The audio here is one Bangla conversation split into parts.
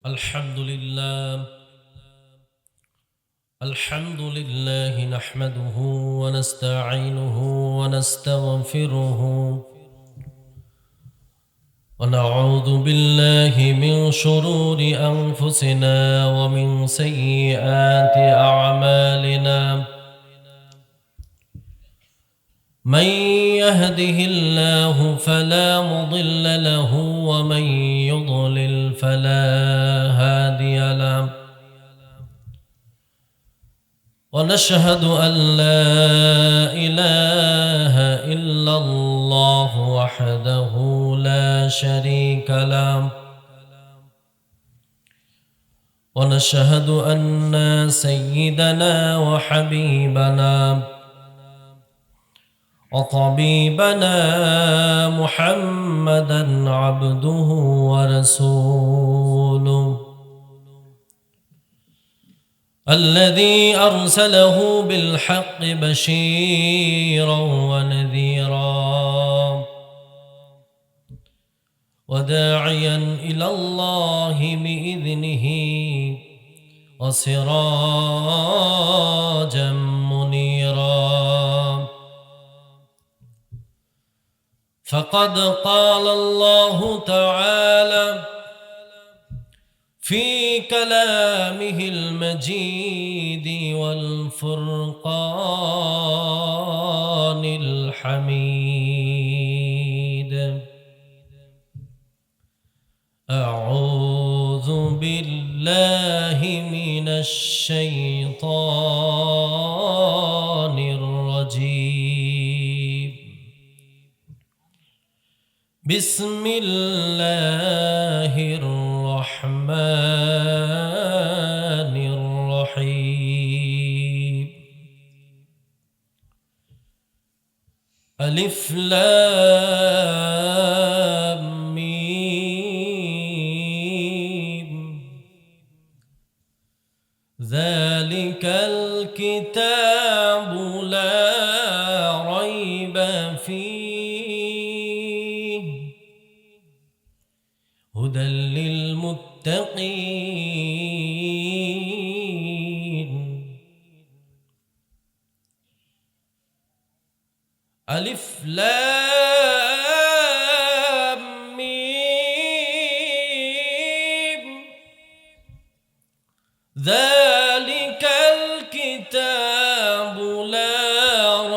الحمد لله نحمده ونستعينه ونستغفره ونعوذ بالله من شرور أنفسنا ومن سيئات أعمالنا. من يهده الله فلا مضل له ومن يضلل فلا هادي له، ونشهد أن لا إله إلا الله وحده لا شريك له، ونشهد أن سيدنا وحبيبنا وطبيبنا محمدا عبده ورسوله الذي أرسله بالحق بشيرا ونذيرا وداعيا إلى الله بإذنه وسراجا منيرا. فقد قال الله تعالى في كلامه المجيد والفرقان الحميد: أعوذ بالله من الشيطان الرجيم. بسم الله الرحمن الرحيم. ألف لام ميم. ذلك الكتاب لا ريب فيه هدى للمتقين. ألف لام ميم. ذلك الكتاب لا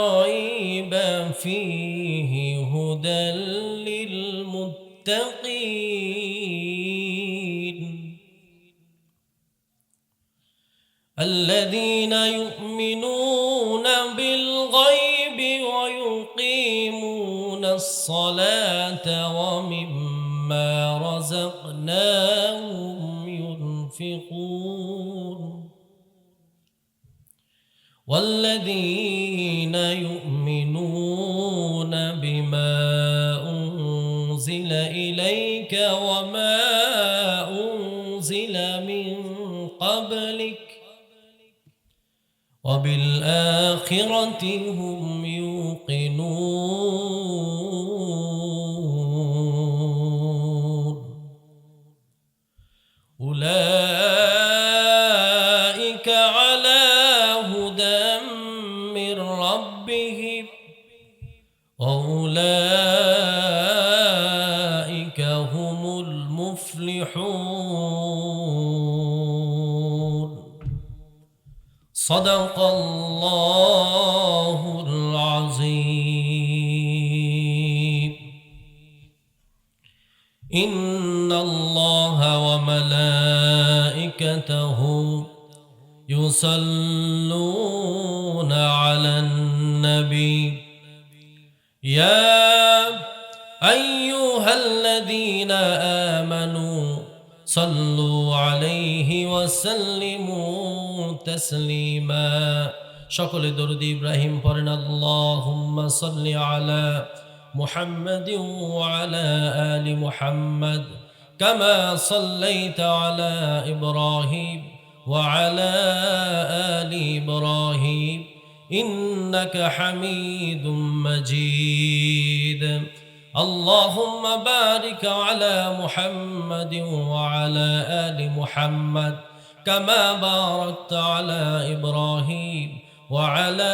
ريب فيه هدى للمتقين الذين يؤمنون بالغيب ويقيمون الصلاة ومما رزقناهم ينفقون والذين يؤمنون بما أنزل إليك وما أنزل من قبلك وبالآخرة هم يوقنون. أولئك على هدى من ربهم وأولئك هم المفلحون. صدق الله العظيم. إن الله وملائكته يصلون على النبي يا أيها الذين آمنوا صلوا عليه وسلموا تسليما. شكل درود إبراهيم পড়েন اللهم صل على محمد وعلى آل محمد كما صليت على إبراهيم وعلى آل إبراهيم إنك حميد مجيد. اللهم بارك على محمد وعلى آل محمد كما باركت على إبراهيم وعلى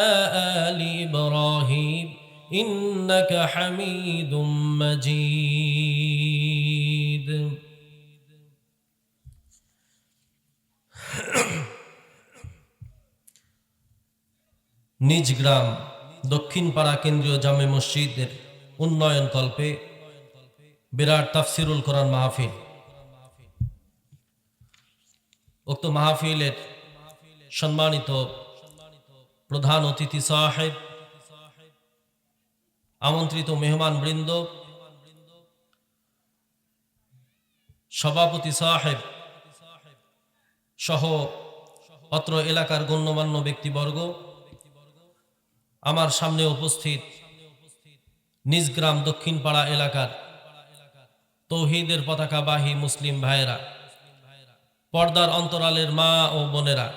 آل إبراهيم إنك حميد مجيد নিজ গ্রাম দক্ষিণ পাড়া কেন্দ্রীয় জামে মসজিদের উন্নয়ন কল্পে বিরাট তাফসিরুল কোরআন মাহফিল। উক্ত মাহফিলের সম্মানিত প্রধান অতিথি সাহেব, আমন্ত্রিত মেহমান বৃন্দ, সভাপতি সাহেব সহ অত্র এলাকার গণ্যমান্য ব্যক্তিবর্গ, আমার সামনে উপস্থিত নিজ গ্রাম দক্ষিণ পাড়া এলাকার তৌহিদের পতাকাবাহী মুসলিম ভাইয়েরা, পর্দার অন্তরালের মা ও বোনেরা,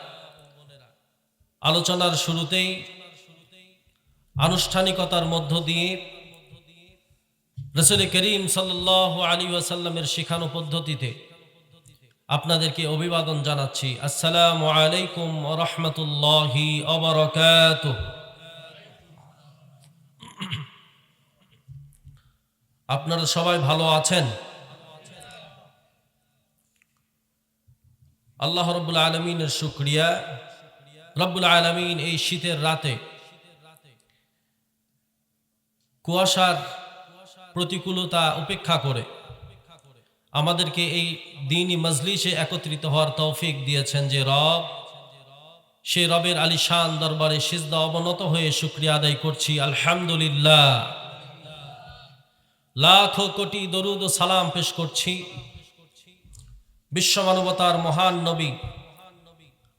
আলোচনার শুরুতেই আনুষ্ঠানিকতার মধ্য দিয়ে রাসূল করিম সাল্লাল্লাহু আলাইহি ওয়াসাল্লামের শিখানো পদ্ধতিতে আপনাদেরকে অভিবাদন জানাচ্ছি। আসসালামু আলাইকুম ওয়া রাহমাতুল্লাহি ওয়া বারাকাতুহু। আপনারা সবাই ভালো আছেন? আল্লাহ রাব্বুল আলামিনের শুকরিয়া। রব্বুল আলামিন এই শীতের রাতে কুয়াশার প্রতিকূলতা উপেক্ষা করে আমাদেরকে এই দ্বীনি মজলিসে একত্রিত হওয়ার তৌফিক দিয়েছেন। যে রব, সে রবের আলিশান দরবারে সিজদা অবনত হয়ে শুকরিয়া আদায় করছি। আলহামদুলিল্লাহ। লাখো কোটি দরুদ ও সালাম পেশ করছি বিশ্ব মানবতার মহান নবী,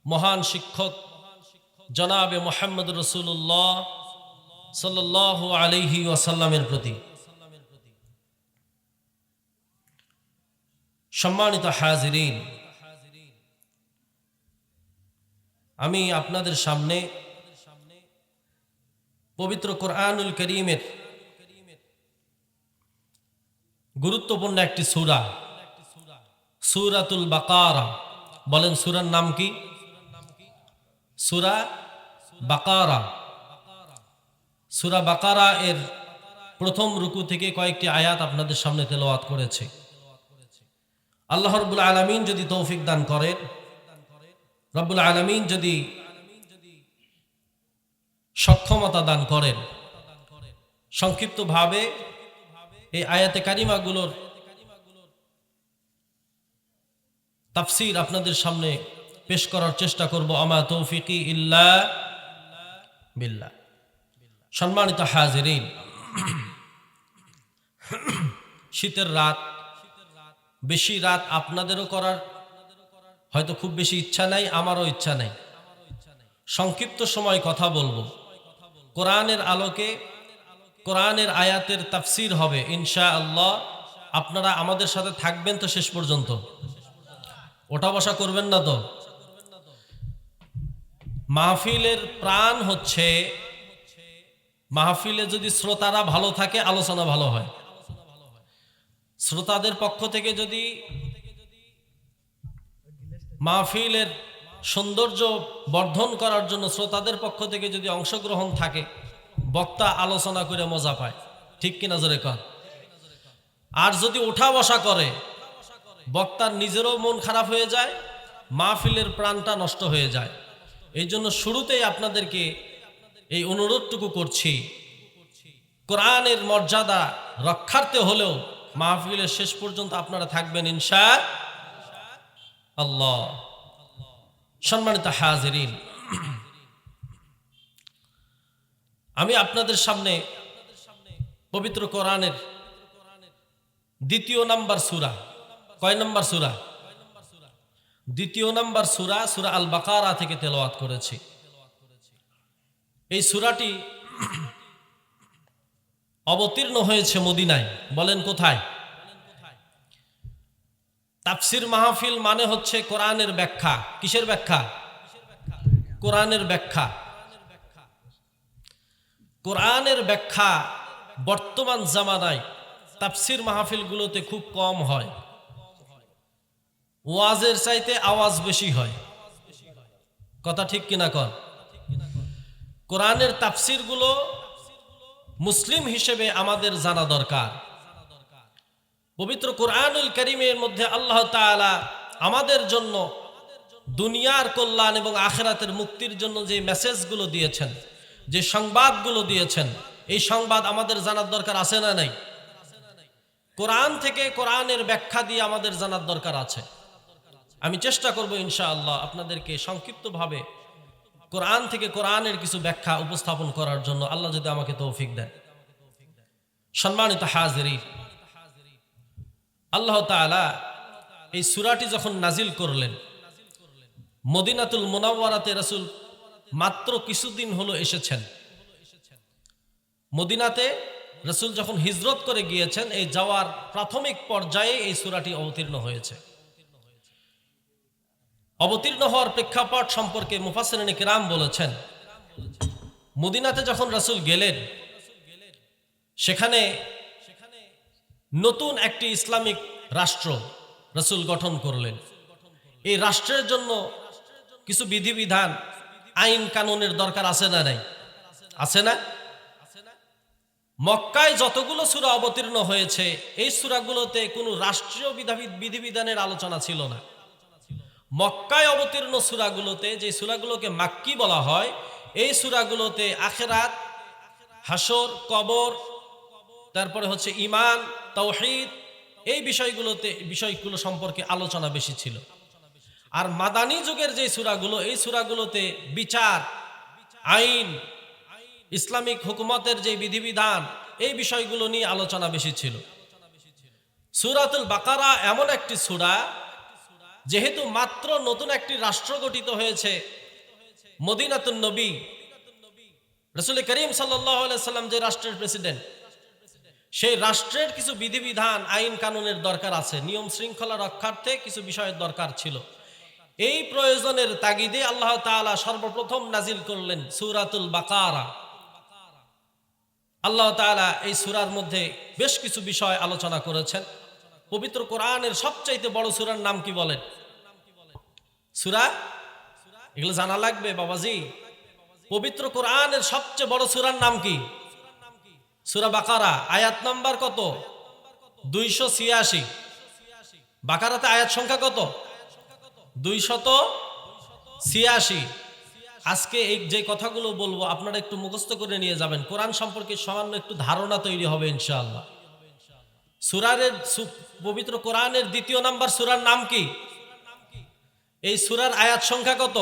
মহান শিক্ষক জনাবে মুহাম্মদ রাসূলুল্লাহ সাল্লাল্লাহু আলাইহি ওয়াসাল্লামের প্রতি। সম্মানিত হাজিরিন, আমি আপনাদের সামনে পবিত্র কোরআনুল কারীমের গুরুত্বপূর্ণ একটি সূরা, সূরাতুল বাকারা। বলেন, সূরার নাম কি? সূরা বাকারা। সূরা বাকারা এর প্রথম রুকু থেকে কয়েকটি আয়াত আপনাদের সামনে তেলাওয়াত করেছে। আল্লাহ রাব্বুল আলামিন যদি তৌফিক দান করেন, রব্বুল আলামিন যদি সক্ষমতা দান করেন, সংক্ষিপ্তভাবে এই আয়াতে কারিমাগুলোর তাফসীর আপনাদের সামনে পেশ করার চেষ্টা করব। আমা তৌফিকি ইল্লা বিল্লাহ। সম্মানিত হাজিরিন, শীতের রাত, বেশি রাত আপনাদেরও করার হয়তো খুব বেশি ইচ্ছা নাই, আমারও ইচ্ছা নাই। সংক্ষিপ্ত সময় কথা বলবো। কোরআনের আলোকে কোরআনের আয়াতের তাফসীর হবে ইনশাআল্লাহ। আপনারা আমাদের সাথে থাকবেন তো শেষ পর্যন্ত? ওঠা বসা করবেন না তো? মাহফিলের প্রাণ হচ্ছে, মাহফিলে যদি শ্রোতারা ভালো থাকে আলোচনা ভালো হয়। শ্রোতাদের পক্ষ থেকে যদি মাহফিলের সৌন্দর্য বর্ধন করার জন্য শ্রোতাদের পক্ষ থেকে যদি অংশগ্রহণ থাকে, বক্তা আলোচনা করে মজা পায়। ঠিক কিনা জোরে কর? আর যদি ওঠা বসা করে, বক্তার নিজেরও মন খারাপ হয়ে যায়, মাহফিলের প্রাণটা নষ্ট হয়ে যায়। এই জন্য শুরুতেই আপনাদেরকে এই অনুরোধটুকু করছি, কোরআনের মর্যাদা রক্ষার্থে হলেও মাহফিলের শেষ পর্যন্ত আপনারা থাকবেন ইনশাআল্লাহ। সম্মানিত হাজিরিন, আমি আপনাদের সামনে পবিত্র কোরআনের দ্বিতীয় নাম্বার সূরা, কয় নাম্বার সূরা? দ্বিতীয় নাম্বার সূরা, সূরা আল বাকারা থেকে তেলাওয়াত করেছি। এই সূরাটি অবতীর্ণ হয়েছে মদিনায়। বলেন কোথায়? তাফসীর মাহফিল মানে হচ্ছে কোরআনের ব্যাখ্যা। কিসের ব্যাখ্যা? কোরআনের ব্যাখ্যা। কোরআনের ব্যাখ্যা বর্তমান জামানায় তাফসির মাহফিলগুলোতে খুব কম হয়, ওয়াজের চাইতে আওয়াজ বেশি হয়। কথা ঠিক কিনা কন? কোরআনের তাফসিরগুলো মুসলিম হিসেবে আমাদের জানা দরকার। পবিত্র কোরআনুল কারীমের মধ্যে আল্লাহ তাআলা আমাদের জন্য দুনিয়ার কল্যাণ এবং আখিরাতের মুক্তির জন্য যে মেসেজগুলো দিয়েছেন, যে সংবাদগুলো দিয়েছেন, এই সংবাদ আমাদের জানার দরকার আছে না নাই? কোরআন থেকে কোরআনের ব্যাখ্যা দিয়ে আমাদের জানার দরকার আছে। আমি চেষ্টা করব ইনশাআল্লাহ আপনাদেরকে সংক্ষিপ্তভাবে কোরআন থেকে কোরআনের কিছু ব্যাখ্যা উপস্থাপন করার জন্য, আল্লাহ যদি আমাকে তৌফিক দেন। সম্মানিত হাজিরিন, আল্লাহ তাআলা এই সূরাটি যখন নাজিল করলেন, মদিনাতুল মুনাওয়ারাতে রাসূল মাত্র কিছুদিন হলো এসেছেন। মদিনাতে রাসূল যখন হিজরত করে গিয়েছেন, এই যাওয়ার প্রাথমিক পর্যায়ে এই সূরাটি অবতীর্ণ হয়েছে। অবতীর্ণ হওয়ার প্রেক্ষাপট সম্পর্কে মুফাসসিরিন কিরাম বলেছেন, মদিনাতে যখন রাসূল গেলেন, সেখানে নতুন একটি ইসলামিক রাষ্ট্র রাসূল গঠন করলেন। এই রাষ্ট্রের জন্য কিছু বিধিবিধান, আইন কানুনের দরকার আছে না নাই? আছে না? মক্কায় যতগুলো সূরা অবতীর্ণ হয়েছে, এই সূরাগুলোতে কোনো রাষ্ট্রীয় বিধিবিধানের আলোচনা ছিল না। মক্কায় অবতীর্ণ সূরাগুলোতে, যে সূরাগুলোকে মাক্কি বলা হয়, এই সূরাগুলোতে আখিরাত, হাসর, কবর, তারপরে হচ্ছে ঈমান, তাওহীদ, এই বিষয়গুলো সম্পর্কে আলোচনা বেশি ছিল। আর মাদানী যুগের যে সূরাগুলো, এই সূরাগুলোতে বিচার, আইন, ইসলামিক হুকুমতের যে বিধিবিধান, এই বিষয়গুলো নিয়ে আলোচনা বেশি ছিল। সূরাতুল বাকারা এমন একটি সূরা, যেহেতু মাত্র নতুন একটি রাষ্ট্র গঠিত হয়েছে, মদিনাতুন নবী, রাসূল করিম সাল্লাল্লাহু আলাইহি সাল্লাম যে রাষ্ট্রের প্রেসিডেন্ট, সেই রাষ্ট্রের কিছু বিধিবিধান, আইন কানুনের দরকার আছে, নিয়ম শৃঙ্খলা রক্ষার্থে কিছু বিষয়ের দরকার ছিল। এই প্রয়োজনের তাগিদে আল্লাহ তাআলা সর্বপ্রথম নাজিল করলেন সূরাতুল বাকারা। আল্লাহ তাআলা এই সূরার মধ্যে বেশ কিছু বিষয় আলোচনা করেছেন। পবিত্র কোরআনের সবচাইতে বড় সূরার নাম কি বলেন? সূরা, এগুলো জানা লাগবে বাবাজি। পবিত্র কোরআনের সবচেয়ে বড় সূরার নাম কি? সূরা বাকারা। আয়াত নাম্বার কত? 286। বাকারাতে আয়াত সংখ্যা কত? 286। আজকে এই যে কথাগুলো বলবো আপনারা একটু মুখস্থ করে নিয়ে যাবেন, কোরআন সম্পর্কে সামান্য একটু ধারণা তৈরি হবে ইনশাআল্লাহ। পবিত্র কোরআনের দ্বিতীয় নাম্বার সূরার নাম কি? এই সূরার আয়াত সংখ্যা কত?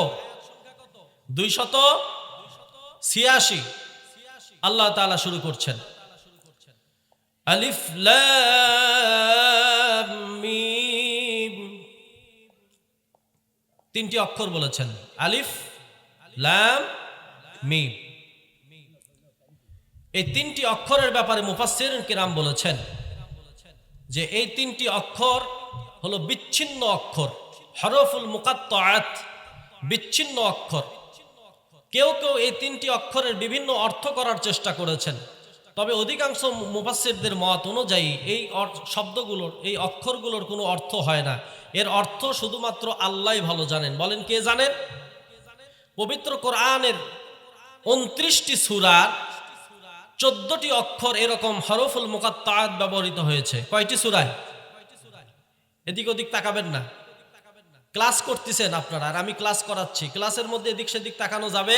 286। আল্লাহ তাআলা শুরু করছেন, আলিফ লাম মিম। তিনটি অক্ষর বলেছেন, আলিফ লাম মিম। এই তিনটি অক্ষরের ব্যাপারে মুফাসসিরিন কিরাম বলেছেন যে এই তিনটি অক্ষর হলো বিচ্ছিন্ন অক্ষর, হরফুল মুকাত্তাআত, বিচ্ছিন্ন অক্ষর। কেউ কেউ এই তিনটি অক্ষরের বিভিন্ন অর্থ করার চেষ্টা করেছেন, তবে অধিকাংশ মুফাসসিরদের মত অনুযায়ী এই শব্দগুলোর, এই অক্ষরগুলোর কোনো অর্থ হয় না। এর অর্থ শুধুমাত্র আল্লাহই ভালো জানেন। বলেন, কে জানেন? পবিত্র কোরআনের 29টি সূরার 14টি অক্ষর এরকম হরফুল মুকাত্তাআত ব্যবহৃত হয়েছে। কয়টি সূরায়? এদিক ওদিক তাকাবেন না, ক্লাস করতেছেন আপনারা আর আমি ক্লাস করাচ্ছি, ক্লাসের মধ্যে এদিক সেদিক তাকানো যাবে?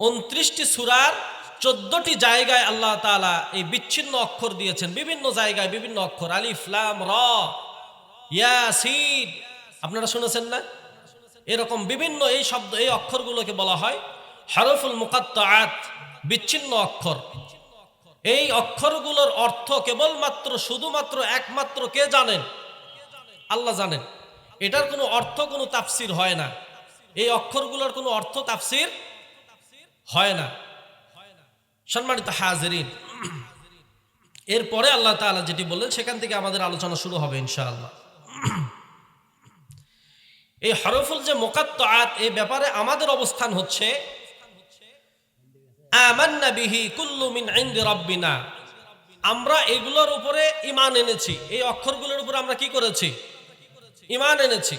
29টি সূরার 14টি জায়গায় আল্লাহ তাআলা এই বিচ্ছিন্ন অক্ষর দিয়েছেন, বিভিন্ন জায়গায় বিভিন্ন অক্ষর, আলিফ লাম রা ইয়াসিন। আপনারা শুনেছেন না? এরকম বিভিন্ন এই শব্দ, এই অক্ষরগুলোকে বলা হয় হরফুল মুকাত্তাআত, বিচ্ছিন্ন অক্ষর। এই অক্ষরগুলোর অর্থ কেবলমাত্র, শুধুমাত্র, একমাত্র কে জানেন? আল্লাহ জানেন। এটার কোনো অর্থ, কোনো তাফসির হয় না। এই অক্ষরগুলোর কোনো অর্থ তাফসির হয় না। সম্মানিত হাজিরিন, এরপরে আল্লাহ তাআলা যেটি বললেন সেখান থেকে আমাদের আলোচনা শুরু হবে ইনশাআল্লাহ। এই হরফুল যে মুকাত্তাআত, এই ব্যাপারে আমাদের অবস্থান হচ্ছে আমান্না বিহি কুল্লু মিন ইনদি রাব্বিনা। আমরা এগুলোর উপরে ঈমান এনেছি, এই অক্ষরগুলোর উপরে আমরা কি করেছি? ঈমান এনেছি।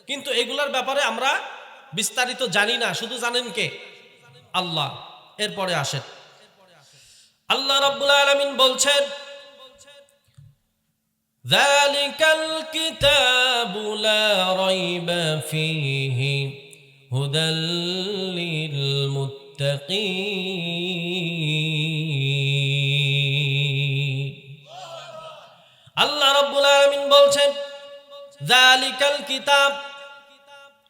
কিন্তু এগুলোর ব্যাপারে আমরা বিস্তারিত জানি না, শুধু জানেন কে? আল্লাহ। এরপরে আসেন, আল্লাহ রাব্বুল আলামিন বলছেন, যালিকাল কিতাবু লা রাইবা ফীহি হুদাল লিল মুত্তাকিন। আল্লাহ রাব্বুল আলামিন বলছেন, যালিকাল কিতাব,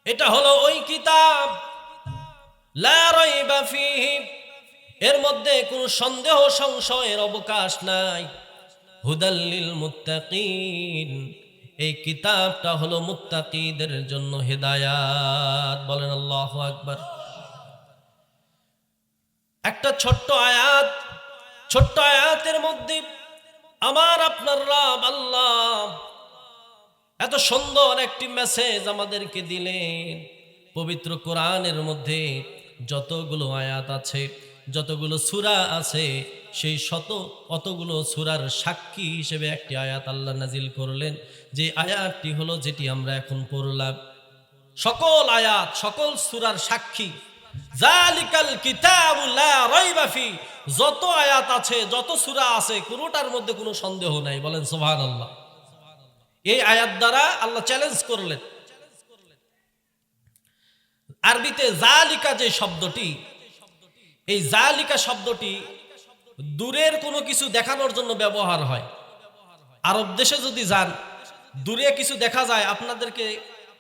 এটা হলো ওই কিতাব, লা রাইবা ফীহি, এর মধ্যে কোনো সন্দেহ সংশয়ের অবকাশ নাই, হুদাল লিল মুত্তাকিন, এই কিতাবটা হলো মুত্তাকিদের জন্য হেদায়াত। বলেন আল্লাহু আকবার। একটা ছোট্ট আয়াত, ছোট্ট আয়াতের মধ্যে আমার আপনার রব আল্লাহ এত সুন্দর একটি মেসেজ আমাদেরকে দিলেন। পবিত্র কোরআনের মধ্যে যতগুলো আয়াত আছে, যতগুলো সূরা আছে, সেই অতগুলো সূরার সাক্ষী হিসেবে একটি আয়াত আল্লাহ নাজিল করলেন, যে আয়াতটি হলো যেটি আমরা এখন পড়লাম। সকল আয়াত, সকল সূরার সাক্ষী। যালিকাল কিতাবু লা রাইবা ফি, যত আয়াত আছে, যত সূরা আছে, কোনোটার মধ্যে কোনো সন্দেহ নাই। বলেন সুবহানাল্লাহ। এই আয়াত দ্বারা আল্লাহ চ্যালেঞ্জ করলেন। আরবিতে জালিকা যে শব্দটি, এই জালিকা শব্দটি দূরের কোনো কিছু দেখানোর জন্য ব্যবহার হয়। আরব দেশে যদি যান, দূরে কিছু দেখা যায়, আপনাদেরকে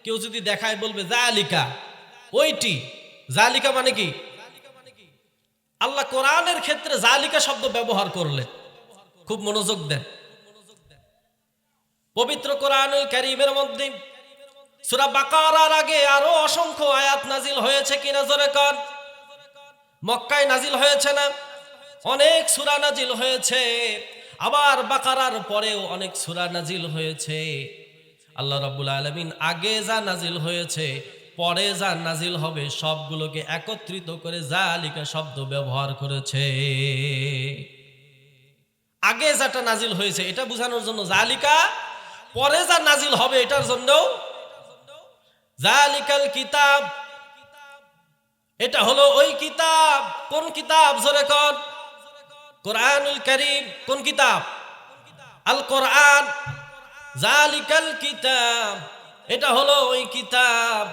কেউ যদি দেখায় বলবে জালিকা, ওইটি। জালিকা মানে কি? আল্লাহ কোরআনের ক্ষেত্রে জালিকা শব্দ ব্যবহার করলেন। খুব মনোযোগ দেন। পবিত্র কোরআনুল কারীমের মধ্যে সূরা বাকারার আগে আরো অসংখ্য আয়াত নাজিল হয়েছে কিনা জোরে কর। মক্কায় নাজিল হয়েছে না? অনেক সূরা নাজিল হয়েছে। আবার বাকারার পরেও অনেক সূরা নাজিল হয়েছে। আল্লাহ রাব্বুল আলামিন আগে যা নাজিল হয়েছে, পরে যা নাজিল হবে, সবগুলোকে একত্রিত করে জালিকা শব্দ ব্যবহার করেছে। আগে যেটা নাজিল হয়েছে এটা বোঝানোর জন্য জালিকা, পরে যা নাজিল হবে এটার জন্য জালিকাল কিতাব, এটা হলো ওই কিতাব। কোন কিতাব জোরে কর? কোরআনুল কারীম। কোন কিতাব? আল কোরআন। জালিকাল কিতাব, এটা হলো ওই কিতাব,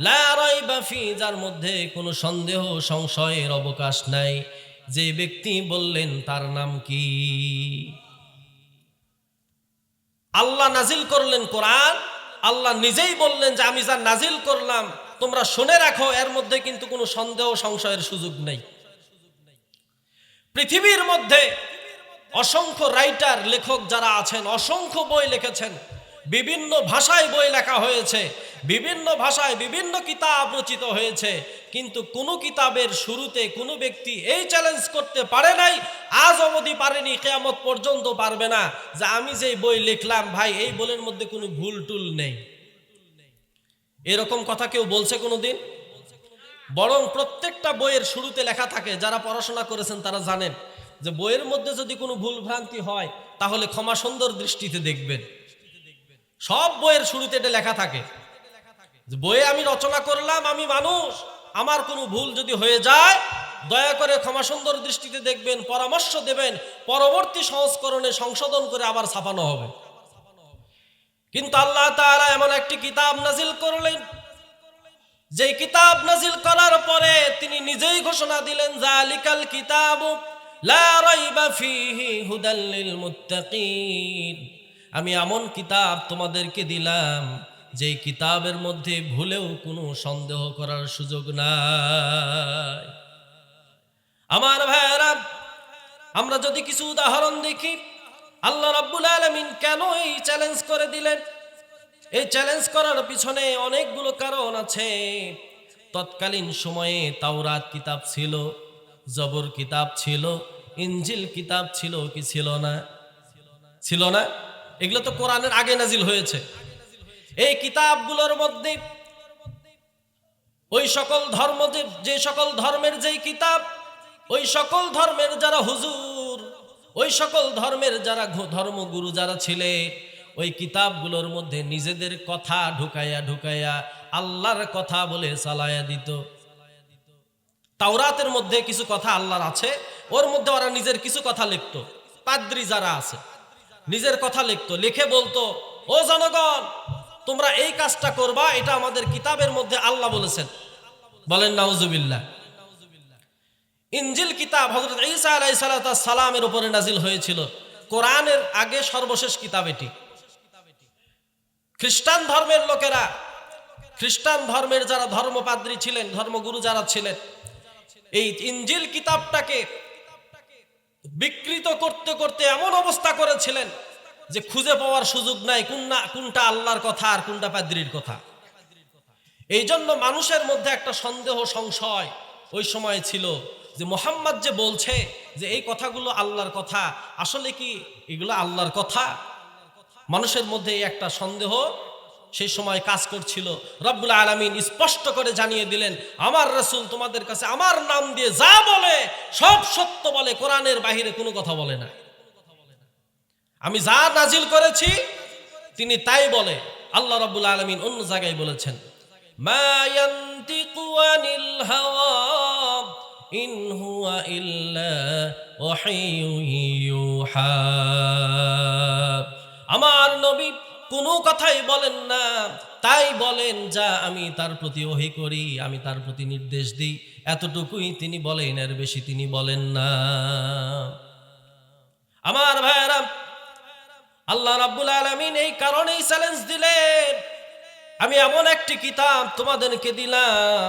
লা রাইবা ফি, যার মধ্যে কোনো সন্দেহ সংশয়ের অবকাশ নাই। যে ব্যক্তি বললেন তার নাম কি? আল্লাহ নাজিল করলেন কোরআন, আল্লাহ নিজেই বললেন যে আমি যা নাজিল করলাম তোমরা শুনে রাখো, এর মধ্যে কিন্তু কোনো সন্দেহ সংশয়ের সুযোগ নেই। পৃথিবীর মধ্যে অসংখ্য রাইটার, লেখক যারা আছেন, অসংখ্য বই লিখেছেন, বিভিন্ন ভাষায় বই লেখা হয়েছে, বিভিন্ন ভাষায় বিভিন্ন কিতাব রচিত হয়েছে, কিন্তু কোন কিতাবের শুরুতে কোনো ব্যক্তি এই চ্যালেঞ্জ করতে পারে নাই, আজ অবধি পারেনি, কিয়ামত পর্যন্ত পারবে না, যে আমি যে বই লিখলাম ভাই এই বইয়ের মধ্যে কোনো ভুল টুল নেই। এরকম কথা কেউ বলছে কোনোদিন? বরং প্রত্যেকটা বইয়ের শুরুতে লেখা থাকে, যারা পড়াশোনা করেছেন তারা জানেন যে বইয়ের মধ্যে যদি কোনো ভুল ভ্রান্তি হয় তাহলে ক্ষমা সুন্দর দৃষ্টিতে দেখবেন। সব বইয়ের শুরুতে এটা লেখা থাকে যে বইয়ে আমি রচনা করলাম, আমি মানুষ, আমার কোনো ভুল যদি হয়ে যায় দয়া করে ক্ষমা সুন্দর দৃষ্টিতে দেখবেন, পরামর্শ দেবেন, পরবর্তী সংস্করণে সংশোধন করে আবার ছাপানো হবে। কিন্তু আল্লাহ তাআলা এমন একটি কিতাব নাজিল করলেন, যে কিতাব নাজিল করার পরে তিনি নিজেই ঘোষণা দিলেন, যালিকাল কিতাবু লা রাইবা ফীহি হুদাল লিল মুত্তাকিন, আমি এমন কিতাব তোমাদেরকে দিলাম যে কিতাবের মধ্যে ভুলেও কোনো সন্দেহ করার সুযোগ নাই। আমার ভাইরা, আমরা যদি কিছু উদাহরণ দেখি, আল্লাহ রাব্বুল আলামিন কেন এই চ্যালেঞ্জ করে দিলেন? এই চ্যালেঞ্জ করার পিছনে অনেকগুলো কারণ আছে। তৎকালীন সময়ে তাওরাত কিতাব ছিল, জবর কিতাব ছিল, ইনজিল কিতাব ছিল কি ছিল না? ছিল না? এগুলো তো কোরআনের আগে নাজিল হয়েছে। এই কিতাবগুলোর মধ্যে ওই সকল ধর্ম, যে সকল ধর্মের যেই কিতাব, ওই সকল ধর্মের যারা হুজুর, ওই সকল ধর্মের যারা ধর্মগুরু যারা ছিলে ওই কিতাবগুলোর মধ্যে নিজেদের কথা ঢুকাইয়া ঢুকাইয়া আল্লাহর কথা বলে চালাইয়া দিত। তাওরাতের মধ্যে কিছু কথা আল্লাহর আছে, ওর মধ্যে ওরা নিজের কিছু কথা লিখতো। পাদ্রী যারা আছে নিজের কথা লিখতো, লিখে বলতো, ও জনগণ তোমরা এই কাজটা করবা, এটা আমাদের কিতাবের মধ্যে আল্লাহ বলেছেন। বলেন নাউজুবিল্লাহ। ইনজিল কিতাব হযরত ঈসা আলাইহিস সালামের উপরে নাজিল হয়েছিল। কোরআনের আগে সর্বশেষ কিতাব এটি। খ্রিস্টান ধর্মের লোকেরা, খ্রিস্টান ধর্মের যারা ধর্মপাদ্রী ছিলেন, ধর্মগুরু যারা ছিলেন, এই ইনজিল কিতাবটাকে বিকৃত করতে করতে এমন অবস্থা করেছিলেন যে খুঁজে পাওয়ার সুযোগ নাই কোনটা আল্লাহর কথা আর কোনটা পাদ্রীর কথা। এই জন্য মানুষের মধ্যে একটা সন্দেহ সংশয় ওই সময় ছিল যে মুহাম্মদ যে বলছে যে এই কথাগুলো আল্লাহর কথা, আসলে কি এগুলো আল্লাহর কথা? মানুষের মধ্যে একটা সন্দেহ সেই সময় কাজ করছিল। রব্বুল আলামিন স্পষ্ট করে জানিয়ে দিলেন, আমার রাসূল তোমাদের কাছে আমার নাম দিয়ে যা বলে সব সত্য বলে, কোরআনের বাহিরে কোনো কথা বলে না। আমি যা নাজিল করেছি তিনি তাই বলে। আল্লাহ রাব্বুল আলামিন অন্য জায়গায় বলেছেন, মা ইয়ানতিকু আনিল হাওয়া ইন হুয়া ইল্লা ওয়াহিয়ুন ইউহা। আমার নবী কোনো কথাই বলেন না, তাই বলেন যা আমি তার প্রতি ওহী করি, আমি তার প্রতি নির্দেশ দিই, এতটুকুই তিনি বলেন, এর বেশি তিনি বলেন না। আমার ভাইরা, আল্লাহ রাব্বুল আলামিন এই কারণেই চ্যালেঞ্জ দিলেন, আমি এমন একটি কিতাব তোমাদেরকে দিলাম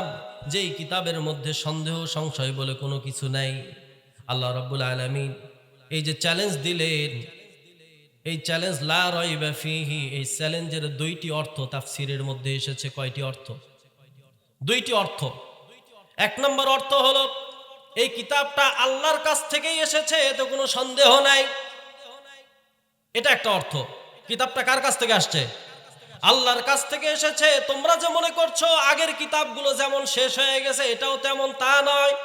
যেই কিতাবের মধ্যে সন্দেহ সংশয় বলে কোনো কিছু নাই। আল্লাহ রাব্বুল আলামিন এই যে চ্যালেঞ্জ দিলেন, এই চ্যালেঞ্জ লা রাইবা ফিহি, এই চ্যালেঞ্জের দুইটি অর্থ তাফসীরের মধ্যে এসেছে। কয়টি অর্থ? দুইটি অর্থ। এক নম্বর অর্থ হলো এই কিতাবটা আল্লাহর কাছ থেকেই এসেছে, এতে কোনো সন্দেহ নাই। এটা একটা অর্থ। কিতাবটা কার কাছ থেকে আসছে? আল্লাহর কাছ থেকে এসেছে। তোমরা যে মনে করছো আগের কিতাবগুলো যেমন শেষ হয়ে গেছে, এটাও তেমন তা নয়।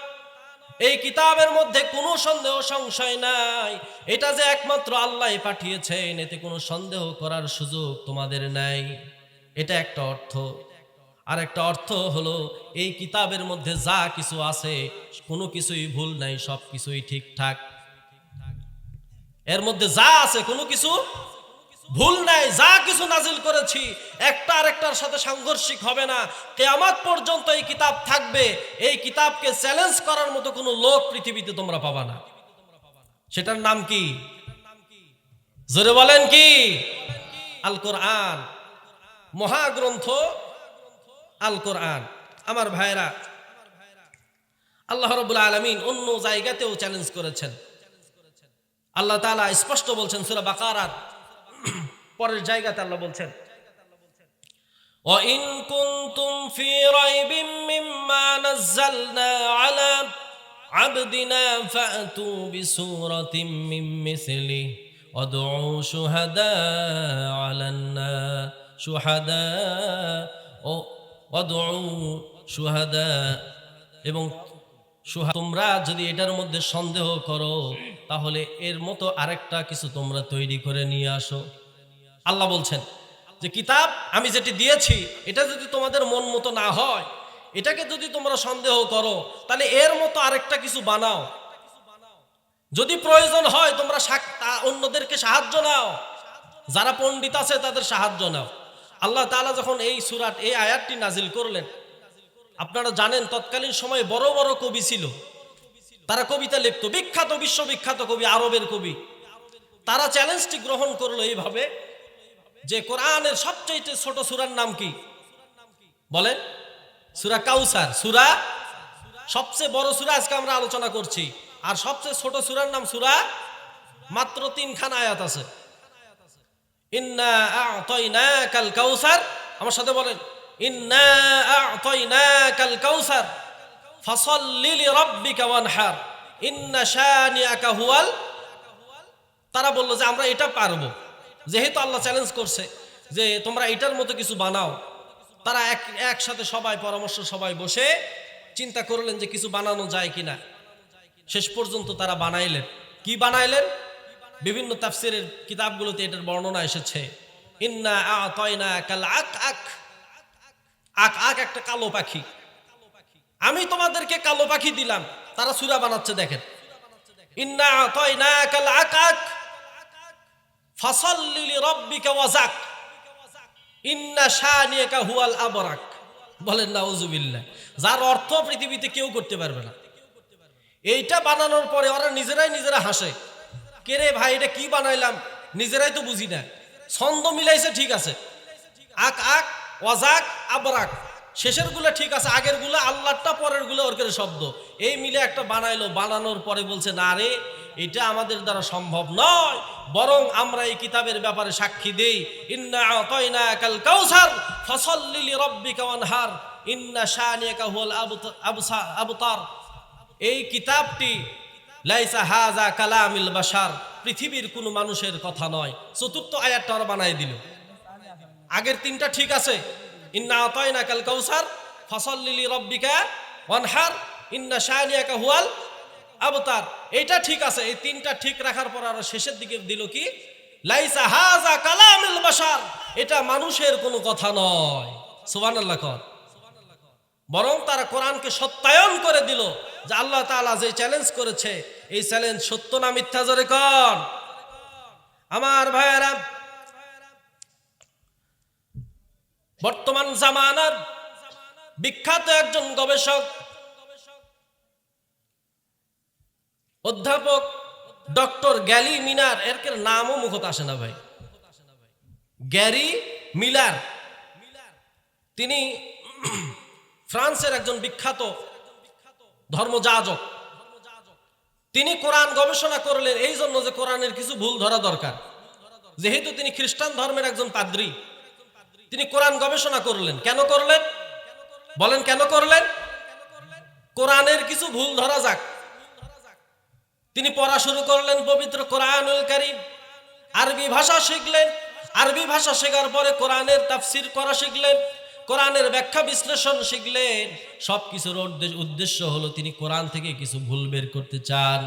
এই কিতাবের মধ্যে কোনো সন্দেহ সংশয় নাই, এটা যে একমাত্র আল্লাহ পাঠিয়েছেন, এতে কোনো সন্দেহ করার সুযোগ তোমাদের নাই। এটা একটা অর্থ। আর একটা অর্থ হলো এই কিতাবের মধ্যে যা কিছু আছে কোনো কিছুই ভুল নাই, সব কিছুই ঠিকঠাক। এর মধ্যে যা আছে কোনো কিছু ভুল নাই। যা কিছু নাজিল করেছি একটা আরেকটার সাথে সাংঘর্ষিক হবে না। কিয়ামত পর্যন্ত এই কিতাব থাকবে। এই কিতাবকে চ্যালেঞ্জ করার মতো কোনো লোক পৃথিবীতে তোমরা পাবা না। সেটার নাম কি? জোরে বলেন কি? আল কোরআন, মহাগ্রন্থ আল কোরআন। আমার ভাইরা, আল্লাহ রাব্বুল আলামিন অন্য জায়গাতেও চ্যালেঞ্জ করেছেন। আল্লাহ তাআলা স্পষ্ট বলছেন সূরা বাকারার পরের জায়গাতে আল্লাহ বলছেন, ওয়া ইন কুনতুম ফি রাইবিন মিম্মা নাযালনা আলা আবদিনা ফাতু বিসূরাতিন মিন মিসলি ওয়াদউ শুহাদা আলান্না শুহাদা ও ওয়াদউ শুহাদা। এবং তোমরা যদি এটার মধ্যে সন্দেহ করো তাহলে এর মতো আরেকটা কিছু তোমরা তৈরি করে নিয়ে আসো। আল্লাহ বলছেন যে কিতাব আমি যেটি দিয়েছি এটা যদি তোমাদের মন মতো না হয়, এটাকে যদি তোমরা সন্দেহ করো, তাহলে এর মতো আরেকটা কিছু বানাও। যদি প্রয়োজন হয় তোমরা অন্যদেরকে সাহায্য নাও, যারা পণ্ডিত আছে তাদের সাহায্য নাও। আল্লাহ তাআলা যখন এই সূরাত এই আয়াতটি নাজিল করলেন, আপনারা জানেন তৎকালীন সময়ে বড় বড় কবি ছিল, তারা কবিতা লিখত, বিখ্যাত বিশ্ববিখ্যাত কবি, আরবের কবি। তারা চ্যালেঞ্জটি গ্রহণ করলো এইভাবে যে কোরআনের সবচেয়ে ছোট সূরার নাম কি? বলেন। সূরা কাউসার। সূরা সবচেয়ে বড় সূরা আজকে আমরা আলোচনা করছি, আর সবচেয়ে ছোট সূরার নাম সূরা, মাত্র 3 খানা আয়াত আছে। ইন্না আ'তাইনাকাল কাউসার, আমার সাথে বলেন, ইন্না আ'তাইনাকাল কাউসার ফাসাল্লি লিরাব্বিকা ওয়ানহার ইন্না শানিআকা হুয়াল। তারা বলল যে আমরা এটা পারবো, যেহেতু আল্লাহ চ্যালেঞ্জ করছে যে তোমরা এটার মতো কিছু বানাও। তারা একসাথে সবাই পরামর্শ সবাই বসে চিন্তা করলেন যে কিছু বানানো যায় কিনা। শেষ পর্যন্ত তারা বানাইলেন। কি বানাইলেন? বিভিন্ন তাফসিরের কিতাবগুলোতে এটার বর্ণনা এসেছে। ইন্না আ'তাইনাকাল আক আক একটা কালো পাখি, আমি তোমাদেরকে কালো পাখি দিলাম। তারা সূরা বানাচ্ছে, দেখেন, ইন্না আ'তাইনাকাল আক ফাসাল্লি লিরাব্বিকা ওয়াজাক ইন্না শানিয়াকা হুয়াল আবরাক। বলেন নাউজুবিল্লাহ। যার অর্থ পৃথিবীতে কেউ করতে পারবে না। এইটা বানানোর পরে ওরা নিজেরা হাসে, কে রে ভাই এটা কি বানাইলাম, নিজেরাই তো বুঝি না। ছন্দ মিলাইছে ঠিক আছে, আক ওয়াজাক আবরাক, শেষের গুলা ঠিক আছে, আগের গুলা আল্লাহটা, পরের গুলা ওর শব্দ, এই মিলে একটা বানাইলো। বানানোর পরে বলছে না রে, এটা আমাদের দ্বারা সম্ভব নয়, বরং আমরা এই কিতাবের ব্যাপারে সাক্ষী দেই। ইন্না আ'তাইনাকাল কাউসার ফাসাল্লি লিরাব্বিকা ওয়ানহার ইন্না শানিয়াকা হুয়াল আবতার। এই কিতাবটি লাইসা হাযা কালামিল বাশার, পৃথিবীর কোন মানুষের কথা নয়। চতুর্থ আয়াতটা ওরা বানাই দিল। আগের তিনটা ঠিক আছে, ইন্না আ'তাইনাকাল কাউসার ফাসাল্লি লিরাব্বিকা ওয়ানহার ইন্না শানিয়াকা হুয়াল আবতার, এটা ঠিক আছে। এই তিনটা ঠিক রাখার পর আর শেষের দিকে দিল কি, লাইসা হাযা কালামিল বাশার, এটা মানুষের কোনো কথা নয়। সুবহানাল্লাহ কর। বরং তারা কোরআনকে সত্যায়ন করে দিল যে আল্লাহ তাআলা যে চ্যালেঞ্জ করেছে, এই চ্যালেঞ্জ সত্য না মিথ্যা, জোরে কর। আমার ভাইয়েরা, বর্তমান জামানার বিখ্যাত একজন গবেষক অধ্যাপক ডক্টর গ্যারি মিনার, এর নামও মুখত আসে না ভাই, গ্যারি মিলার, তিনি ফ্রান্সের একজন বিখ্যাত ধর্মযাজক। তিনি কোরআন গবেষণা করলেন এই জন্য যে কোরআনের কিছু ভুল ধরা দরকার। যেহেতু তিনি খ্রিস্টান ধর্মের একজন পাদ্রী, তিনি কোরআন গবেষণা করলেন। কেন করলেন বলেন, কেন করলেন? কোরআনের কিছু ভুল ধরা যাক। তিনি পড়া শুরু করলেন পবিত্র কোরআনুল কারীম, আরবি ভাষা শিখলেন। আরবি ভাষা শেখার পরে কোরআনের তাফসীর করা শিখলেন, কোরআনের ব্যাখ্যা বিশ্লেষণ শিখলেন। সবকিছুর উদ্দেশ্য হলো তিনি কোরআন থেকে কিছু ভুল বের করতে চান।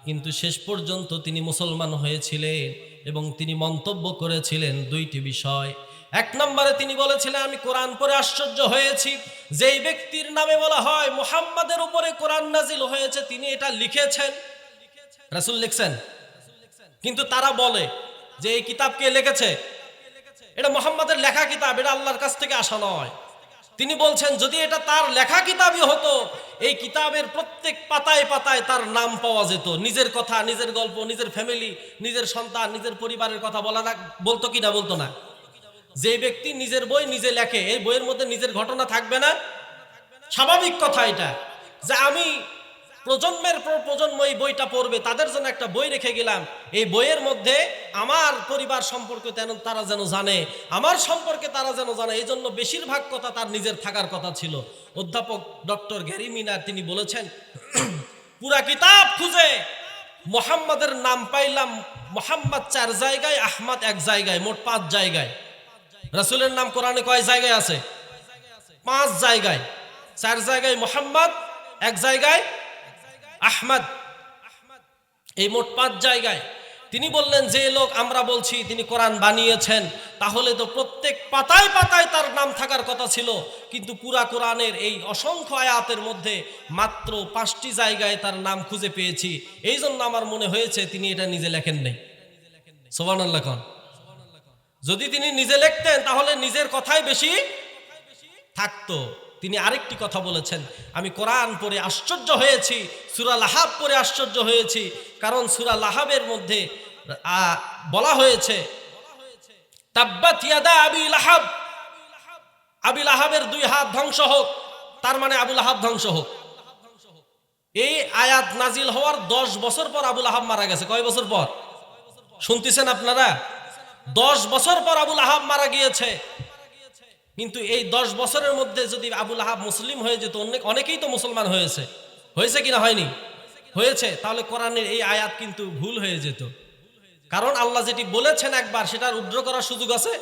কিন্তু শেষ পর্যন্ত তিনি মুসলমান হয়েছিলেন এবং তিনি মন্তব্য করেছিলেন দুইটি বিষয়। এক নম্বরে তিনি বলেছিলেন, আমি কোরআন পড়ে আশ্চর্য হয়েছি, যেই ব্যক্তির নামে বলা হয় মুহাম্মাদের উপরে কোরআন নাজিল হয়েছে তিনি এটা লিখেছেন, রাসূল লিখছেন। কিন্তু তারা বলে যে এই কিতাব কে লিখেছে? এটা মুহাম্মাদের লেখা কিতাব, এটা আল্লাহর কাছ থেকে আসা নয়। তিনি বলছেন যদি এটা তার লেখা কিতাবই হতো, এই কিতাবের প্রত্যেক পাতায় পাতায় তার নাম পাওয়া যেত, নিজের কথা, নিজের গল্প, নিজের ফ্যামিলি, নিজের সন্তান, নিজের পরিবারের কথা বলতো কি না বলতো না? যে ব্যক্তি নিজের বই নিজে লেখে, এই বইয়ের মধ্যে নিজের ঘটনা থাকবে না? স্বাভাবিক কথা এটা, যে আমি প্রজন্মের পর প্রজন্ম এই বইটা পড়বে, তাদের জন্য একটা বই রেখে গেলাম। এই বইয়ের মধ্যে আমার পরিবার সম্পর্কে তারা যেন জানে, আমার সম্পর্কে তারা যেন জানে, এই জন্য বেশিরভাগ কথা তার নিজের থাকার কথা ছিল। অধ্যাপক ডক্টর গ্যারি মিনার তিনি বলেছেন, পুরা কিতাব খুঁজে মুহাম্মাদের নাম পাইলাম, মুহাম্মদ 4 জায়গায়, আহমদ 1 জায়গায়, মোট 5 জায়গায়। রাসূলের নাম কোরআনে কয় জায়গায় আছে? 5 জায়গায়। 4 জায়গায় মুহাম্মদ, 1 জায়গায় আহমদ, এই মোট 5 জায়গায়। তিনি বললেন যে লোক আমরা বলছি তিনি কোরআন বানিয়েছেন, তাহলে তো প্রত্যেক পাতায় পাতায় তার নাম থাকার কথা ছিল, কিন্তু পুরা কোরআনের এই অসংখ্য আয়াতের মধ্যে মাত্র 5টি জায়গায় তার নাম খুঁজে পেয়েছি। এই জন্য আমার মনে হয়েছে তিনি এটা নিজে লেখেন নাই। সুবহানাল্লাহ কোন। যদি তিনি নিজে লিখতেন তাহলে নিজের কথাই বেশি থাকতো। তিনি আরেকটি কথা বলেছেন, আমি কোরআন পড়ে আশ্চর্য হয়েছি, সূরা লাহাব পড়ে আশ্চর্য হয়েছি, কারণ সূরা লাহাবের মধ্যে বলা হয়েছে তাব্বাত ইয়াদা আবি লাহাব, আবি লাহাবের 2 হাত ধ্বংস হোক, তার মানে আবু লাহাব ধ্বংস হোক। এই আয়াত নাজিল হওয়ার 10 বছর পর আবু লাহাব মারা গেছে। কয় বছর পর শুনতেছেন আপনারা? 10 বছর পর আবু লাহাব মারা গিয়েছে। কিন্তু এই 10 বছরের মধ্যে যদি আবু লাহাব মুসলিম হয়ে যেত, অনেকেই তো মুসলমান হয়েছে, হয়েছে কিনা হয়নি? হয়েছে। তাহলে কোরআনের এই আয়াত কিন্তু ভুল হয়ে যেত, কারণ আল্লাহ যেটি বলেছেন একবার সেটার উদ্র করার সুযোগ আছে,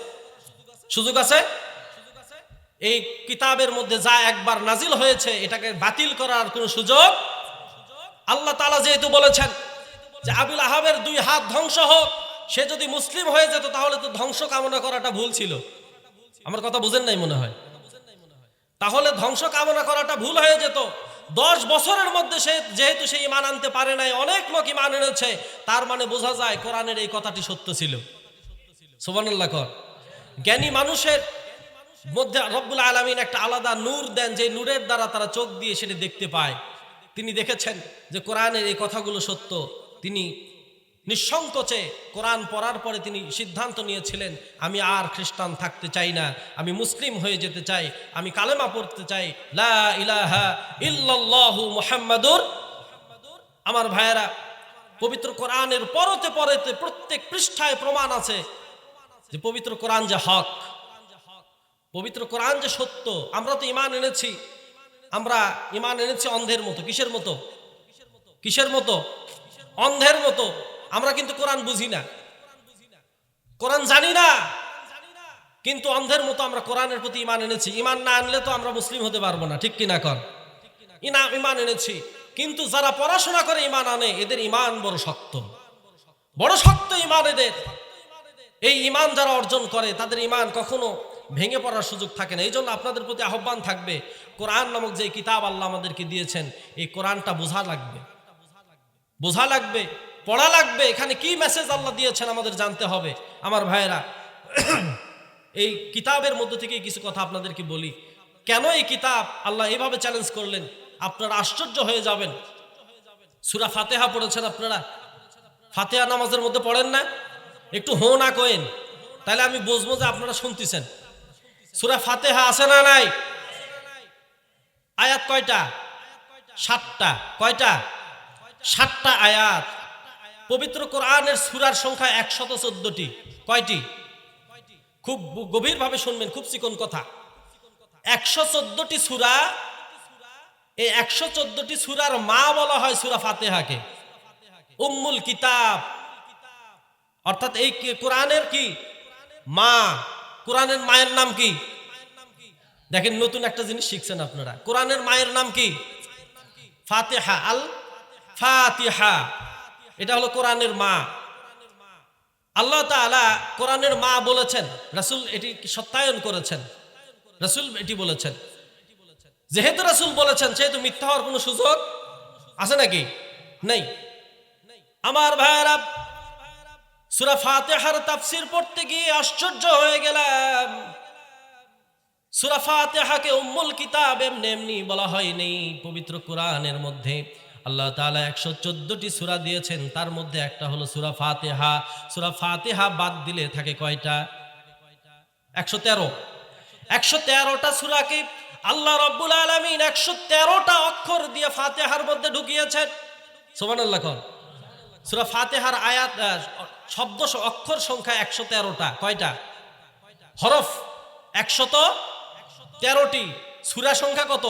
সুযোগ আছে। এই কিতাবের মধ্যে যা একবার নাজিল হয়েছে এটাকে বাতিল করার কোনো সুযোগ আল্লাহ তাআলা যেহেতু বলেছেন, যে আবুল আহাবের 2 হাত ধ্বংস হোক, সে যদি মুসলিম হয়ে যেত তাহলে তো ধ্বংস কামনা করাটা ভুল ছিল। আমার কথা বুঝেন নাই মনে হয়? তাহলে ধ্বংস কামনা করাটা ভুল হয়ে যেত। 10 বছরের মধ্যে সে যেহেতু সে ঈমান আনতে পারে নাই, অনেক লোক ঈমান এনেছে, তার মানে বোঝা যায় কোরআনের এই কথাটি সত্য ছিল। সুবহানাল্লাহ কর। জ্ঞানী মানুষের মধ্যে রব্বুল আলামিন একটা আলাদা নূর দেন, যে নূরের দ্বারা তারা চোখ দিয়ে সেটা দেখতে পায়। তিনি দেখেছেন যে কোরআনের এই কথাগুলো সত্য। তিনি নিঃসংকোচে কোরআন পড়ার পরে তিনি সিদ্ধান্ত নিয়েছিলেন, আমি আর খ্রিস্টান থাকতে চাই না, আমি মুসলিম হয়ে যেতে চাই, আমি কালেমা পড়তে চাই, লা ইলাহা ইল্লাল্লাহু মুহাম্মাদুর। আমার ভাইয়েরা, পবিত্র কোরআনের পরতে পরতে প্রত্যেক পৃষ্ঠায় প্রমাণ আছে যে পবিত্র কোরআন যে হক, পবিত্র কোরআন যে সত্য। আমরা তো ঈমান এনেছি, আমরা ঈমান এনেছি অন্ধের মতো। কিসের মতো? কিসের মতো? অন্ধের মতো। আমরা কিন্তু কোরআন বুঝি না, কোরআন জানি না, কিন্তু অন্ধের মতো আমরা কোরআনের প্রতি ঈমান এনেছি। ঈমান না আনলে তো আমরা মুসলিম হতে পারবো না, ঠিক কিনা কর? ঈমান এনেছি, কিন্তু যারা পড়াশোনা করে ঈমান আনে, এদের ঈমান বড় শক্ত, বড় শক্ত ঈমান এদের। এই ঈমান যারা অর্জন করে তাদের ঈমান কখনো ভেঙে পড়ার সুযোগ থাকে না। এই জন্য আপনাদের প্রতি আহ্বান থাকবে, কোরআন নামক যে কিতাব আল্লাহ আমাদেরকে দিয়েছেন, এই কোরআনটা বোঝা লাগবে, বোঝা লাগবে, পড়া লাগবে। এখানে কি মেসেজ আল্লাহ দিয়েছেন আমাদের জানতে হবে। আমার ভাইয়েরা, এই কিতাবের মধ্য থেকে কিছু কথা আপনাদেরকে বলি। কেন এই কিতাব আল্লাহ এইভাবে চ্যালেঞ্জ করলেন, আপনারা আশ্চর্য হয়ে যাবেন। সূরা ফাতিহা পড়েছেন আপনারা? ফাতিহা নামাজের মধ্যে পড়েন না? একটু হো না কইন, তাহলে আমি বুঝবো যে আপনারা শুনতেছেন। সূরা ফাতিহা আছে না নাই? আয়াত কয়টা? 7টা। কয়টা? 7টা আয়াত। পবিত্র কোরআনের সূরার সংখ্যা 114টি। কয়টি? খুব গভীরভাবে শুনবেন, খুব চিকন কথা। 114টি সূরা। এই 114টি সূরার মা বলা হয় সূরা ফাতিহাকে, উম্মুল কিতাব। অর্থাৎ এই কোরআনের কি মা, কোরআনের মায়ের নাম কি? দেখেন, নতুন একটা জিনিস শিখছেন আপনারা। কোরআনের মায়ের নাম কি? ফাতিহা। আল ফাতিহা, এটা হলো কোরআনের মা। আল্লাহ তাআলা কোরআনের মা বলেছেন, রাসূল এটি সত্যায়ন করেছেন। রাসূল এটি বলেছেন। যেহেতু রাসূল বলেছেন, সেহেতু মিথ্যা হওয়ার কোনো সুযোগ আছে নাকি? নেই। আমার ভাইয়েরা, সূরা ফাতিহার তাফসীর পড়তে গিয়ে আশ্চর্য হয়ে গেলাম। সূরা ফাতিহাকে উম্মুল কিতাব এমনি এমনি বলা হয়নি। পবিত্র কোরআনের মধ্যে আল্লাহ তাআলা 114টি সূরা দিয়েছেন, তার মধ্যে একটা হলো সূরা ফাতিহা। সূরা ফাতিহা বাদ দিলে থাকে কয়টা? 113। 113টা সূরাকে আল্লাহ রাব্বুল আলামিন 113টা অক্ষর দিয়ে ফাতিহার মধ্যে ঢুকিয়েছেন। সুবহানাল্লাহ। সূরা ফাতিহার আয়াত শব্দ অক্ষর সংখ্যা 113টা। কয়টা? হরফ 113টি। সূরা সংখ্যা কত?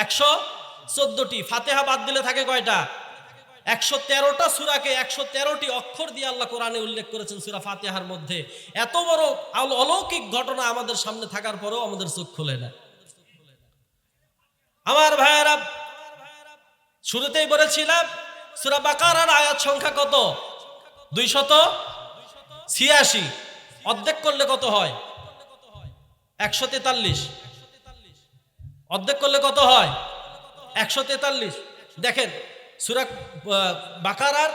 114টি। ফাতিহা বাদ দিলে থাকে কয়টা? 113টা সূরাকে 113টি অক্ষর দিয়ে আল্লাহ কোরআনে উল্লেখ করেছেন সূরা ফাতিহার মধ্যে। এত বড় অলৌকিক ঘটনা আমাদের সামনে থাকার পরেও আমাদের চোখ খুলে না। আমার ভাইয়েরা, শুরুতেই বলেছিলাম সূরা বাকারার আয়াত সংখ্যা কত? 286। অর্ধেক করলে কত হয়? 143। অর্ধেক করলে কত হয়? 143। দেখেন, সূরা বাকারার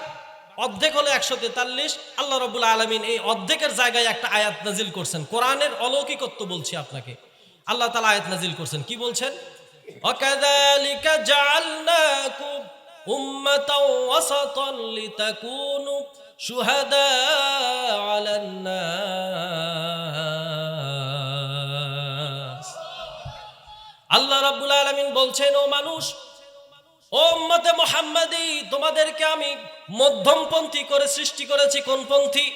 অর্ধেক হলো 143। আল্লাহ রাব্বুল আলামিন এই অর্ধেকের জায়গায় একটা আয়াত নাজিল করছেন। কোরআনের অলৌকিকত্ব বলছি আপনাকে। আল্লাহ তাআলা আয়াত নাজিল করছেন, কি বলছেন? ওয়াকাযালিকা জাআলনাকুম উম্মাতাও ওয়াসাতান লিতাকুনু শুহাদা আলান নাস। আল্লাহ রাব্বুল আলামিন বলছেন, ও মানুষ, ও উম্মতে মুহাম্মাদি, তোমাদেরকে আমি মধ্যমপন্থী করে সৃষ্টি করেছি। কোন পন্থী?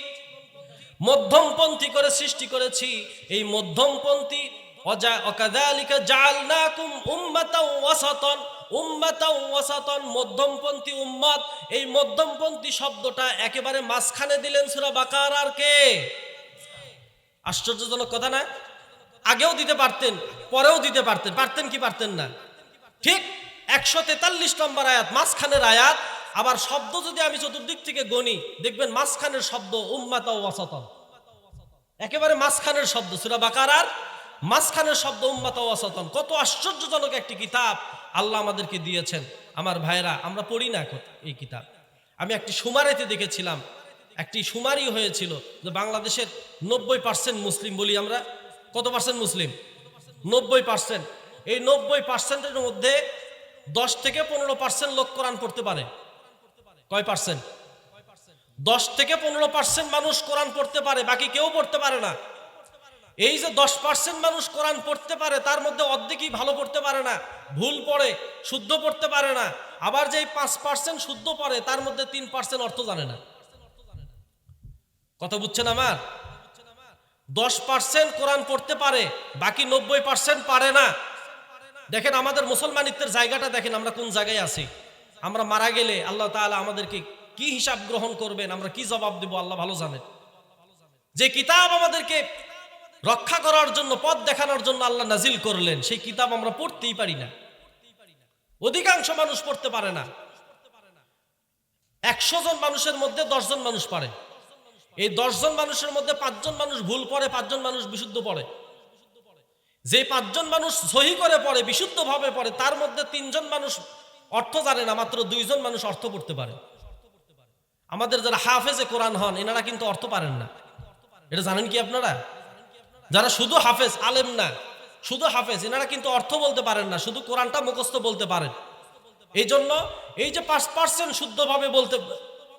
মধ্যমপন্থী করে সৃষ্টি করেছি। এই মধ্যমপন্থী, ওয়াকাযালিকা জাআলনাকুম উম্মাতাও ওয়াসাতান। উম্মাতাও ওয়াসাতান, মধ্যমপন্থী উম্মত। এই মধ্যমপন্থী শব্দটা একেবারে মাঝখানে দিলেন সূরা বাকারার কে? আশ্চর্যজনক কথা না? আগেও দিতে পারতেন, পরেও দিতে পারতেন। পারতেন কি পারতেন না? ঠিক 143 নম্বর আয়াত, মাঝখানের আয়াত। আবার শব্দ যদি আমি চতুর্দিক থেকে গণি, দেখবেন মাঝখানের শব্দ উম্মাতা ওয়াসাতান, একেবারে মাঝখানের শব্দ। সূরা বাকারার মাঝখানের শব্দ উম্মাতা ওয়াসাতান। কত আশ্চর্যজনক একটি কিতাব আল্লাহ আমাদেরকে দিয়েছেন। আমার ভাইরা, আমরা পড়ি না এই কিতাব। আমি একটি সুমারিতে দেখেছিলাম, একটি সুমারি হয়েছিল যে বাংলাদেশের 90% মুসলিম বলি আমরা। কত পার্সেন্ট মুসলিম? 90%। এই 90%-এর মধ্যে 10 থেকে 15% লোক কোরআন পড়তে পারে। কয় পার্সেন্ট? 10 থেকে 15% মানুষ কোরআন পড়তে পারে, বাকি কেউ পড়তে পারে না। এই যে 10% মানুষ কোরআন পড়তে পারে, তার মধ্যে অর্ধেকই ভালো পড়তে পারে না, ভুল পড়ে, শুদ্ধ পড়তে পারে না। আবার যেই 5% শুদ্ধ পড়ে, তার মধ্যে 3% অর্থ জানে না। কথা বুঝছেন আমার? 10% কোরআন পড়তে পারে, বাকি 90% পারে না। দেখেন আমাদের মুসলমানিত্বের জায়গাটা দেখেন, আমরা কোন জায়গায় আছি। আমরা মারা গেলে আল্লাহ তাআলা আমাদেরকে কি হিসাব গ্রহণ করবেন, আমরা কি জবাব দেব, আল্লাহ ভালো জানেন। যে কিতাব আমাদেরকে রক্ষা করার জন্য, পথ দেখানোর জন্য আল্লাহ নাজিল করলেন, সেই কিতাব আমরা পড়তেই পারি না। অধিকাংশ মানুষ পড়তে পারে না। 100 জন মানুষের মধ্যে 10 জন মানুষ পারে। এই 10 জন মানুষের মধ্যে 5 জন মানুষ ভুল পড়ে, 5 জন মানুষ বিশুদ্ধ পড়ে। যে 5 জন মানুষ সহি করে পড়ে, বিশুদ্ধ ভাবে পড়ে, তার মধ্যে 3 জন মানুষ অর্থ জানে না, মাত্র 2 জন মানুষ অর্থ পড়তে পারে। আমাদের যারা হাফেজে কোরআন হন, এনারা কিন্তু অর্থ পারেন না। এটা জানেন কি আপনারা? যারা শুধু হাফেজ, আলেম না, শুধু হাফেজ, এনারা কিন্তু অর্থ বলতে পারেন না, শুধু কোরআনটা মুখস্থ বলতে পারেন। এই জন্য এই যে 5% শুদ্ধভাবে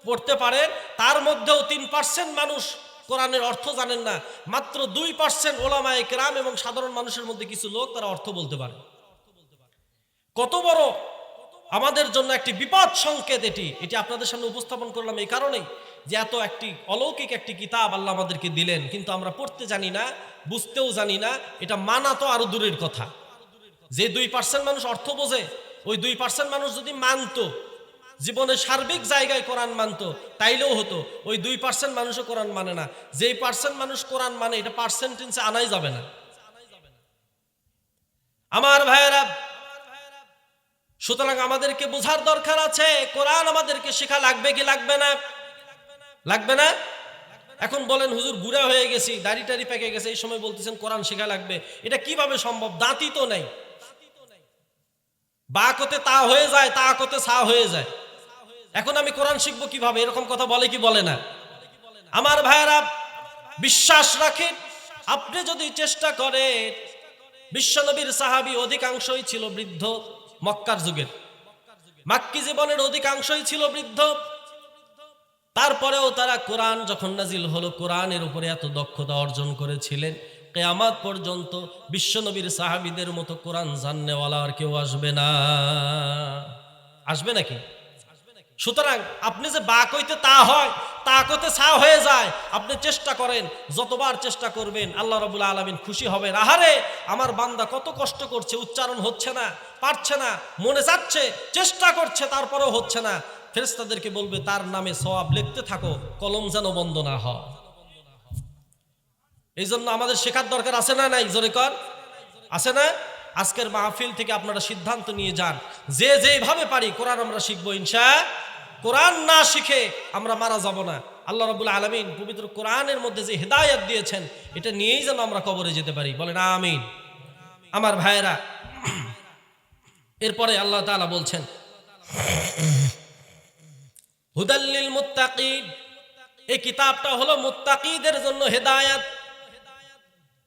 পড়তে পারেন, তার মধ্যেও 3% মানুষ কোরআনের অর্থ জানেন না। মাত্র 2% ওলামায়ে কেরাম এবং সাধারণ মানুষের মধ্যে কিছু লোক তারা অর্থ বলতে পারে। কত বড় আমাদের জন্য একটি বিপদ সংকেত এটি আপনাদের সামনে উপস্থাপন করলাম এই কারণেই যে এত একটি অলৌকিক একটি কিতাব আল্লাহ আমাদেরকে দিলেন, কিন্তু আমরা পড়তে জানি না, বুঝতেও জানি না। এটা মানা তো আরো দূরের কথা। যে 2% মানুষ অর্থ বোঝে, ওই 2% মানুষ যদি মানতো, জীবনের সার্বিক জায়গায় কোরআন মানতো, তাইলেও হতো। ওই 2% মানুষও কোরআন মানে না। যেই পার্সেন্ট মানুষ কোরআন মানে, এটা পার্সেন্টেন্সে আনাই যাবে না। আমার ভাইয়েরা, সুতরাং আমাদেরকে বোঝার দরকার আছে, কোরআন আমাদেরকে শেখা লাগবে কি লাগবে না? লাগবে না? এখন বলেন হুজুর বুড়া হয়ে গেছি, দাড়ি টাড়ি পেকে গেছে, এই সময় বলতেছেন কোরআন শেখা লাগবে, এটা কিভাবে সম্ভব? দাঁতই তো নেই। বা কতে তা হয়ে যায়, তা কতে সা হয়ে যায়। এখন আমি কোরআন শিখবো কিভাবে? এরকম কথা বলে কি বলে না? আমার ভাইয়েরা, বিশ্বাস রাখেন, আপনি যদি চেষ্টা করেন, বিশ্বনবীর সাহাবী অধিকাংশই ছিল বৃদ্ধ। মক্কার যুগের, মাক্কি জীবনের অধিকাংশই ছিল বৃদ্ধ। তারপরেও তারা কোরআন যখন নাজিল হলো, কোরআনের উপরে এত দক্ষতা অর্জন করেছিলেন, কিয়ামত পর্যন্ত বিশ্বনবীর সাহাবীদের মতো কোরআন জাননেওয়ালা আর কেউ আসবে না। আসবে নাকি? সুতরাং আপনি যে বা কইতে তা হয়, তা কইতে সা হয়ে যায়, আপনি চেষ্টা করেন, যতবার চেষ্টা করবেন আল্লাহ রাব্বুল আলামিন খুশি হবেন। আহারে, আমার বান্দা কত কষ্ট করছে, উচ্চারণ হচ্ছে না, পারছে না, মনে যাচ্ছে, চেষ্টা করছে, তারপরেও হচ্ছে না। ফেরেশতাদেরকে বলবে তার নামে সওয়াব লিখতে থাকো, কলম যেন বন্ধ না হয়। এই জন্য আমাদের শেখার দরকার আছে না নাই? জোরে কর, আছে না? আজকের মাহফিল থেকে আপনারা সিদ্ধান্ত নিয়ে যান, যে যেভাবে পারি কোরআন আমরা শিখবো ইনশাআল্লাহ। কোরআন না শিখে আমরা মারা যাব না। আল্লাহ রাব্বুল আলামিন পবিত্র কোরআনের মধ্যে যে হিদায়াত দিয়েছেন, এটা নিয়েই যেন আমরা কবরে যেতে পারি। বলেন আমিন। আমার ভাইয়েরা, এরপরে আল্লাহ তাআলা বলছেন হুদাল্লিল মুত্তাকিন, এই কিতাবটা হলো মুত্তাকিদের জন্য হেদায়াত।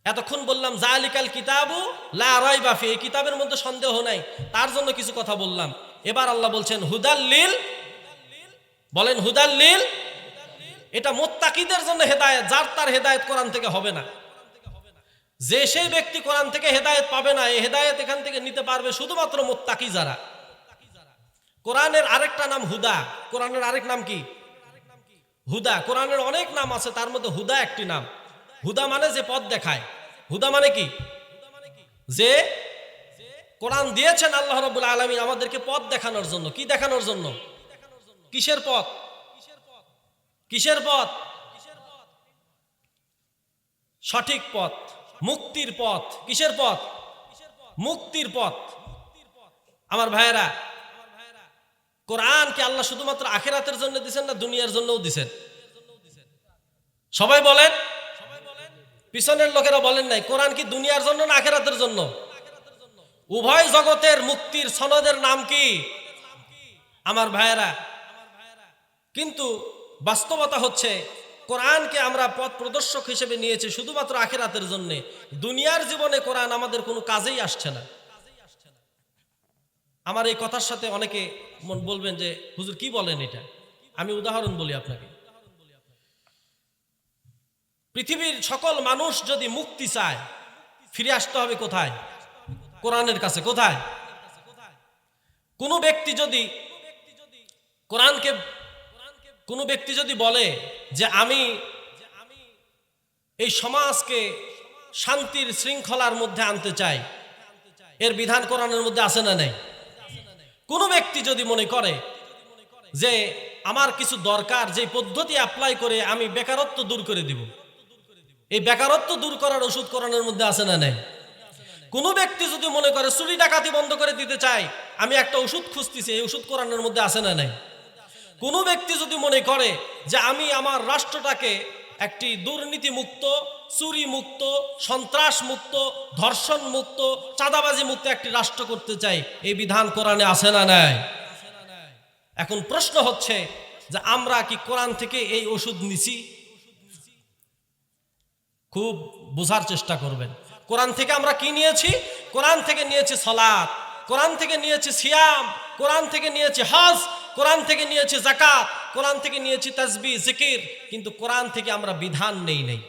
এতক্ষণ বললাম জালিকাল কিতাবু লা রাইবা ফি, এই কিতাবের মধ্যে সন্দেহ নাই, তার জন্য কিছু কথা বললাম। এবার আল্লাহ বলছেন হুদাল্লিল, বলেন হুদাল্লিল, এটা মুত্তাকিদের জন্য হেদায়েত। যার তার হেদায়েত কোরআন থেকে হবে না। যে সেই ব্যক্তি কোরআন থেকে হেদায়েত পাবে না, এই হেদায়েত এখান থেকে নিতে পারবে শুধুমাত্র মুত্তাকি যারা। কোরআনের আরেকটা নাম হুদা। কোরআনের আরেক নাম কি? হুদা। কোরআনের অনেক নাম আছে, তার মধ্যে হুদা একটি নাম। হুদা মানে যে পথ দেখায়। হুদা মানে কি? যে কোরআন দিয়েছেন আল্লাহ রাব্বুল আলামিন আমাদেরকে পথ দেখানোর জন্য। কি দেখানোর জন্য? কিসের পথ? কিসের পথ? সঠিক পথ, মুক্তির পথ। কিসের পথ? মুক্তির পথ। আমার ভাইয়েরা, কোরআন কি আল্লাহ শুধুমাত্র আখিরাতের জন্য দিবেন না দুনিয়ার জন্যও দিবেন? সবাই বলেন। পিছনের লোকেরা বলেন নাই, কোরআন কি দুনিয়ার জন্য না আখিরাতের জন্য? উভয় জগতের মুক্তির সনদের নাম কি আমার ভাইয়েরা? কিন্তু বাস্তবতা হচ্ছে কোরআনকে আমরা পথ প্রদর্শক হিসেবে নিয়েছি শুধুমাত্র আখিরাতের জন্য। দুনিয়ার জীবনে কোরআন আমাদের কোনো কাজেই আসছে না। আমার এই কথার সাথে অনেকে বলবেন যে হুজুর কি বলেন এটা। আমি উদাহরণ বলি আপনাকে। পৃথিবীর সকল মানুষ যদি মুক্তি চায় ফিরে আসতে হবে কোথায়? কোরআনের কাছে। কোথায়? কোনো ব্যক্তি যদি বলে যে আমি এই সমাজকে শান্তির শৃঙ্খলার মধ্যে আনতে চাই, এর বিধান কোরআনের মধ্যে আছে না নাই? কোনো ব্যক্তি যদি মনে করে যে আমার কিছু দরকার, যে পদ্ধতি অ্যাপ্লাই করে আমি বেকারত্ব দূর করে দিব, এই বেকারত্ব দূর করার ওষুধ কোরআনের মধ্যে আছে না নাই? কোনো ব্যক্তি যদি মনে করে চুরি ডাকাতি বন্ধ করে দিতে চাই, আমি একটা ওষুধ খুঁজতেছি, এই ওষুধ কোরআনের মধ্যে আছে না নাই? কোনো ব্যক্তি যদি মনে করে যে আমি আমার রাষ্ট্রটাকে একটি দুর্নীতি মুক্ত, চুরি মুক্ত, সন্ত্রাস মুক্ত, ধর্ষণ মুক্ত, চাঁদাবাজি মুক্ত একটি রাষ্ট্র করতে চাই, এই বিধান কোরআনে আছে না নাই? এখন প্রশ্ন হচ্ছে যে আমরা কি কোরআন থেকে এই ওষুধ নিছি? খুব বোঝার চেষ্টা করবেন। কোরআন থেকে আমরা কি নিয়েছি? কোরআন থেকে নিয়েছি সালাত, কোরআন থেকে নিয়েছি সিয়াম, কোরআন থেকে নিয়েছি হজ, কোরআন থেকে নিয়েছি যাকাত, কোরআন থেকে নিয়েছি তাসবিহ জিকির। কিন্তু কোরআন থেকে আমরা বিধান নেই নাই।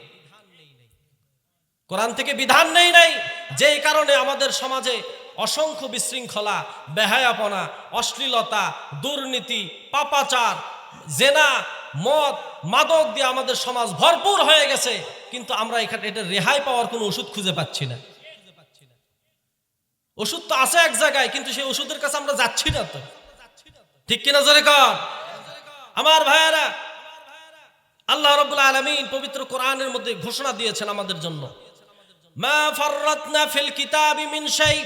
কোরআন থেকে বিধান নেই নাই, যেই কারণে আমাদের সমাজে অসংখ্য বিশৃঙ্খলা, বেহায়াপনা, অশ্লীলতা, দুর্নীতি, পাপাচার, জেনা, মদ, মাদক দিয়ে আমাদের সমাজ ভরপুর হয়ে গেছে। কিন্তু আমরা এখানে এটা রেহাই পাওয়ার কোনো ওষুধ খুঁজে পাচ্ছি না। ওষুধ তো আছে এক জায়গায়, কিন্তু সেই ওষুধের কাছে আমরা যাচ্ছি না। তো ঠিক কিনা জোরে কর আমার ভাইয়েরা। আল্লাহ রাব্বুল আলামিন পবিত্র কোরআনের মধ্যে ঘোষণা দিয়েছেন আমাদের জন্য, মা ফাররাতনা ফিল কিতাবি মিন শাই।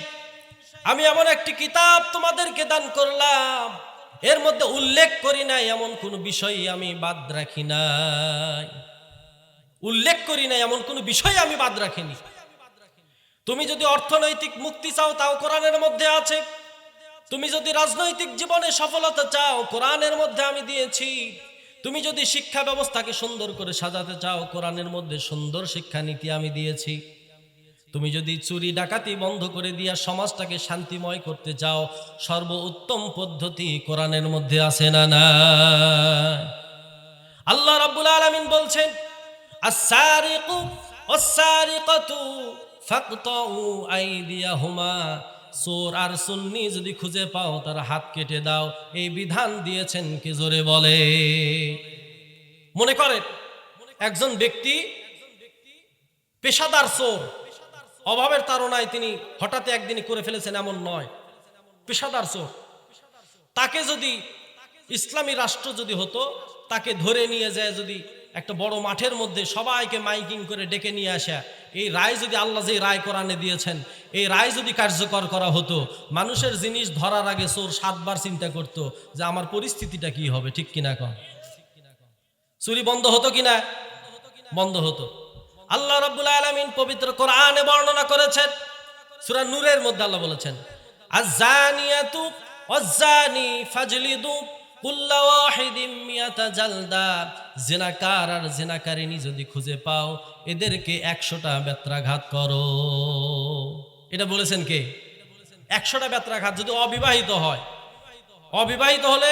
আমি এমন একটি কিতাব তোমাদেরকে দান করলাম, এর মধ্যে উল্লেখ করি নাই এমন কোন বিষয় আমি বাদ রাখি নাই। উল্লেখ করি নাই এমন কোন বিষয় আমি বাদ রাখিনি। তুমি যদি অর্থনৈতিক মুক্তি চাও, তাও কোরআনের মধ্যে আছে। তুমি যদি রাজনৈতিক জীবনে সফলতা চাও, কোরআনের মধ্যে আমি দিয়েছি। তুমি যদি শিক্ষা ব্যবস্থাকে সুন্দর করে সাজাতে চাও, কোরআনের মধ্যে সুন্দর শিক্ষানীতি আমি দিয়েছি। তুমি যদি চুরি ডাকাতি বন্ধ করে দিয়া সমাজটাকে শান্তিময় করতে চাও, সর্বোত্তম পদ্ধতি কোরআনের মধ্যে আছে না না? আল্লাহ রাব্বুল আলামিন বলছেন, আস-সারিকু ওয়াস-সারিকাতু ফাকতাউ আইদিয়াহুমা। চোর আর সুন্নি যদি খুঁজে পাও, তার হাত কেটে দাও। এই বিধান দিয়েছেন কে? জোরে বলে। মনে করেন একজন ব্যক্তি পেশাদার চোর, অভাবের তাড়নায় তিনি হঠাৎ একদিনই করে ফেলেছেন এমন নয়, পেশাদার চোর। তাকে যদি ইসলামী রাষ্ট্র যদি হতো, তাকে ধরে নিয়ে যায় যদি একটা বড় মাঠের মধ্যে সবাইকে মাইকিং করে ডেকে নিয়ে আসা, এই রায় যদি আল্লাহ যে রায় কোরআনে দিয়েছেন, এই রায় যদি কার্যকর করা হতো, মানুষের জিনিস ধরার আগে চোর 7 বার চিন্তা করতো যে আমার পরিস্থিতিটা কি হবে। ঠিক কিনা কন? চুরি বন্ধ হতো কিনা? বন্ধ হতো। আল্লাহ রাব্বুল আলামিন পবিত্র কোরআনে বর্ণনা করেছেন, সূরা নূরের মধ্যে আল্লাহ বলেছেন, আয-যানিয়াতু ওয়াজ-যানি ফাজলিদু কুল্লা ওয়াহিদিম মিয়াতা জালদা। জিনাকার আর জিনাকারিনী যদি খুঁজে পাও, এদেরকে 100টা বেত্রাঘাত করো। এটা বলেছেন কে? 100টা বেত্রাঘাত। যদি অবিবাহিত হয়, অবিবাহিত হলে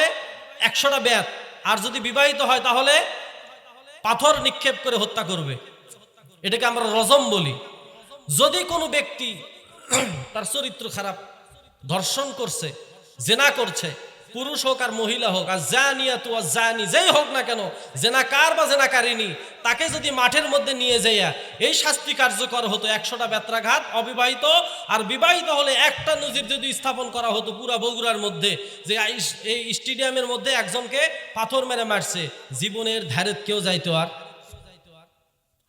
100টা বেত, আর যদি বিবাহিত হয় তাহলে পাথর নিক্ষেপ করে হত্যা করবে। এটাকে আমরা রজম বলি। যদি কোনো ব্যক্তি তার চরিত্র খারাপ, ধর্ষণ করছে, জেনা করছে, পুরুষ হোক আর মহিলা হোক, আর জানিয়াতু ওয়াজ-জানি, যেই হোক না কেন, জেনাকার বা জেনাকারিনী, তাকে যদি মাঠের মধ্যে নিয়ে যাইয়া এই শাস্তি কার্যকর হতো 100টা বেত্রাঘাত। অবিবাহিত আর বিবাহিত হলে একটা নজির যদি স্থাপন করা হতো পুরা বগুড়ার মধ্যে, যে এই স্টেডিয়ামের মধ্যে একজনকে পাথর মেরে মারছে, জীবনের ধারে কেউ যাইতো আর।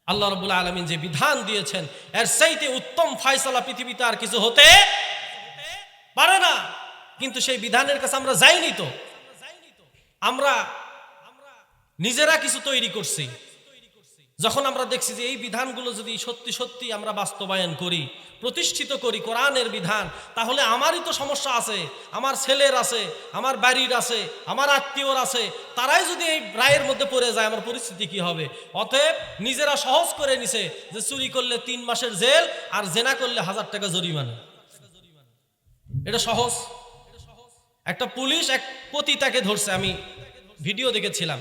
আল্লাহ রাব্বুল আলামিন যে বিধান দিয়েছেন, এর চাইতে উত্তম ফয়সালা পৃথিবীতে আর কিছু হতে পারে না। কিন্তু সেই বিধানের কাছে আমরা যাইনি। তো আমরা নিজেরা কিছু তৈরি করছি। যখন আমরা দেখছি যে এই বিধানগুলো যদি সত্যি সত্যি আমরা বাস্তবায়ন করি, প্রতিষ্ঠিত করি কোরআনের বিধান, তাহলে আমারই তো সমস্যা আছে, আমার ছেলের আছে, আমার বাড়ির আছে, আমার আত্মীয়র আছে, তারাই যদি এই রায়ের মধ্যে পড়ে যায় আমার পরিস্থিতি কি হবে? অতএব নিজেরা সহজ করে নিছে যে চুরি করলে 3 মাসের জেল আর জেনা করলে 1000 টাকা জরিমানা। এটা সহজ। একটা পুলিশ এক পতিতাকে ধরছে, আমি ভিডিও দেখেছিলাম।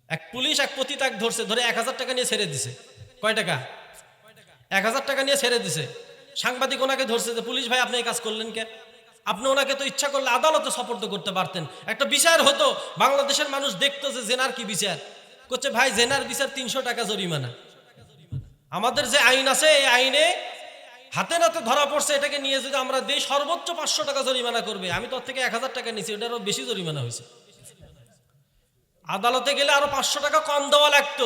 এক পুলিশ এক পতিতাক ধরছে, ধরে 1000 টাকা নিয়ে ছেড়ে দিছে। কয় টাকা? 1000 টাকা নিয়ে ছেড়ে দিছে। সাংবাদিক ওনাকে ধরছে যে পুলিশ ভাই আপনি এই কাজ করলেন কে? আপনি ওনাকে তো ইচ্ছা করলে আদালতে সোপর্দ করতে পারতেন, একটা বিচার হতো, বাংলাদেশের মানুষ দেখতো যে জেনার কি বিচার করছে। ভাই জেনার বিচার 300 টাকা জরিমানা। আমাদের যে আইন আছে এই আইনে হাতে নাতে ধরা পড়ছে, এটাকে নিয়ে যদি আমরা দেই সর্বোচ্চ 500 টাকা জরিমানা করবে। আমি তোর থেকে 1000 টাকা নিছি, ওটারও বেশি জরিমানা হয়েছে। আদালতে গেলে আরো 500 টাকা কম দেওয়া লাগতো।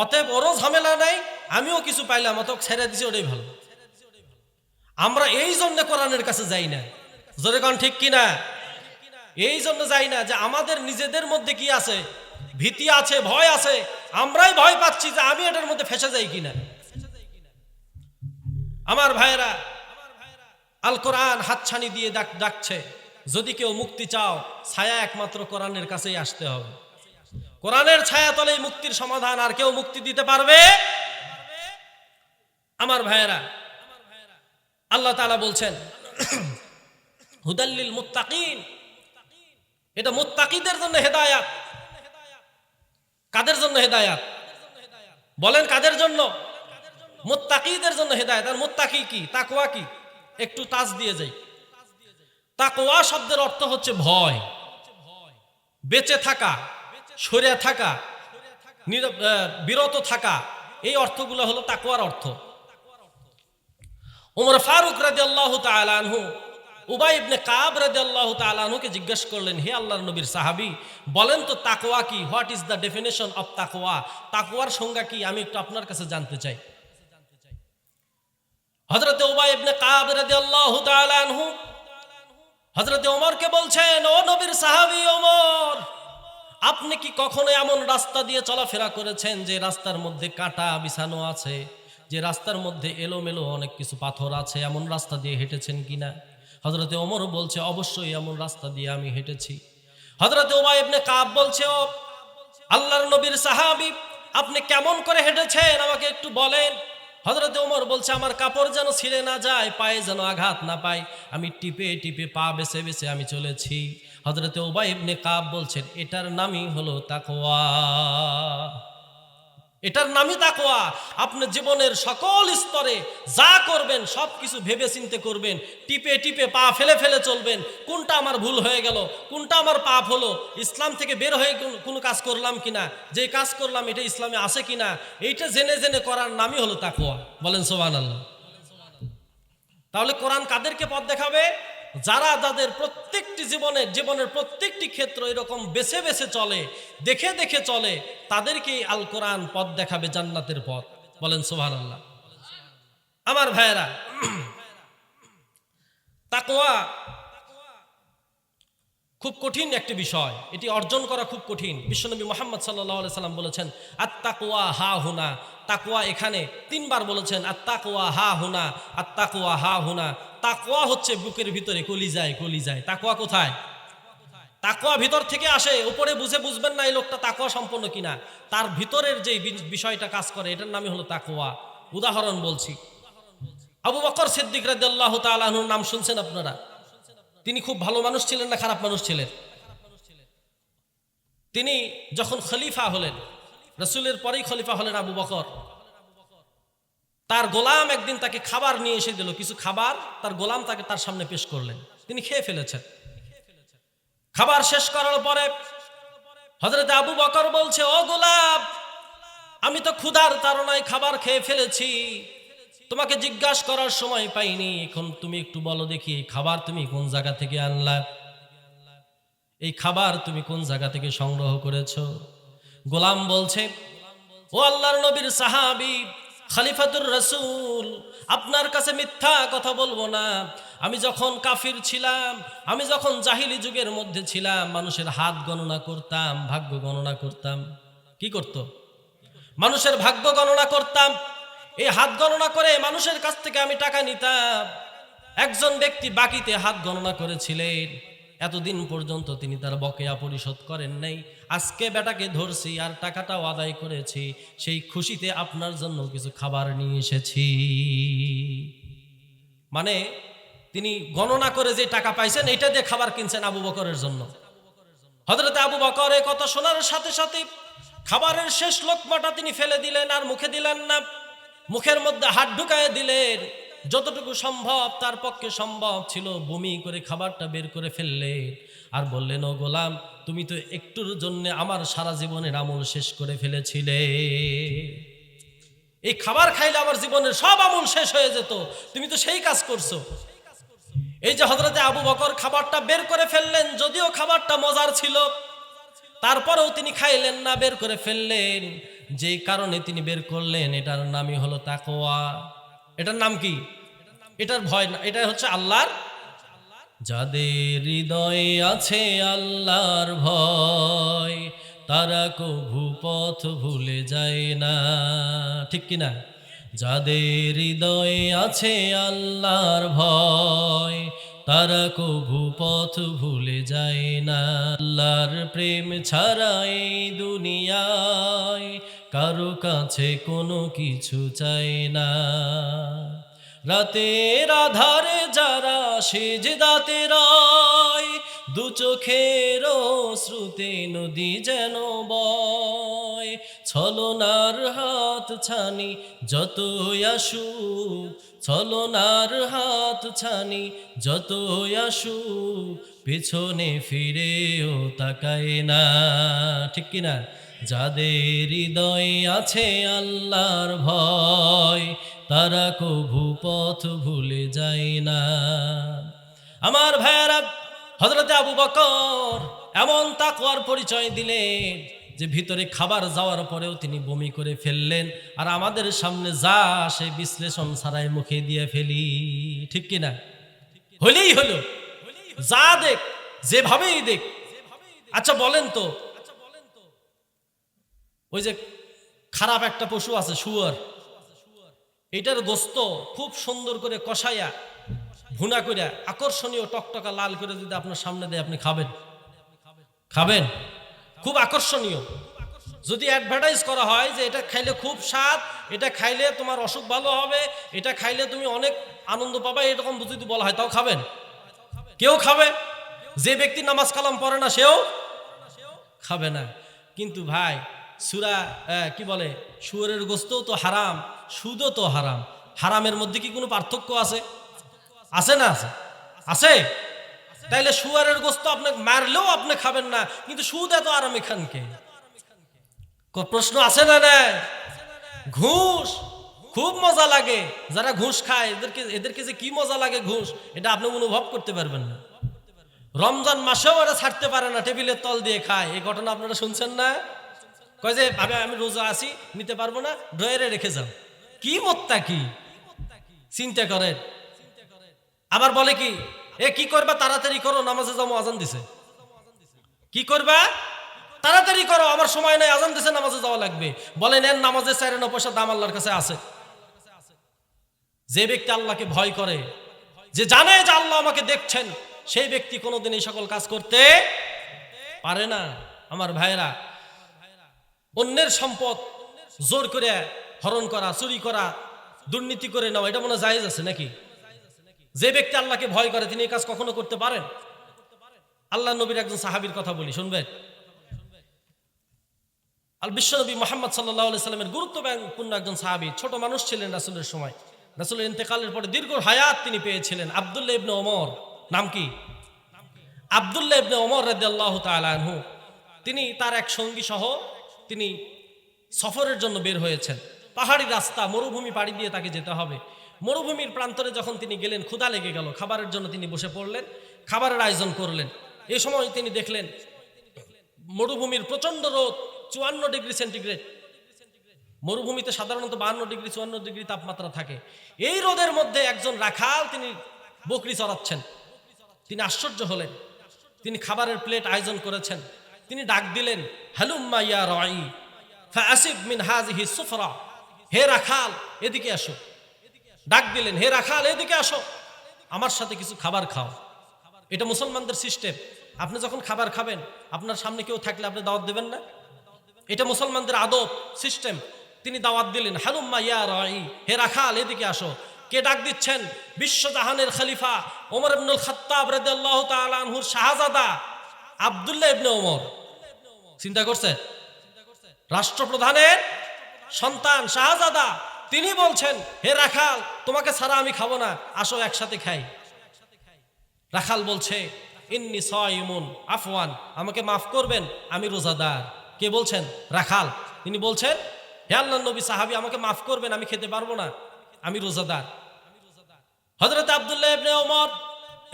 অতএব ওরও ঝামেলা নাই, আমিও কিছু পাইলাম, অত ছেড়ে দিছি, ওটাই ভালো। আমরা এই জন্য কোরআনের কাছে যাই না, জোরে কোন ঠিক কিনা? এই জন্য যাই না যে আমাদের নিজেদের মধ্যে কি আছে, ভীতি আছে, ভয় আছে, আমরাই ভয় পাচ্ছি যে আমি এটার মধ্যে ফেসে যাই কিনা। আমার ভাইয়েরা, আল কোরআন হাতছানি দিয়ে ডাকছে, যদি কেউ মুক্তি চাও ছায়া একমাত্র কোরআনের কাছেই আসতে হবে। কোরআনের ছায়া তলেই মুক্তির সমাধান, আর কেউ মুক্তি দিতে পারবে? আমার ভাইয়েরা, আল্লাহ তাআলা বলছেন হুদাল্লিল মুত্তাকিন, এটা মুত্তাকিদের জন্য হেদায়াত। কাদের জন্য হেদায়াত বলেন? কাদের জন্য? মুত্তাকিদের জন্য হেদায়াত। আর মুত্তাকি কি, তাকওয়া কি? একটু তাজ দিয়ে যাই। তাকওয়া শব্দের অর্থ হচ্ছে ভয়, বেঁচে থাকা, সরে থাকা, বিরত থাকা, এই অর্থগুলো হলো তাকওয়ার অর্থ। ওমর ফারুক রাদিয়াল্লাহু তাআলা আনহু উবাই ইবনে কাব রাদিয়াল্লাহু তাআলা আনহুকে জিজ্ঞেস করলেন, হে আল্লাহর নবীর সাহাবী, বলেন তো তাকওয়া কি? What is the definition of তাকওয়া? তাকওয়ার সংজ্ঞা কি? আমি একটু আপনার কাছে জানতে চাই। হযরত উবাই ইবনে কাব রাদিয়াল্লাহু তাআলা আনহু হযরত ওমরকে বলছেন, ও নবীর সাহাবী ওমর, আপনি কি কখনো এমন রাস্তা দিয়ে চলাফেরা করেছেন যে রাস্তার মধ্যে কাঁটা বিছানো আছে, যে রাস্তার মধ্যে এলোমেলো অনেক কিছু পাথর আছে, এমন রাস্তা দিয়ে হেঁটেছেন কিনা? হযরত ওমর বলছে, অবশ্যই এমন রাস্তা দিয়ে আমি হেঁটেছি। হযরত উবাই ইবনে কাব বলছে, ও আল্লাহর নবীর সাহাবী, আপনি কেমন করে হেঁটেছেন আমাকে একটু বলেন। হযরত ওমর বলছে, আমার কাপড় যেন ছিঁড়ে না যায়, পায়ে যেন আঘাত না পায়, আমি টিপে টিপে পা বেছে বেছে আমি চলেছি। হযরত উবাই ইবনে কাব বলছেন, এটার নামই হলো তাকওয়া। এটার নামই তাকওয়া। আপনি জীবনের সকল স্তরে যা করবেন সবকিছু ভেবে চিন্তে করবেন, টিপে টিপে পা ফেলে ফেলে চলবেন। কোনটা আমার ভুল হয়ে গেল, কোনটা আমার পাপ হলো, ইসলাম থেকে বের হয়ে কোনো কাজ করলাম কিনা, যে কাজ করলাম এটা ইসলামে আছে কিনা, এইটা জেনে জেনে করার নামই হলো তাকওয়া। বলেন সুবহানাল্লাহ। তাহলে কোরআন কাদেরকে পথ দেখাবে? যারা যাদের প্রত্যেকটি জীবনের প্রত্যেকটি ক্ষেত্র এরকম বেছে বেছে চলে, দেখে দেখে চলে, তাদেরকেই আল কোরআন পথ দেখাবে জান্নাতের পথ। বলেন সুবহানাল্লাহ। আমার ভাইয়েরা, তাকওয়া খুব কঠিন একটি বিষয়, এটি অর্জন করা খুব কঠিন। বিশ্বনবী মুহাম্মদ সাল্লাল্লাহু আলাইহি সাল্লাম বলেছেন, আত-তাকওয়া হা হুনা, তাকওয়া এখানে 3 বার বলেছেন, আত-তাকওয়া হা হুনা, আত-তাকওয়া হা হুনা। তাকওয়া হচ্ছে বুকের ভিতরে, কলিজায় কলিজায়। তাকওয়া কোথায়? তাকওয়া ভিতর থেকে আসে, উপরে বুঝবেন না এই লোকটা তাকওয়া সম্পন্ন কিনা, তার ভিতরের যে বিষয়টা কাজ করে এটার নামই হলো তাকওয়া। উদাহরণ বলছি, আবু বকর সিদ্দিক রাদিয়াল্লাহু তাআলা আনহুর নাম শুনছেন আপনারা? তিনি খুব ভালো মানুষ ছিলেন না খারাপ মানুষ ছিলেন? তিনি যখন খলিফা হলেন, রাসূলের পরেই খলিফা হলেন আবু বকর, তার গোলাম একদিন তাকে খাবার নিয়ে এসে দিল, কিছু খাবার তার গোলাম তাকে তার সামনে পেশ করলেন, তিনি খেয়ে ফেলেছেন। খাবার শেষ করার পরে হযরত আবু বকর বলছে, ও গোলাম, আমি তো ক্ষুধার তাড়নায় খাবার খেয়ে ফেলেছি, তোমাকে জিজ্ঞাসা করার সময় পাইনি, এখন তুমি একটু বলো দেখি এই খাবার তুমি কোন জায়গা থেকে আনলা, এই খাবার তুমি কোন জায়গা থেকে সংগ্রহ করেছো? গোলাম বলছে, ও আল্লাহর নবীর সাহাবী, খলিফাতুর রাসূল, আপনার কাছে মিথ্যা কথা বলবো না। আমি যখন কাফির ছিলাম, আমি যখন জাহিলি যুগের মধ্যে ছিলাম, মানুষের হাত গণনা করতাম, ভাগ্য গণনা করতাম। কি করত? মানুষের ভাগ্য গণনা করতাম। এই হাত গণনা করে মানুষের কাছ থেকে আমি টাকা নিতাম। একজন ব্যক্তি বাকিতে হাত গণনা করেছিলেন, এতদিন পর্যন্ত তিনি তার বকেয়া পরিশোধ করেন নাই। আজকে বেটাকে ধরছি আর টাকাটাও আদায় করেছি, সেই খুশিতে আপনার জন্য কিছু খাবার নিয়ে এসেছি। মানে তিনি গণনা করে যে টাকা পাইছেন এটা দিয়ে খাবার কিনছেন আবু বকরের জন্য। হযরতে আবু বকর এই কথা শোনার সাথে সাথে খাবারের শেষ লোকমাটা তিনি ফেলে দিলেন, আর মুখে দিলেন না। মুখের মধ্যে হাত ঢুকায় দিলেন, যতটুকু সম্ভব তার পক্ষে সম্ভব ছিল বমি করে খাবারটা বের করে ফেললেন। আর বললেন, ও গোলাম, তুমি তো একটুর জন্য আমার সারা জীবনের আমল শেষ করে ফেলেছিলে। এই খাবার খাইলে আমার জীবনের সব আমল শেষ হয়ে যেত, তুমি তো সেই কাজ করছো। এই যে হযরতে আবু বকর খাবারটা বের করে ফেললেন, যদিও খাবারটা মজার ছিল, তারপরেও তিনি খাইলেন না, বের করে ফেললেন। যেই কারণে তিনি বের করলেন এটার নামই হলো তাকওয়া। এটার নাম কি? এটার ভয় না, এটা হচ্ছে আল্লাহর। যাদের হৃদয়ে আছে আল্লাহর ভয়, তারা কভু পথ ভুলে যায় না। ঠিক কিনা? যাদের হৃদয়ে আছে আল্লাহর ভয়, তারা কভু পথ ভুলে যায় না। আল্লাহর প্রেম ছাড়া এই দুনিয়ায় কারো কাছে কোনো কিছু চায় না। রাতের আধারে যারা সিজদাতে রয়, দু চোখের শ্রুতে নদী যেন বয়। ছলনার হাত ছানি যতই আসুক, ছলনার হাত ছানি যতই আসুক, পেছনে ফিরেও তাকায় না। ঠিক কিনা? যাদের হৃদয়ে আছে আল্লাহর ভয়, তারা কভু পথ ভুলে যায় না। আমার ভাইয়েরা, হযরতে আবু বকর এমন তাকওয়ার পরিচয় দিলেন যে ভিতরে খাবার যাওয়ার পরেও তিনি বমি করে ফেললেন। আর আমাদের সামনে যা সে বিশ্লেষণ ছাড়াই মুখে দিয়ে ফেলি। ঠিক কিনা? হলেই হলো, যা দেখ, যেভাবেই দেখ। আচ্ছা বলেন তো, ওই যে খারাপ একটা পশু আছে শুয়োর, এটার গোস্ত খুব সুন্দর করে কষাইয়া ভুনা করে আকর্ষণীয় টকটকা লাল করে যদি আপনার সামনে দেয়, আপনি খাবেন? খাবেন? খুব আকর্ষণীয়। যদি অ্যাডভার্টাইজ করা হয় যে এটা খাইলে খুব স্বাদ, এটা খাইলে তোমার অসুখ ভালো হবে, এটা খাইলে তুমি অনেক আনন্দ পাবে, এরকম যদি বলা হয়, তাও খাবেন? কেউ খাবে? যে ব্যক্তি নামাজ কালাম পড়ে না সেও খাবে না। কিন্তু ভাই, সূরা কি বলে, শুয়োরের গোস্তও তো হারাম, সুদও তো হারাম। হারামের মধ্যে কি কোনো পার্থক্য আছে? আছে না? আছে, আছে। তাইলে শুয়োরের গোস্ত আপনাকে মারলেও আপনি খাবেন না, কিন্তু সুদ এত আরামে খান কে? প্রশ্ন আছে না? নাই? ঘুষ খুব মজা লাগে। যারা ঘুষ খায় এদেরকে যে কি মজা লাগে ঘুষ, এটা আপনি অনুভব করতে পারবেন না। রমজান মাসেও এরা ছাড়তে পারে না, টেবিলের তল দিয়ে খায়। এই ঘটনা আপনারা শুনছেন না? কয় যে আমি রোজা আছি, নিতে পারবো না, ড্রয়ারে রেখে যাও। কি মত্তা কি চিন্তা করেন। আবার বলে কি, কি করবা, তাড়াতাড়ি করো, নামাজে যাবো, আজান দিছে। কি করবা? তাড়াতাড়ি করো, আমার সময় নাই, আজান দিছে, নামাজে যাওয়া লাগবে। বলে নেন, নামাজের 4 পয়সা দাম আল্লাহর কাছে আছে। যে ব্যক্তি আল্লাহকে ভয় করে, যে জানে যে আল্লাহ আমাকে দেখছেন, সেই ব্যক্তি কোনোদিন এই সকল কাজ করতে পারে না। আমার ভাইরা, অন্যের সম্পদ জোর করে হরণ করা, চুরি করা, দুর্নীতি করে নেওয়া, এটা মনে জায়েজ আছে নাকি? যে ব্যক্তি আল্লাহকে ভয় করে তিনি এই কাজ কখনো করতে পারেন? আল্লাহ নবীর একজন সাহাবীর কথা বলি, শুনবেন? বিশ্বনবী মুহাম্মদ সাল্লাল্লাহু আলাইহি সাল্লামের গুরুত্বপূর্ণ একজন সাহাবী, ছোট মানুষ ছিলেন রাসূলের সময়। রাসূলের ইন্তেকালের পরে দীর্ঘ হায়াত তিনি পেয়েছিলেন। আব্দুল্লাহ ইবনে ওমর, নাম কি? আব্দুল্লাহ ইবনে ওমর রাদিয়াল্লাহু তাআলা আনহু। তিনি তার এক সঙ্গী সহ তিনি সফরের জন্য বের হয়েছেন। পাহাড়ি রাস্তা, মরুভূমি পাড়ি দিয়ে তাকে যেতে হবে। মরুভূমির প্রান্তরে যখন তিনি গেলেন, ক্ষুধা লেগে গেল, খাবারের জন্য তিনি বসে পড়লেন, খাবারের আয়োজন করলেন। এই সময় তিনি দেখলেন মরুভূমির প্রচন্ড রোদ, 54 ডিগ্রি সেন্টিগ্রেড। মরুভূমিতে সাধারণত 52 ডিগ্রি 54 ডিগ্রি তাপমাত্রা থাকে। এই রোদের মধ্যে একজন রাখাল তিনি বকরি চড়াচ্ছেন। তিনি আশ্চর্য হলেন। তিনি খাবারের প্লেট আয়োজন করেছেন। তিনি ডাক দিলেন, হালুম্মা ইয়া রাই ফাআসিব মিন হাযিহি সুফরা, হে রাখাল এদিকে আসো। ডাক দিলেন, হে রাখাল এদিকে আসো, আমার সাথে কিছু খাবার খাও। এটা মুসলমানদের সিস্টেম। আপনি যখন খাবার খাবেন, আপনার সামনে কেউ থাকলে আপনি দাওয়াত দেবেন না? এটা মুসলমানদের আদব সিস্টেম। তিনি দাওয়াত দিলেন, হালুম্মা ইয়া রাই, হে রাখাল এদিকে আসো। কে ডাক দিচ্ছেন? বিশ্বজাহানের খলিফা ওমর ইবনুল খাত্তাব রাদিয়াল্লাহু তাআলা আনহুর শাহজাদা আব্দুল্লাহ ইবনে ওমর। চিন্তা করছে, রাষ্ট্রপ্রধানের সন্তান শাহজাদা, তিনি বলছেন, হে রাখাল তোমাকে ছাড়া আমি খাবো না, আসো একসাথে খাই। রাখাল বলছে, ইন্নী সাইমুন আফওয়ান, আমাকে মাফ করবেন, আমি রোজাদার। কে বলছেন? রাখাল। তিনি বলছেন, হে আল্লাহর নবী, সাহাবী, আমাকে মাফ করবেন, আমি খেতে পারবো না, আমি রোজাদার। হযরত আব্দুল্লাহ ইবনে ওমর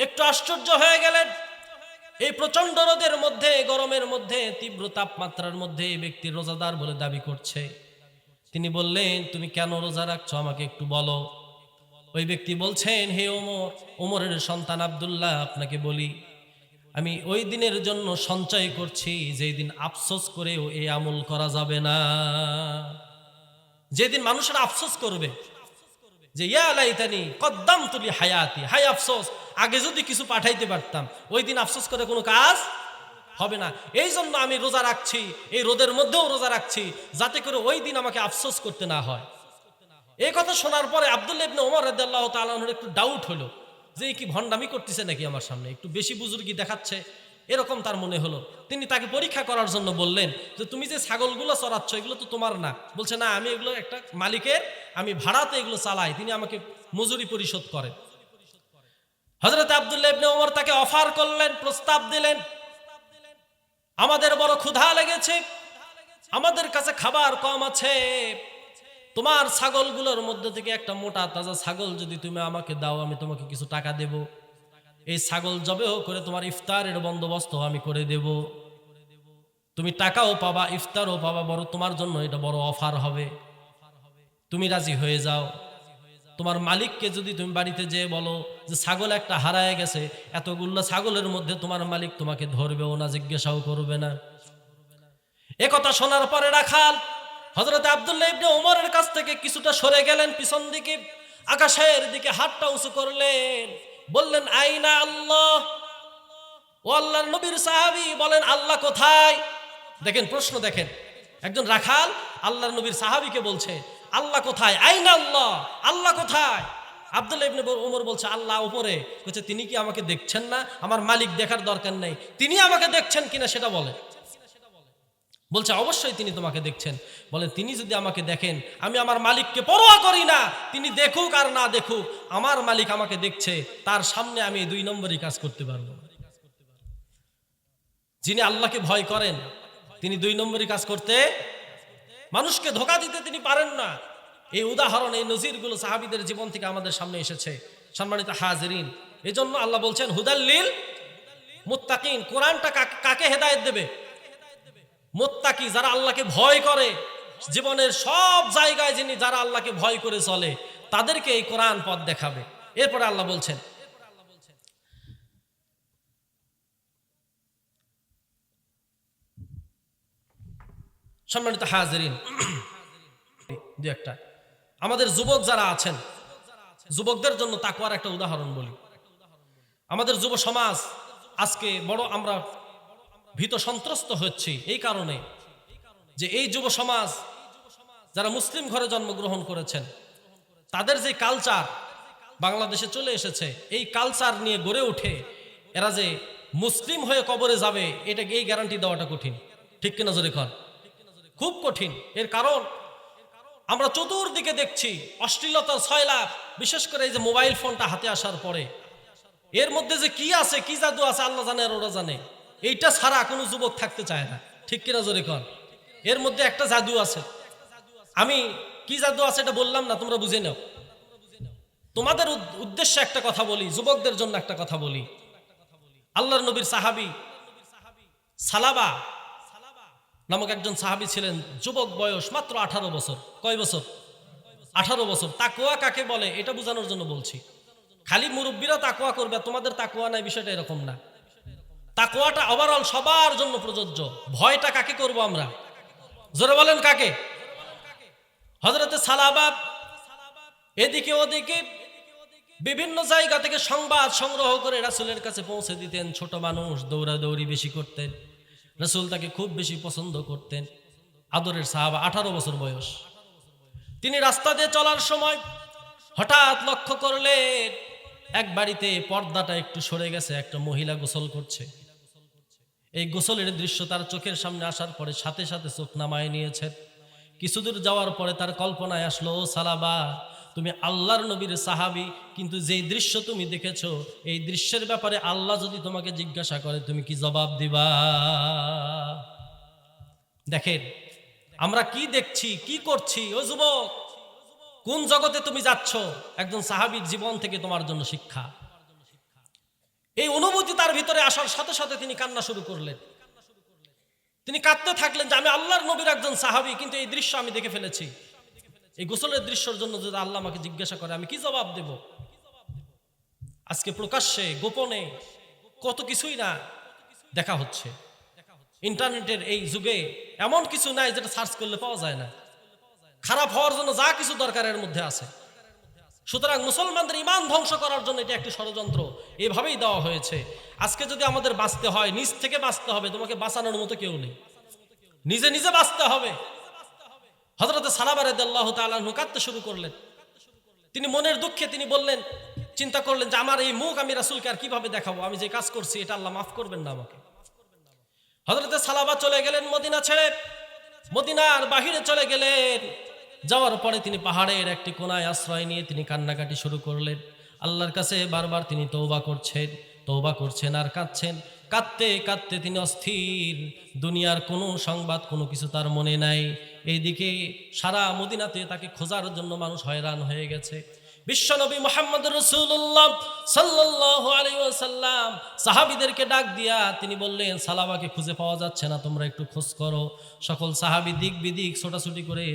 একটু আশ্চর্য হয়ে গেলেন। এই প্রচন্ড রোদের মধ্যে, গরমের মধ্যে, তীব্র তাপমাত্রার মধ্যে এই ব্যক্তি রোজাদার বলে দাবি করছে। তিনি বললেন, তুমি কেন রোজা রাখছো আমাকে একটু বলো। ওই ব্যক্তি বলছেন, হে ওমর, ওমরের সন্তান আব্দুল্লাহ, আপনাকে বলি, আমি ওই দিনের জন্য সঞ্চয় করছি যেই দিন আফসোস করেও এই আমল করা যাবে না। যেদিন মানুষেরা আফসোস করবে যে ইয়া লাইতানি কদ্দামতু লি হায়াতি, হায় আফসোস, আগে যদি কিছু পাঠাইতে পারতাম, ওই দিন আফসোস করে কোনো কাজ হবে না। এই জন্য আমি রোজা রাখছি, এই রোদের মধ্যেও রোজা রাখছি, যাতে করে ওই দিন আমাকে আফসোস করতে না হয়। এই কথা শোনার পরে আব্দুল্লাহ ইবনে ওমর রাদিয়াল্লাহু তাআলা আনহুর একটু ডাউট হলো যে কি ভণ্ডামি করতেছে নাকি আমার সামনে, একটু বেশি বুজুর্গি দেখাচ্ছে, এরকম তার মনে হলো। তিনি তাকে পরীক্ষা করার জন্য বললেন যে তুমি যে ছাগলগুলো চড়াচ্ছ এগুলো তো তোমার না। বলছে, না, আমি এগুলো একটা মালিকের, আমি ভাড়াতে এগুলো চালাই, তিনি আমাকে মজুরি পরিশোধ করেন। হযরত আব্দুল্লাহ ইবনে ওমর তাকে অফার করলেন, প্রস্তাব দিলেন, আমাদের বড় ক্ষুধা লেগেছে, আমাদের কাছে খাবার কম আছে, তোমার ছাগলগুলোর মধ্যে থেকে একটা মোটা তাজা ছাগল যদি তুমি আমাকে দাও, আমি তোমাকে কিছু টাকা দেব। এই ছাগল জবেহ করে তোমার ইফতারের বন্দোবস্ত আমি করে দেব, তুমি টাকাও পাবা, ইফতারও পাবা, বড় তোমার জন্য এটা বড় অফার হবে, তুমি রাজি হয়ে যাও। তোমার মালিককে যদি তুমি বাড়িতে যেয়ে বলো যে ছাগল একটা হারায় গেছে, এতগুলো ছাগলের মধ্যে তোমার মালিক তোমাকে ধরবেও না, জিজ্ঞাসাও করবে না। এ কথা শোনার পরে রাখাল হযরত আব্দুল্লাহ ইবনে ওমরের কাছ থেকে কিছুটা সরে গেলেন পিছন দিকে, আকাশের দিকে হাতটা উঁচু করলেন, বললেন, আইনা আল্লাহ। ও আল্লাহর নবীর সাহাবী, বলেন আল্লাহ কোথায়? দেখেন প্রশ্ন, দেখেন একজন রাখাল আল্লাহর নবীর সাহাবীকে বলছে আল্লাহ কোথায়, আইনা আল্লাহ, আল্লাহ কোথায়? আব্দুল্লাহ ইবনে ওমর বলছে, আল্লাহ উপরে। বলছে, তিনি কি আমাকে দেখছেন না? আমার মালিক দেখার দরকার নেই, তিনি আমাকে দেখছেন কিনা সেটা বলে। বলছে, অবশ্যই তিনি তোমাকে দেখছেন। বলে, তিনি যদি আমাকে দেখেন, আমি আমার মালিককে পরোয়া করি না, তিনি দেখুক আর না দেখুক, আমার মালিক আমাকে দেখছে, তার সামনে আমি 2 নম্বরই কাজ করতে পারবো না। যিনি আল্লাহকে ভয় করেন তিনি 2 নম্বরই কাজ করতে, মানুষকে ধোঁকা দিতে তিনি পারেন না। এই উদাহরণ, এই নজিরগুলো সাহাবীদের জীবন থেকে আমাদের সামনে এসেছে। সম্মানিত হাজিরিন, এজন্য আল্লাহ বলছেন হুদাল্লিল মুত্তাকিন। কোরআনটা কাকে হেদায়েত দেবে? মুত্তাকি, যারা আল্লাহকে ভয় করে, জীবনের সব জায়গায় যারা আল্লাহকে ভয় করে চলে, তাদেরকে এই কোরআন পথ দেখাবে। এরপরে আল্লাহ বলছেন, সম্মানিত হাজিরিন, দু একটা আমাদের যুবক যারা আছেন, যুবকদের জন্য তাকওয়ার একটা উদাহরণ বলি। আমাদের যুব সমাজ আজকে বড় আমরা ভীত সন্ত্রস্ত হচ্ছি এই কারণে যে এই যুব সমাজ যারা মুসলিম ঘরে জন্মগ্রহণ করেছেন, তাদের যে কালচার বাংলাদেশে চলে এসেছে, এই কালচার নিয়ে গড়ে উঠে এরা যে মুসলিম হয়ে কবরে যাবে, এটা এই গ্যারান্টি দেওয়াটা কঠিন। ঠিক কিনা জোরে কর? খুব কঠিন। এর কারণ আমরা চতুর্দিকে দেখছি অশ্লীলতার ছয়লাভ, বিশেষ করে এই যে মোবাইল ফোনটা হাতে আসার পরে এর মধ্যে যে কি আছে, কি জাদু আছে আল্লাহ জানে আর ওরা জানে। এইটা ছাড়া কোনো যুবক থাকতে চায় না। ঠিক কিনা জোরে কর? এর মধ্যে একটা জাদু আছে। আমি কি জাদু আছে এটা বললাম না, তোমরা বুঝে নাও। তোমাদের উদ্দেশ্যে একটা কথা বলি, যুবকদের জন্য একটা কথা বলি। আল্লাহর নবীর সাহাবী সালাবা নামক একজন সাহাবী ছিলেন, যুবক বয়স মাত্র 18 বছর। কয় বছর? 18 বছর। তাকওয়া কাকে বলে এটা বোঝানোর জন্য বলছি। খালি মুরব্বীরা তাকওয়া করবে, তোমাদের তাকওয়া নাই, বিষয়টা এরকম না। তাকওয়াটা ওভারঅল সবার জন্য প্রযোজ্য। ভয়টা কাকে করব আমরা? জোরে বলেন কাকে? হযরতে সালাবা এদিকে ওদিকে বিভিন্ন জায়গা থেকে সংবাদ সংগ্রহ করে রাসূলের কাছে পৌঁছে দিতেন। ছোট মানুষ, দৌড়াদৌড়ি বেশি করতেন। রাসূল তাকে খুব বেশি পছন্দ করতেন। আদরের সাহাবা, 18 বছর বয়স। তিনি রাস্তা দিয়ে চলার সময় হঠাৎ লক্ষ্য করলেন এক বাড়িতে পর্দাটা একটু সরে গেছে, একটা মহিলা গোসল করছে। এই গোসলের দৃশ্য তার চোখের সামনে আসার পরে সাথে সাথে চোখ নামায় নিয়েছেন। কিছুদূর যাওয়ার পরে তার কল্পনায় আসলো, ও সালাবা, তুমি আল্লাহর নবীর সাহাবী, কিন্তু যেই দৃশ্য তুমি দেখেছো এই দৃশ্যের ব্যাপারে আল্লাহ যদি তোমাকে জিজ্ঞাসা করে তুমি কি জবাব দিবা? দেখেন আমরা কি দেখছি, কি করছি। ও যুবক, কোন জগতে তুমি যাচ্ছ? একজন সাহাবীর জীবন থেকে তোমার জন্য শিক্ষা। এই অনুভূতি তার ভিতরে আসার সাথে সাথে তিনি কান্না শুরু করলেন। তিনি কাঁদতে থাকলেন যে আমি আল্লাহর নবীর একজন সাহাবী, কিন্তু এই দৃশ্য আমি দেখে ফেলেছি। এই গোসলের দৃশ্যের জন্য যদি আল্লাহ আমাকে জিজ্ঞাসা করে আমি কি জবাব দেব? আজকে প্রকাশ্যে গোপনে কত কিছুই না দেখা হচ্ছে। ইন্টারনেটের এই যুগে এমন কিছু নাই যেটা সার্চ করলে পাওয়া যায় না। খারাপ হওয়ার জন্য যা কিছু দরকার এর মধ্যে আছে। সুতরাং মুসলমানদের ঈমান ধ্বংস করার জন্য এটা একটি ষড়যন্ত্র এভাবেই দেওয়া হয়েছে। আজকে যদি আমাদের বাঁচতে হয়, নিজ থেকে বাঁচতে হবে। তোমাকে বাঁচানোর মতো কেউ নেই, নিজে নিজে বাঁচতে হবে। হযরতে সালাবা রাদিয়াল্লাহু তাআলা আনহু কাঁদতে শুরু করলেন। তিনি মনের দুঃখে তিনি বললেন, চিন্তা করলেন যে আমার এই মুখ আমি রাসূলকে আর কিভাবে দেখাবো? আমি যে কাজ করছি এটা আল্লাহ মাফ করবেন না আমাকে। হযরতে সালাবা চলে গেলেন মদিনা ছেড়ে, মদিনার বাহিরে চলে গেলেন। যাওয়ার পরে তিনি পাহাড়ের একটি কোনায় আশ্রয় নিয়ে তিনি কান্নাকাটি শুরু করলেন। আল্লাহর কাছে বারবার তিনি তওবা করছেন আর কাঁদছেন। কাঁদতে কাঁদতে তিনি অস্থির। দুনিয়ার কোনো সংবাদ, কোনো কিছু তার মনে নাই। এইদিকে সারা মদিনাতে তাকে খোঁজার জন্য মানুষ হয়রান হয়ে গেছে। বিশ্বনবী মুহাম্মদুর রাসূলুল্লাহ সাল্লাল্লাহু আলাইহি ওয়াসাল্লাম সাহাবীদেরকে ডাক দিয়া তিনি বললেন, সালাবাকে খুঁজে পাওয়া যাচ্ছে না, তোমরা একটু খোঁজ করো। সকল সাহাবী দিক বিদিক ছোটাছুটি করে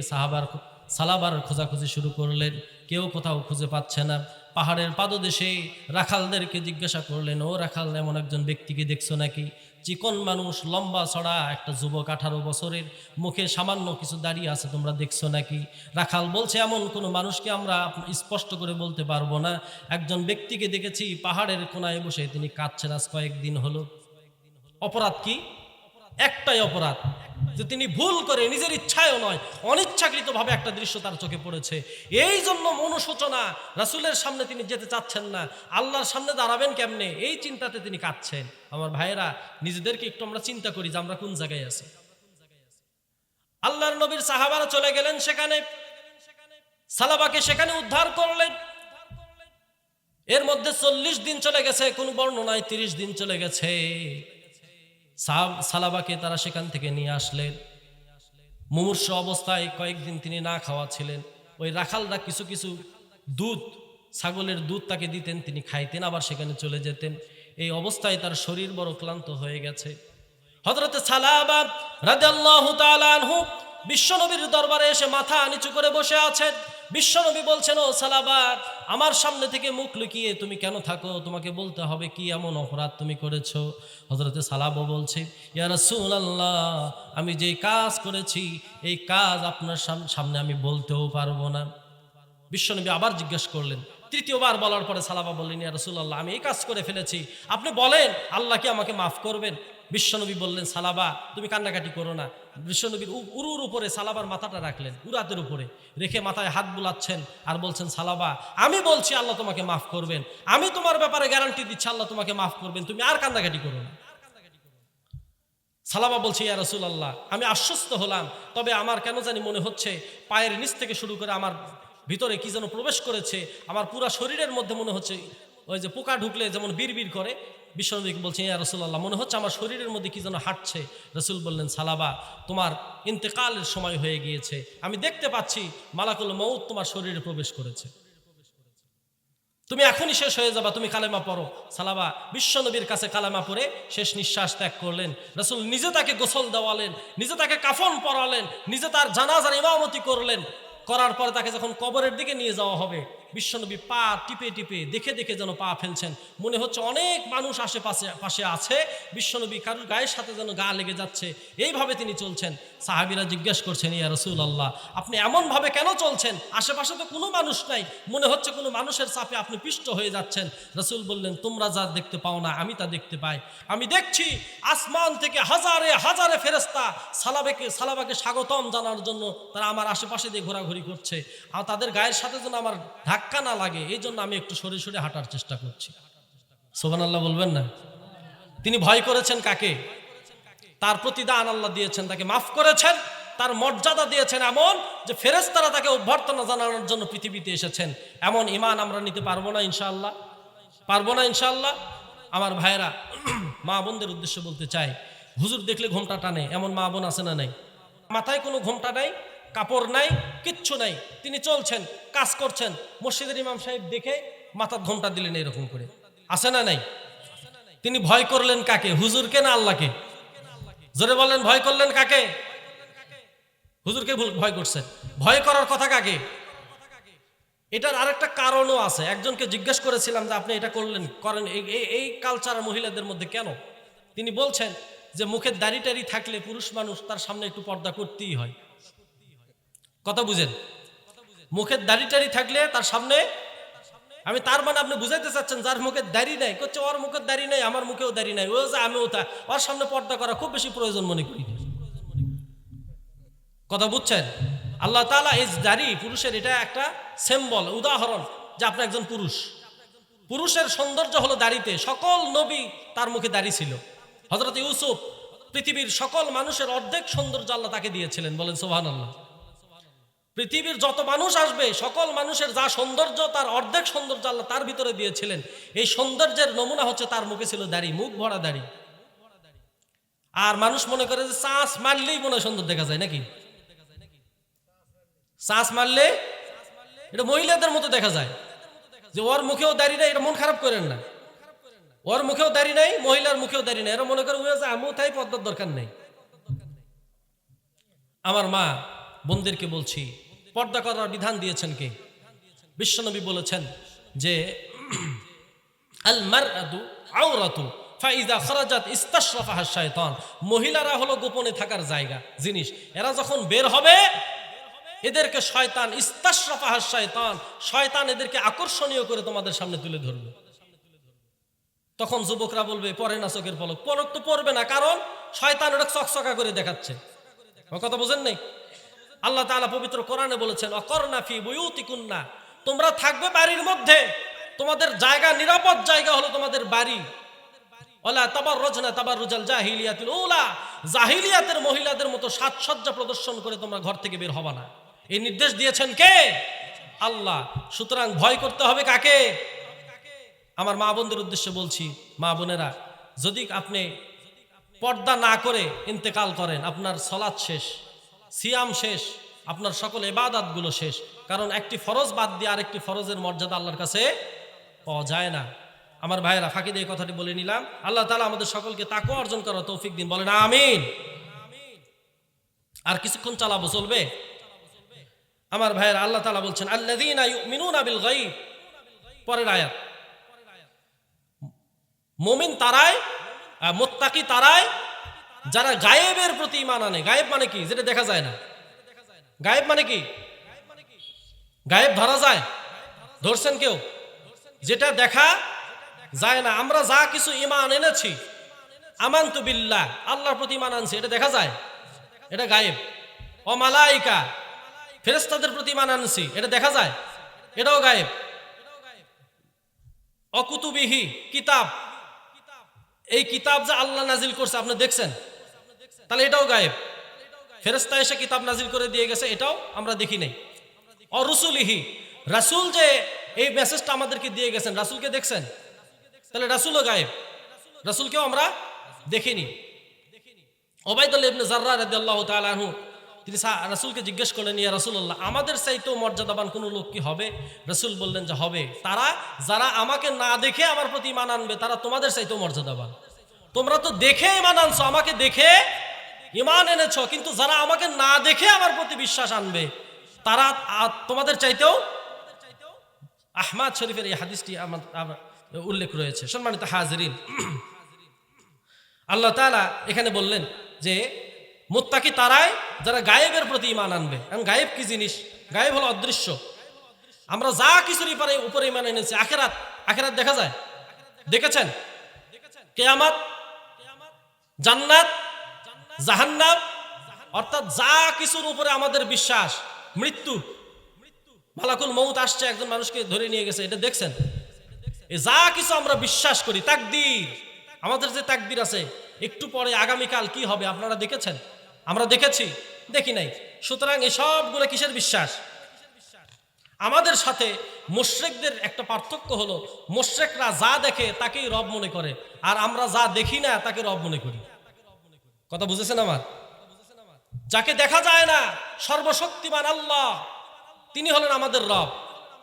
সালাবার খোঁজাখুঁজি শুরু করলেন। কেউ কোথাও খুঁজে পাচ্ছে না। পাহাড়ের পাদদেশে রাখালদেরকে জিজ্ঞাসা করলেন, ও রাখাল, এমন একজন ব্যক্তিকে দেখছো নাকি? চিকন মানুষ, লম্বা ছড়া একটা যুবক, 18 বছরের, মুখে সামান্য কিছু দাঁড়িয়ে আছে, তোমরা দেখছো নাকি? রাখাল বলছে, এমন কোনো মানুষকে আমরা স্পষ্ট করে বলতে পারবো না। একজন ব্যক্তিকে দেখেছি পাহাড়ের কোনায় বসে, তিনি কাঁদছেন আজ কয়েকদিন হলো। অপরাধ কি? একটাই অপরাধ, যে তিনি ভুল করে, নিজের ইচ্ছায়ও নয়, অনিচ্ছাকৃতভাবে একটা দৃশ্য তার চোখে পড়েছে। এই জন্য মনুশোচনা, রাসূলের সামনে তিনি যেতে চাচ্ছেন না। আল্লাহর সামনে দাঁড়াবেন কেমনে, এই চিন্তাতে তিনি কাঁদছেন। আমার ভাইয়েরা, নিজেদেরকে একটু আমরা চিন্তা করি যে আমরা কোন জায়গায় আছি। আল্লাহর নবীর সাহাবারা চলে গেলেন সেখানে, সালাবাকে সেখানে উদ্ধার করলেন। এর মধ্যে 40 দিন চলে গেছে, কোন বর্ণনায় 30 দিন চলে গেছে। সালাবাকে তারা সেখান থেকে নিয়ে আসলেন। মুমূর্ষু অবস্থায় কয়েকদিন তিনি না খাওয়া ছিলেন। ওই রাখালরা কিছু কিছু দুধ, ছাগলের দুধ তাকে দিতেন, তিনি খাইতেন, আবার সেখানে চলে যেতেন। এই অবস্থায় তার শরীর বড় ক্লান্ত হয়ে গেছে। হযরতে সালাবা রাদিয়াল্লাহু তাআলা আনহু বিশ্বনবীর দরবারে এসে মাথা নিচু করে বসে আছেন। বিশ্বনবী বলছেন, ও সালাবা, আমার সামনে থেকে মুখ লুকিয়ে তুমি কেন থাকো? তোমাকে বলতে হবে কি এমন অপরাধ তুমি করেছো? হযরতে সালাবা বলছে, ইয়া রাসূলুল্লাহ, আমি যে কাজ করেছি এই কাজ আপনার সামনে আমি বলতেও পারবো না। বিশ্বনবী আবার জিজ্ঞাসা করলেন। তৃতীয়বার বলার পরে সালাবা বললেন, ইয়া রাসূলুল্লাহ, আমি এই কাজ করে ফেলেছি, আপনি বলেন আল্লাহ কি আমাকে মাফ করবেন? বিশ্বনবী বললেন, সালাবা, তুমি কান্নাকাটি করো না। বিশ্বনবীর উরুর উপরে সালাবার মাথাটা রাখলেন, উরাতের উপরে রেখে মাথায় হাত বুলাচ্ছেন আর বলছেন, সালাবা, আমি বলছি আল্লাহ তোমাকে মাফ করবেন, আমি তোমার ব্যাপারে গ্যারান্টি দিচ্ছি আল্লাহ তোমাকে মাফ করবেন, তুমি আর কান্নাকাটি করো না। সালাবা বলছে, ইয়া রাসূলুল্লাহ, আমি আশ্বস্ত হলাম, তবে আমার কেন জানি মনে হচ্ছে পায়ের নিচ থেকে শুরু করে আমার ভিতরে কি যেন প্রবেশ করেছে, আমার পুরা শরীরের মধ্যে মনে হচ্ছে ওই যে পোকা ঢুকলে যেমন বিড়বিড় করে। বিশ্বনবীকে বলছেন, ইয়া রাসূলুল্লাহ, মনে হচ্ছে আমার শরীরের মধ্যে কি যেন হাঁটছে। রাসূল বললেন, সালাবা, তোমার ইন্তেকালের সময় হয়ে গিয়েছে, আমি দেখতে পাচ্ছি মালাকুল মউত তোমার শরীরে প্রবেশ করেছে। তুমি এখনই শেষ হয়ে যাবা, তুমি কালেমা পড়ো। সালাবা বিশ্বনবীর কাছে কালেমা পড়ে শেষ নিঃশ্বাস ত্যাগ করলেন। রাসূল নিজে তাকে গোসল দেওয়ালেন, নিজে তাকে কাফন পরালেন, নিজে তার জানাজার ইমামতি করলেন। করার পরে তাকে যখন কবরের দিকে নিয়ে যাওয়া হবে, বিশ্বনবী পা টিপে টিপে দেখে দেখে যেন পা ফেলছেন। মনে হচ্ছে অনেক মানুষ আশেপাশে পাশে আছে, বিশ্বনবী কারুর গায়ের সাথে যেন গা লেগে যাচ্ছে, এইভাবে তিনি চলছেন। সাহাবীরা জিজ্ঞেস করছেন, ইয়া রাসূলুল্লাহ, আপনি এমনভাবে কেন চলছেন? আশেপাশে তো কোনো মানুষ নাই, মনে হচ্ছে কোনো মানুষের চাপে আপনি পিষ্ট হয়ে যাচ্ছেন। রাসূল বললেন, তোমরা যা দেখতে পাও না আমি তা দেখতে পাই। আমি দেখছি আসমান থেকে হাজারে হাজারে ফেরেশতা সালাবাকে স্বাগতম জানার জন্য তারা আমার আশেপাশে দিয়ে ঘোরাঘুরি করছে। আর তাদের গায়ের সাথে যেন আমার ধাক্কা না লাগে, এই জন্য আমি একটু সরে সরে হাঁটার চেষ্টা করছি। সুবহানাল্লাহ বলবেন না? তিনি ভয় করেছেন কাকে? তার প্রতিদান আল্লাহ দিয়েছেন, তাকে মাফ করেছেন, তার মর্যাদা দিয়েছেন এমন যে ফেরেশতারা তাকে অভ্যর্থনা জানানোর জন্য পৃথিবীতে এসেছেন। এমন ঈমান আমরা নিতে পারবো না ইনশাআল্লাহ? পারবো না ইনশাআল্লাহ? আমার ভাইরা, মা বোনদের উদ্দেশ্যে বলতে চাই, হুজুর দেখলে ঘোমটা টানে এমন মা বোন আছে না নাই? মাথায় কোনো ঘোমটা নাই, কাপড় নাই, কিচ্ছু নাই, তিনি চলছেন, কাজ করছেন, মসজিদের ইমাম সাহেব দেখে মাথার ঘোমটা দিলেন এরকম করে, আছে না নাই? তিনি ভয় করলেন কাকে? হুজুরকে না আল্লাহকে? জোরে বলেন, ভয় করলেন কাকে? হুজুরকে ভয় করছেন। ভয় করার কথা কাকে? এটার আরেকটা কারণও আছে। একজনকে জিজ্ঞেস করেছিলাম যে আপনি এটা করেন এই কালচার মহিলাদের মধ্যে কেন? তিনি বলছেন যে মুখের দাড়ি টাড়ি থাকলে পুরুষ মানুষ তার সামনে একটু পর্দা করতেই হয়। কথা বুঝেন? মুখের দাড়ি টাড়ি থাকলে তার সামনে, আমি তার মানে আপনি বুঝাইতে চাচ্ছেন যার মুখের দাড়ি নাই, করছে ওর মুখের দাড়ি নাই, আমার মুখেও দাড়ি নাই, ও যে আমিও তা, ওর সামনে পর্দা করা খুব বেশি প্রয়োজন মনে করি। কথা বুঝছেন? আল্লাহ তাআলা এই দাড়ি পুরুষের এটা একটা সিম্বল, উদাহরণ যে আপনি একজন পুরুষ। পুরুষের সৌন্দর্য হলো দাড়িতে। সকল নবী তার মুখে দাড়ি ছিল। হযরত ইউসুফ পৃথিবীর সকল মানুষের অর্ধেক সৌন্দর্য আল্লাহ তাকে দিয়েছিলেন, বলেন সুবহানাল্লাহ। পৃথিবীর যত মানুষ আসবে সকল মানুষের যা সৌন্দর্য তার অর্ধেক সৌন্দর্য আল্লাহ তার ভিতরে দিয়েছিলেন। এই সৌন্দর্যের নমুনা হচ্ছে তার মুখে ছিল দাড়ি, মুখ ভরা দাড়ি। আর মানুষ মনে করে যে চাষ মারলেই মনে সুন্দর দেখা যায়, নাকি? চাষ মারলে এটা মহিলাদের মতো দেখা যায়, যে ওর মুখেও দাড়ি নাই, এটা মন খারাপ করেন না। ওর মুখেও দাড়ি নাই, মহিলার মুখেও দাড়ি নাই, এরা মনে করে আমিও তাই পর্দার দরকার নেই। আমার মা বোনদেরকে বলছি, পর্দা করার বিধান দিয়েছেন কে? বিশ্বনবী বলেছেন যে আল মারআতু আওরাতু ফাইযা খারাজাত ইস্তাশরাফাহা শায়তান। মহিলারা হলো গোপনে থাকার জায়গা, জিনিস। এরা যখন বের হবে এদেরকে শয়তান, ইস্তাশরাফাহা শায়তান, শয়তান এদেরকে আকর্ষণীয় করে তোমাদের সামনে তুলে ধরবে। তখন যুবকরা বলবে পরে না চোখের পলক। পলক তো পড়বে না, কারণ শয়তান ওটা চকচকা করে দেখাচ্ছে। কথা বুঝেন নাই? আল্লাহ তাআলা পবিত্র কোরআনে বলেছেন অকরনা ফি বুয়ুতিকুন্না, তোমরা থাকবে বাড়ির মধ্যে, তোমাদের জায়গা, নিরাপদ জায়গা হলো তোমাদের বাড়ি। ওয়ালা তাবাররুজনা তাবাররুজাল জাহিলিয়াতিল উলা, জাহিলিয়াতের মহিলাদের মতো সাজসজ্জা প্রদর্শন করে তোমরা ঘর থেকে বের হবা না। এই নির্দেশ দিয়েছেন কে? আল্লাহ। সুতরাং ভয় করতে হবে কাকে? আমার মা বোনদের উদ্দেশ্যে বলছি, মা বোনেরা, যদি আপনি পর্দা না করে ইন্তেকাল করেন, আপনার সালাত শেষ, সিয়াম শেষ, আপনার সকল ইবাদতগুলো শেষ। কারণ একটি ফরজ বাদ দিয়ে আরেকটি ফরজের মর্যাদা আল্লাহর কাছে পাওয়া যায় না। আমার ভাইয়েরা, ফাঁকি দিয়ে কথাটি বলে নিলাম। আল্লাহ তাআলা আমাদের সকলকে তাকওয়া অর্জন করার তৌফিক দিন, বলেন আমিন। আর কিছুক্ষণ চালাবো, চলবে? আমার ভাইয়েরা, আল্লাহ তাআলা বলছেন আল্লাযীনা ইউমিনুনা বিল গায়ব। পরের আয়াত, মুমিন তারাই, মুত্তাকি তারাই যারা গায়েবের প্রতি ঈমান আনে। গায়েব মানে কি? যেটা দেখা যায় না। গায়েব মানে কি? গায়েব ধরা যায়? ধরছেন কেউ? যেটা দেখা যায় না। আমরা যা কিছু ঈমান এনেছি, আমানতু বিল্লাহ, আল্লাহর প্রতি ঈমান আনছি, এটা দেখা যায়, এটা গায়েব। ও মালাইকা, ফেরেশতাদের প্রতি ঈমান আনছি, এটা দেখা যায়, এটাও গায়েব। অকুতুবিহি, কিতাব, এই কিতাব যে আল্লাহ নাজিল করছে আপনি দেখছেন, তাহলে এটাও গায়েব। ফেরেশতা এসে কিতাব নাজিল করে দিয়ে গেছে, এটাও আমরা দেখি নাই। অরুসুলিহি, রাসূল যে এই মেসেজটা আমাদেরকে দিয়ে গেছেন, রাসূলকে দেখছেন, তাহলে রাসূলও গায়েব, রাসূলকেও আমরা দেখিনি। উবাইদুল্লাহ ইবনে জাররাহ রাদিয়াল্লাহু তাআলা আনহু তিনি রাসূলকে জিজ্ঞেস করলেন, ইয়া রাসূলুল্লাহ, আমাদের চাইতেও মর্যাদাবান কোনো লোক কি হবে? রাসূল বললেন যে হবে, তারা যারা আমাকে না দেখে আমার প্রতি ঈমান আনবে তারা তোমাদের চাইতেও মর্যাদাবান। তোমরা তো দেখে ঈমান আনছো, আমাকে দেখে ঈমান এনেছো, কিন্তু যারা আমাকে না দেখে আমার প্রতি বিশ্বাস আনবে তারা তোমাদের চাইতেও। আহমদ শরীফের এই হাদিসটি উল্লেখ রয়েছে। সম্মানিত হাজিরিন, আল্লাহ তাআলা এখানে বললেন যে মুত্তাকি তারাই যারা গায়েবের প্রতি ঈমান আনবে। এবং গায়েব কি জিনিস? গায়েব হলো অদৃশ্য। আমরা যা কিছুর উপরে ঈমান এনেছি, আখিরাত, আখিরাত দেখা যায়, দেখেছেন? কিয়ামত, জান্নাত, জাহান্নাম, অর্থাৎ যা কিছুর উপরে আমাদের বিশ্বাস, মৃত্যু, মালাকুল মউত আসছে একজন মানুষকে ধরে নিয়ে গেছে, এটা দেখছেন? এই যা কিছু আমরা বিশ্বাস করি, তাকদীর, আমাদের যে তাকদীর আছে, একটু পরে আগামীকাল কি হবে আপনারা দেখেছেন? আমরা দেখেছি? দেখি নাই। সুতরাং এই সবগুলো কিসের বিশ্বাস? আমাদের সাথে মুশরিকদের একটা পার্থক্য হলো, মুশরিকরা যা দেখে তাকেই রব মনে করে, আর আমরা যা দেখি না তাকে রব মনে করি। কথা বুঝেছেন আমার? যাকে দেখা যায় না, সর্বশক্তিমান আল্লাহ, তিনি হলেন আমাদের রব।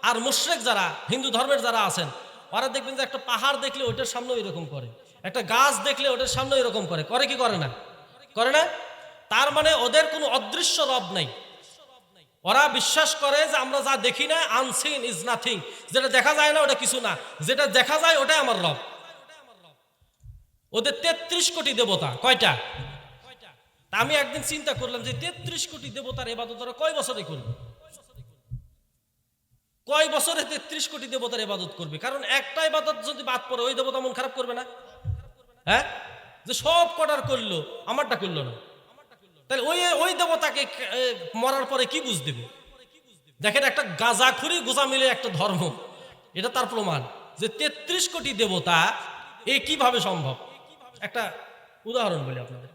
আর মুশরিক যারা, হিন্দু ধর্মের যারা আছেন, ওরা দেখবেন যে একটা পাহাড় দেখলে ওইটার সামনে এরকম করে, একটা গাছ দেখলে ওটার সামনে এরকম করে, করে কি করে না? করে না? তার মানে ওদের কোনো অদৃশ্য রব নাই। ওরা বিশ্বাস করে যে আমরা যা দেখি না, আনসিন ইজ নাথিং, যেটা দেখা যায় না ওটা কিছু না, যেটা দেখা যায় ওটাই আমার রব। ওদের 33 কোটি দেবতা। কয়টা? আমি একদিন চিন্তা করলাম যে 33 কোটি দেবতার ইবাদত ওরা কয় বছরে করবে? কয় বছরে 33 কোটি দেবতার ইবাদত করবে? কারণ একটা ইবাদত যদি বাদ পড়ে ওই দেবতা মন খারাপ করবে না? হ্যাঁ, যে সব কটার করলো, আমারটা করলো না, তাহলে ওই দেবতাকে মরার পরে কি বুঝ দেবে? দেখেন, একটা গাঁজাখুরি গোজা মিলে একটা ধর্ম, এটা তার প্রমাণ যে 33 কোটি দেবতা, এ কিভাবে সম্ভব? একটা উদাহরণ বলি আপনাদের।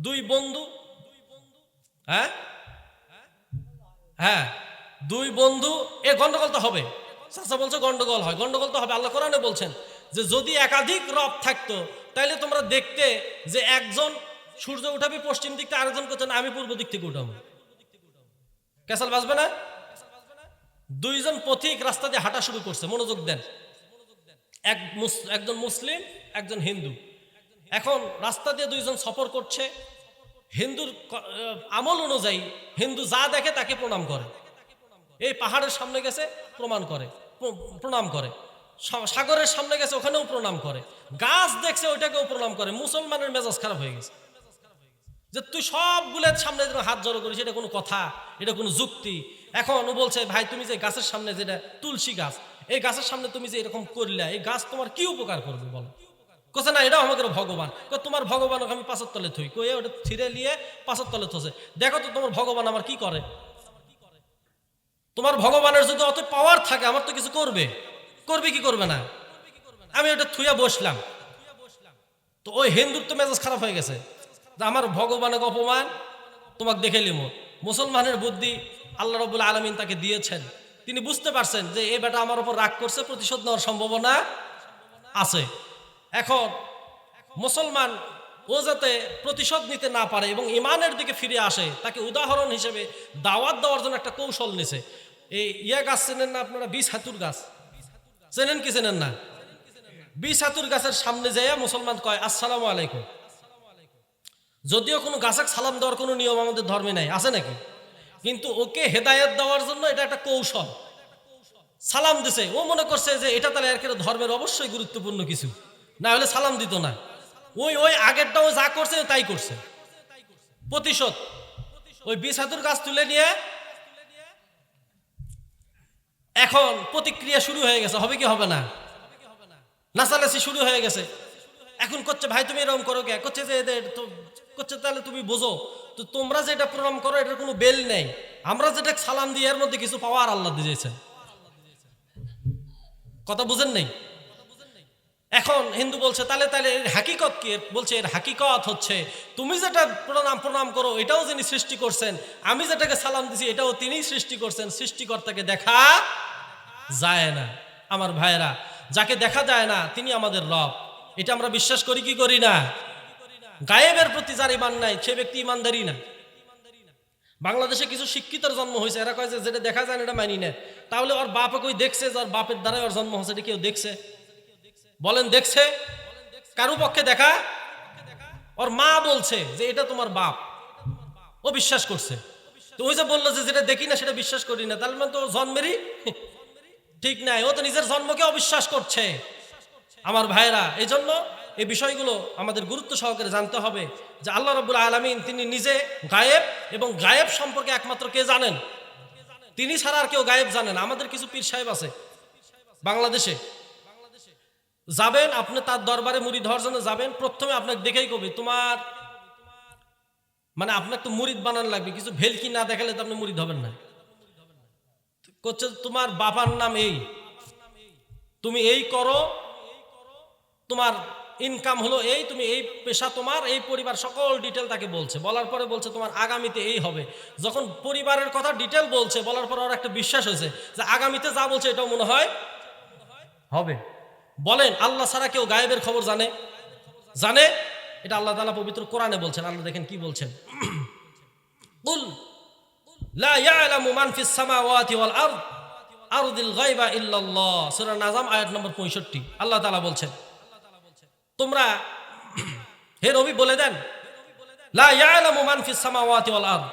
দুই বন্ধু, হ্যাঁ হ্যাঁ, দুই বন্ধু, এ গন্ডগোল তো হবে। চাচা বলছে গন্ডগোল হয়, গন্ডগোল তো হবে। আল্লাহ কোরআনে বলছেন যে যদি একাধিক রব থাকতো তাইলে তোমরা দেখতে যে একজন সূর্য উঠাবে পশ্চিম দিক থেকে, আরেকজন করছে না আমি পূর্ব দিক থেকে উঠাবো, ক্যাসাল বাজবে না? দুইজন পথিক রাস্তা দিয়ে হাঁটা শুরু করছে, মনোযোগ দেন, একজন মুসলিম, একজন হিন্দু। এখন রাস্তা দিয়ে দুইজন সফর করছে। হিন্দুর আমল অনুযায়ী হিন্দু যা দেখে তাকে প্রণাম করে। এই পাহাড়ের সামনে গেছে প্রণাম করে, সাগরের সামনে গেছে ওখানেও প্রণাম করে, গাছ দেখছে ওইটাকেও প্রণাম করে। মুসলমানের মেজাজ খারাপ হয়ে গেছে যে তুই সবগুলোর সামনে হাত জড়ো করিস, এটা কোনো কথা? এটা কোনো যুক্তি? এখন ও বলছে, ভাই তুমি যে গাছের সামনে, যেটা তুলসী গাছ, এই গাছের সামনে তুমি যে এরকম করলে, এই গাছ তোমার কি উপকার করবে বলো? কোথায় না, এটা আমাকে ভগবান। তোমার ভগবান আমি পাঁচের তলে থই, কয়ে ওটা ছিঁড়ে নিয়ে পাঁচের তলে থসে। দেখো তো তোমার ভগবান আমার কি করে? তোমার ভগবানের যদি অত পাওয়ার থাকে, আমার তো কিছু করবে কি করবে না? আমি ওটা থুইয়া বসলাম। তো ওই হিন্দুর তো মেজাজ খারাপ হয়ে গেছে যে আমার ভগবানের অপমান, তোমাকে দেখে লিমো। মুসলমানের বুদ্ধি আল্লাহ রাব্বুল আলামিন তাকে দিয়েছেন। তিনি বুঝতে পারছেন যে এই বেটা আমার উপর রাগ করছে, প্রতিশোধ নেওয়ার সম্ভাবনা আছে। এখন মুসলমান ও যাতে প্রতিশোধ নিতে না পারে এবং ইমানের দিকে ফিরে আসে, তাকে উদাহরণ হিসেবে দাওয়াত দেওয়ার জন্য একটা কৌশল নিছে। এই গাছ চেনেন না আপনারা? 20 হাতুর গাছ চেনেন কি চেনেন না? 20 হাতুর গাছের সামনে যেয়ে মুসলমান কয় আসসালামু আলাইকুম। যদিও কোনো গাছে সালাম দেওয়ার কোনো নিয়ম আমাদের ধর্মে নাই, আছে নাকি? কিন্তু ওকে হেদায়েত দেওয়ার জন্য এটা একটা কৌশল। সালাম দিছে, ও মনে করছে যে এটা তাহলে এর ধর্মের অবশ্যই গুরুত্বপূর্ণ কিছু, না হলে সালাম দিত না। ওই আগেরটাও যা করছে তাই করছে, প্রতিশোধ। ওই 20 হাতুর গাছ তুলে নিয়ে এখন প্রতিক্রিয়া শুরু হয়ে গেছে, হবে কি হবে না? নাচানাচি শুরু হয়ে গেছে। এখন করছে, ভাই তুমি এরকম করো কে? করছে যে করছে তাহলে তুমি বোঝো তো, তোমরা যেটা প্রণাম করো এটার কোনো বেল নেই, আমরা যেটা সালাম দিই এর মধ্যে কিছু পাওয়ার আল্লাহ দিয়েছেন। কথা বুঝেন নাই? এখন হিন্দু বলছে তাহলে এর হাকিকত কি? বলছে এর হাকিকত হচ্ছে তুমি যেটা প্রণাম করো এটাও যিনি সৃষ্টি করছেন, আমি যেটাকে সালাম দিছি এটাও তিনিই সৃষ্টি করছেন। সৃষ্টিকর্তাকে দেখা যায় না। আমার ভাইয়েরা, যাকে দেখা যায় না তিনি আমাদের রব, এটা আমরা বিশ্বাস করি কি করি না? গায়েবের প্রতি যার ঈমান নাই সে ব্যক্তি ঈমানদারি না। বাংলাদেশে কিছু শিক্ষিতর জন্ম হয়েছে, এরা কয় যে যেটা দেখা যায় না এটা মানি না। তাহলে ওর বাপে কই দেখছে যে ওর বাপের দ্বারাই ওর জন্ম হয়েছে, এটা কেউ দেখছে? বলেন দেখছে? কারো পক্ষে দেখা? ওর মা বলছে যে এটা তোমার বাপ, ও বিশ্বাস করছে। তো ওই যে বললো যে যেটা দেখি না সেটা বিশ্বাস করি না, তাহলে মানে তো জন্মেরই ঠিক নাই, ও তো নিজের জন্মকে অবিশ্বাস করছে। আমার ভাইরা, এই জন্য এই বিষয়গুলো আমাদের গুরুত্ব সহকারে জানতে হবে যে আল্লাহ রাব্বুল আলামিন তিনি নিজে গায়েব, এবং গায়েব সম্পর্কে একমাত্র কে জানেন? তিনি ছাড়া আর কেউ গায়েব জানেন। আমাদের কিছু পীর সাহেব আছে বাংলাদেশে, যাবেন আপনি তার দরবারে মুরিদ হওয়ার জন্য যাবেন, প্রথমে আপনাকে দেখেই কবি তোমার মানে আপনাকে তো মুরিদ বানানো লাগবে, কিছু ভেলকি না দেখালে তো আপনি মুরিদ হবেন না। করছে তোমার বাবার নাম এই, তুমি এই করো, তোমার ইনকাম হলো এই, তুমি এই পেশা, তোমার এই পরিবার, সকল ডিটেল তাকে বলছে। বলার পরে বলছে তোমার আগামীতে এই হবে। যখন পরিবারের কথা ডিটেল বলছে, বলার পর ওর একটা বিশ্বাস হয়েছে যে আগামীতে যা বলছে এটাও মনে হয় হবে। বলেন আল্লাহ ছাড়া কেউ গায়েবের খবর জানে? জানে? এটা আল্লাহ তাআলা পবিত্র কোরআনে বলছেন। আল্লাহ দেখেন কি বলছেন, কুল লা ইয়ালামু মান ফিস সামাওয়াতি ওয়াল আরদিল গায়বা ইল্লাল্লাহ, সূরা নাজম আয়াত নম্বর 65। আল্লাহ তাআলা বলছেন তোমরা হে নবী বলে দেন, লা ইয়ালামু মান ফিস সামাওয়াতি ওয়াল আরদ,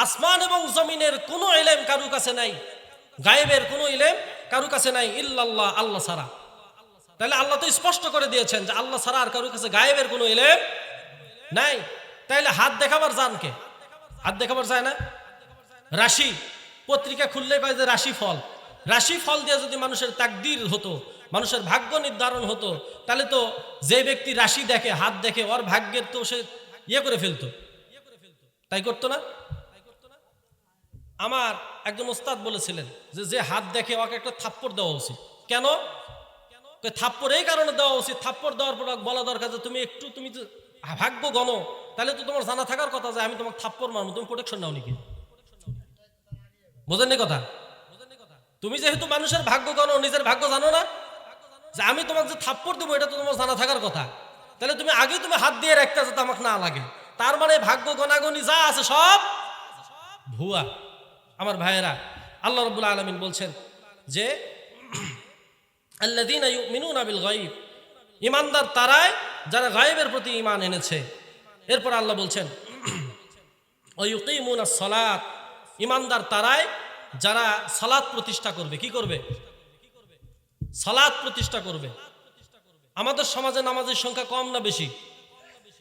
আসমান এবং জমিনের কোনো ইলম কারো কাছে নাই, গায়েবের কোনো ইলম কারো কাছে নাই, ইল্লাল্লাহ, আল্লাহ ছাড়া। তাহলে আল্লাহ তো স্পষ্ট করে দিয়েছেন যে আল্লাহ ছাড়া আর কারো কাছে গায়েবের কোনো ইলম নাই। তাইলে হাত দেখাবার জান কে? হাত দেখাবার যায় না? রাশি পত্রিকা খুললে কয় যে রাশি ফল, রাশি ফল দিয়ে যদি মানুষের তাকদীর হতো, মানুষের ভাগ্য নির্ধারণ হতো, তাহলে তো যে ব্যক্তি রাশি দেখে, হাত দেখে, ওর ভাগ্যের তো সে ইয়ে করে ফেলতো, তাই করতো না? আমার একজন ওস্তাদ বলেছিলেন যে যে হাত দেখে ওকে একটা থাপ্পড় দেওয়া উচিত। কেন? থাপ্পড় এই কারণে দেওয়া উচিত, থাপ্পড় দেওয়ার পর বলা দরকার যে তুমি একটু, তুমি তো ভাগ্য গণো, তাহলে তো তোমার জানা থাকার কথা যে আমি তোমাকে থাপ্পড় মারবো, তুমি প্রোটেকশন নাও নাকি? বোঝেননি কথা? তুমি যেহেতু মানুষের ভাগ্য গণো, নিজের ভাগ্য জানো না, যে আমি তোমাকে যে থাপ্পড় দেবো এটা তো তোমার জানা থাকার কথা, তাহলে তুমি আগেই তুমি হাত দিয়ে রাখতে যাতে আমাকে না লাগে। তার মানে ভাগ্য গণাগণি যা আছে সব ভুয়া। আমার ভাইয়েরা, আল্লাহ রাব্বুল আলামিন বলছেন যে আল্লাযীনা ইউমিনুনা বিল গায়ব, ঈমানদার তারাই যারা গায়েবের প্রতি ঈমান এনেছে। এরপর আল্লাহ বলছেন ওয়া ইউকিমুনাস সালাত, ঈমানদার তারাই যারা সালাত প্রতিষ্ঠা করবে। কি করবে? সালাত প্রতিষ্ঠা করবে। আমাদের সমাজে নামাজের সংখ্যা কম না বেশি?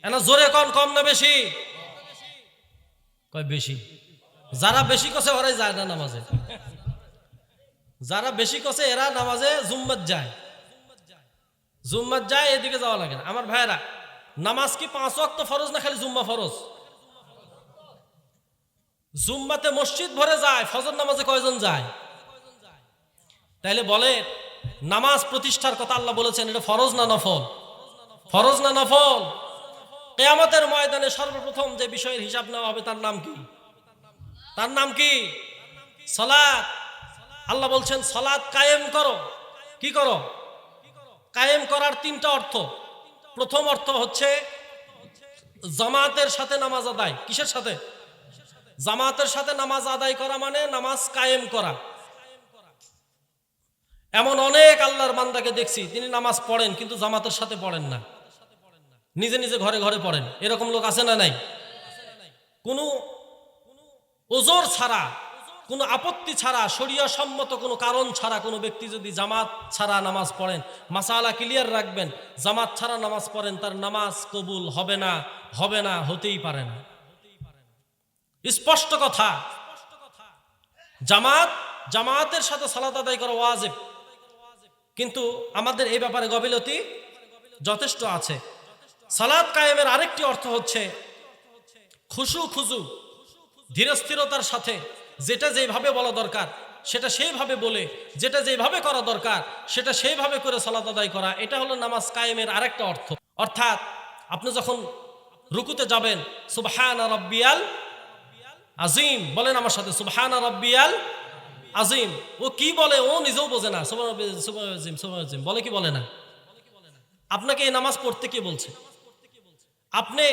এনা জোরে কোন, কম না বেশি? কয় বেশি। যারা বেশি কছে ওরাই যায় না নামাজে, যারা বেশি কছে এরা নামাজে জুম্মাত যায়, জুম্মাত যায়, এদিকে যাওয়া লাগে না। আমার ভাইয়েরা, নামাজ কি 5 ওয়াক্ত ফরজ না খালি জুম্মা ফরজ? জুম্মাতে মসজিদ ভরে যায়, ফজর নামাজে কয়জন যায়? তাইলে বলে নামাজ প্রতিষ্ঠার কথা আল্লাহ বলেছেন, এটা ফরজ না নফল? ফরজ না নফল? কিয়ামতের ময়দানে সর্বপ্রথম যে বিষয়ের হিসাব নেওয়া হবে তার নাম কি? তার নাম কি? সালাত। আল্লাহ বলছেন সালাত কায়েম করো। কি করো? কায়েম করার 3টা অর্থ। প্রথম অর্থ হচ্ছে জামাতের সাথে নামাজ আদায়। কিসের সাথে? জামাতের সাথে নামাজ আদায় করা মানে নামাজ কায়েম করা। এমন অনেক আল্লাহর বান্দাকে দেখছি তিনি নামাজ পড়েন কিন্তু জামাতের সাথে পড়েন না, নিজে নিজে ঘরে ঘরে পড়েন। এরকম লোক আছে না নাই? কোনো ওজোর ছাড়া, কোনো আপত্তি ছাড়া, শরিয়া সম্মত কোনো কারণ ছাড়া কোনো ব্যক্তি যদি জামাত ছাড়া নামাজ পড়েন, মাসালা ক্লিয়ার রাখবেন, জামাত ছাড়া নামাজ পড়েন, তার নামাজ কবুল হবে না, হবে না, হতেই পারে না। স্পষ্ট কথা। জামাতের সাথে সালাত আদায় করা ওয়াজিব, কিন্তু আমাদের এই ব্যাপারে গফিলতি যথেষ্ট আছে। সালাত কায়েমের আরেকটি অর্থ হচ্ছে খুশু খুজু, ধীরস্থিরতার সাথে যেটা যেভাবে বলা দরকার সেটা সেইভাবে বলে, যেটা যেভাবে করা দরকার সেটা সেইভাবে করে সালাত আদায় করা। এটা হলো নামাজ কায়েমের আরেকটা অর্থ। অর্থাৎ আপনি যখন রুকুতে যাবেন, সুবহানা রাব্বিয়াল আজিম বলেন আমার সাথে, সুবহানা রাব্বিয়াল আজিম। ও কি বলে ও নিজেও বোঝে না, সুবহানাজিম বলে কি বলে না? আপনাকে এই নামাজ পড়তে কে বলছে? আপনি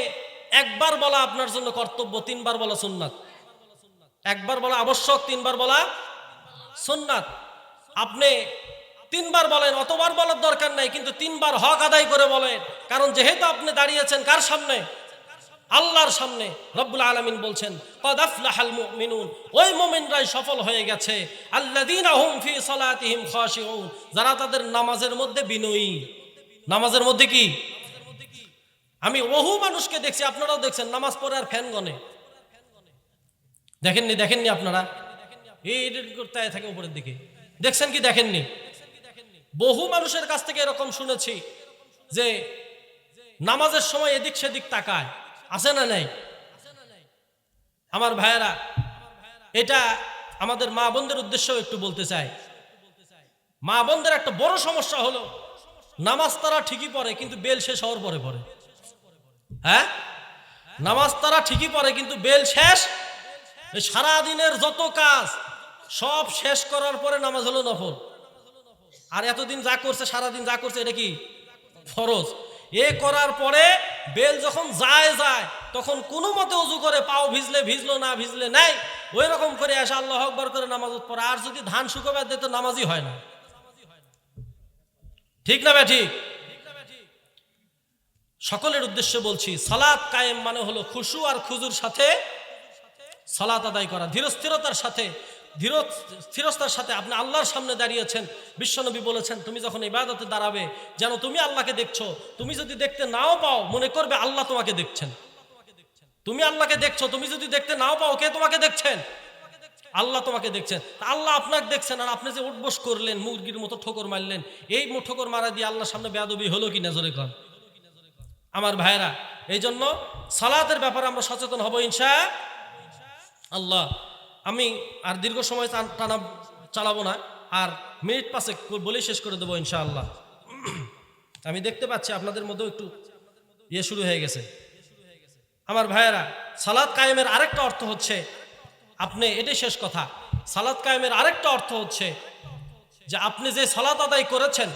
একবার বলা আপনার জন্য কর্তব্য, 3বার বলা সুন্নাত। একবার বলা আবশ্যক, তিনবার বলা সুন্নাত। আপনি তিনবার বলেন, অতবার বলার দরকার নাই, কিন্তু তিনবার হক আদায় করে বলেন। কারণ যেহেতু আপনি দাঁড়িয়েছেন কার সামনে? আল্লাহর সামনে। রব্বুল আলামিন বলছেন ক্বাদ আফলাহাল মুমিনুন, ওই মুমিনরাই সফল হয়ে গেছে, আল্লাযীনা হুম ফি সালাতিহিম খাশিউন, যারা তাদের নামাজের মধ্যে বিনয়ী। নামাজের মধ্যে কি? আমি বহু মানুষকে দেখছি, আপনারাও দেখছেন, নামাজ পড়ে আর ফ্যান গনে। দেখেননি আপনারা? এই করতে থাকে উপরের দিকে, দেখছেন কি দেখেননি? বহু মানুষের কাছ থেকে এরকম শুনেছি যে নামাজের সময় এদিক সেদিক তাকায়, আছে না নাই? আমার ভাইয়েরা, এটা আমাদের মা বোনদের উদ্দেশ্যেও একটু বলতে চাই। মা বোনদের একটা বড় সমস্যা হলো, নামাজ তারা ঠিকই পড়ে কিন্তু বেল শেষ হওয়ার পরে পড়ে। হ্যাঁ, নামাজ তারা ঠিকই পড়ে কিন্তু বেল শেষ। সারাদিনের যত কাজ সব শেষ করার পরে নামাজ হলো নফল। আর এতদিন যা করছে, সারাদিন যা করছে, এটা কি? ফরজ। এ করার পরে বেল যখন যায় তখন কোনো মতে উজু করে, পাও ভিজলে ভিজলো, না ভিজলে নাই, ওই রকম করে আসে আল্লাহু আকবার করে নামাজ পড়ে। আর যদি ধান শুকাবার দিত নামাজই হয় না। ঠিক না ঠিক? সকলের উদ্দেশ্যে বলছি, সালাত কায়েম মানে হলো খুশু আর খুজুর সাথে সালাত আদায় করা, ধীরস্থিরতার সাথে। আপনি আল্লাহর সামনে দাঁড়িয়েছেন, বিশ্বনবী বলেছেন তুমি যখন ইবাদতে দাঁড়াবে যেন তুমি আল্লাহকে দেখছো। তুমি যদি দেখতে নাও পাও, মনে করবে আল্লাহ তোমাকে দেখছেন। তুমি আল্লাহকে দেখছো, তুমি যদি দেখতে নাও পাও, কে তোমাকে দেখছেন? আল্লাহ তোমাকে দেখছেন। আল্লাহ আপনাকে দেখছেন, আর আপনি যে উঠবস করলেন, মুরগির মতো ঠোকর মারলেন, এই ঠোকর মারা দিয়ে আল্লাহর সামনে বেয়াদবি হলো কি না? জোরে কর আমার ভাইরা। এই জন্য সালাতের ব্যাপারে আমরা সচেতন হব ইনশাআল্লাহ। আমি আর দীর্ঘ সময় টানা চালাবো না, আর মিনিট 5 বলেই শেষ করে দেবো ইনশাআল্লাহ। আমি দেখতে পাচ্ছি আপনাদের মধ্যেও একটু শুরু হয়ে গেছে। আমার ভাইয়েরা, সালাত কায়েমের আরেকটা অর্থ হচ্ছে, আপনি এটাই শেষ কথা, সালাত কায়েমের আরেকটা অর্থ হচ্ছে যে আপনি যে সালাত আদায় করেছেন,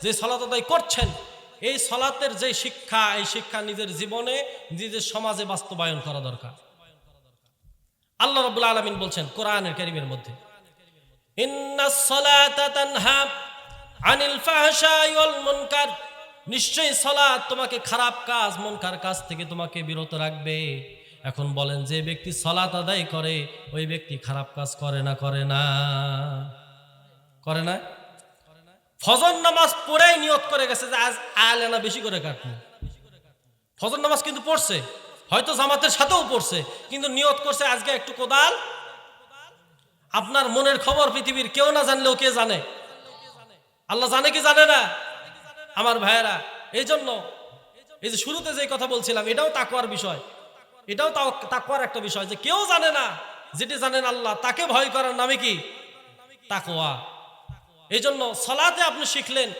যে সালাত আদায় করছেন, এই সালাতের যে শিক্ষা, এই শিক্ষা নিজের জীবনে, নিজের সমাজে বাস্তবায়ন করা দরকার। আল্লাহ রাব্বুল আলামিন বলছেন কোরআনের কারীমের মধ্যে, ইন্নাস সালাতা তানহা আনিল ফাহশাই ওয়াল মুনকার, নিশ্চয়ই সালাত তোমাকে খারাপ কাজ, মুনকার কাজ থেকে তোমাকে বিরত রাখবে। এখন বলেন, যে ব্যক্তি সালাত আদায় করে ওই ব্যক্তি খারাপ কাজ করে না? করে না? করে না? ফজর নামাজ পড়েই নিয়ত করে গেছে যে আজ আলেনা বেশি করে কাটবো। ফজর নামাজ কিন্তু পড়ছে, হয়তো জামাতের সাথেও পড়ছে, কিন্তু নিয়ত করছে আজকে একটু কোদাল। আপনার মনের খবর পৃথিবীর কেউ না জানলেও কে জানে? আল্লাহ জানে কি জানে না? আমার ভাইয়েরা, এই জন্য এই যে শুরুতে যে কথা বলছিলাম, এটাও তাকওয়ার বিষয়, এটাও তাকওয়ার একটা বিষয়, যে কেউ জানে না, যেটি জানেন আল্লাহ, তাকে ভয় করার নামে কি? তাকওয়া। এই জন্য সালাতে আপনি শিখলেন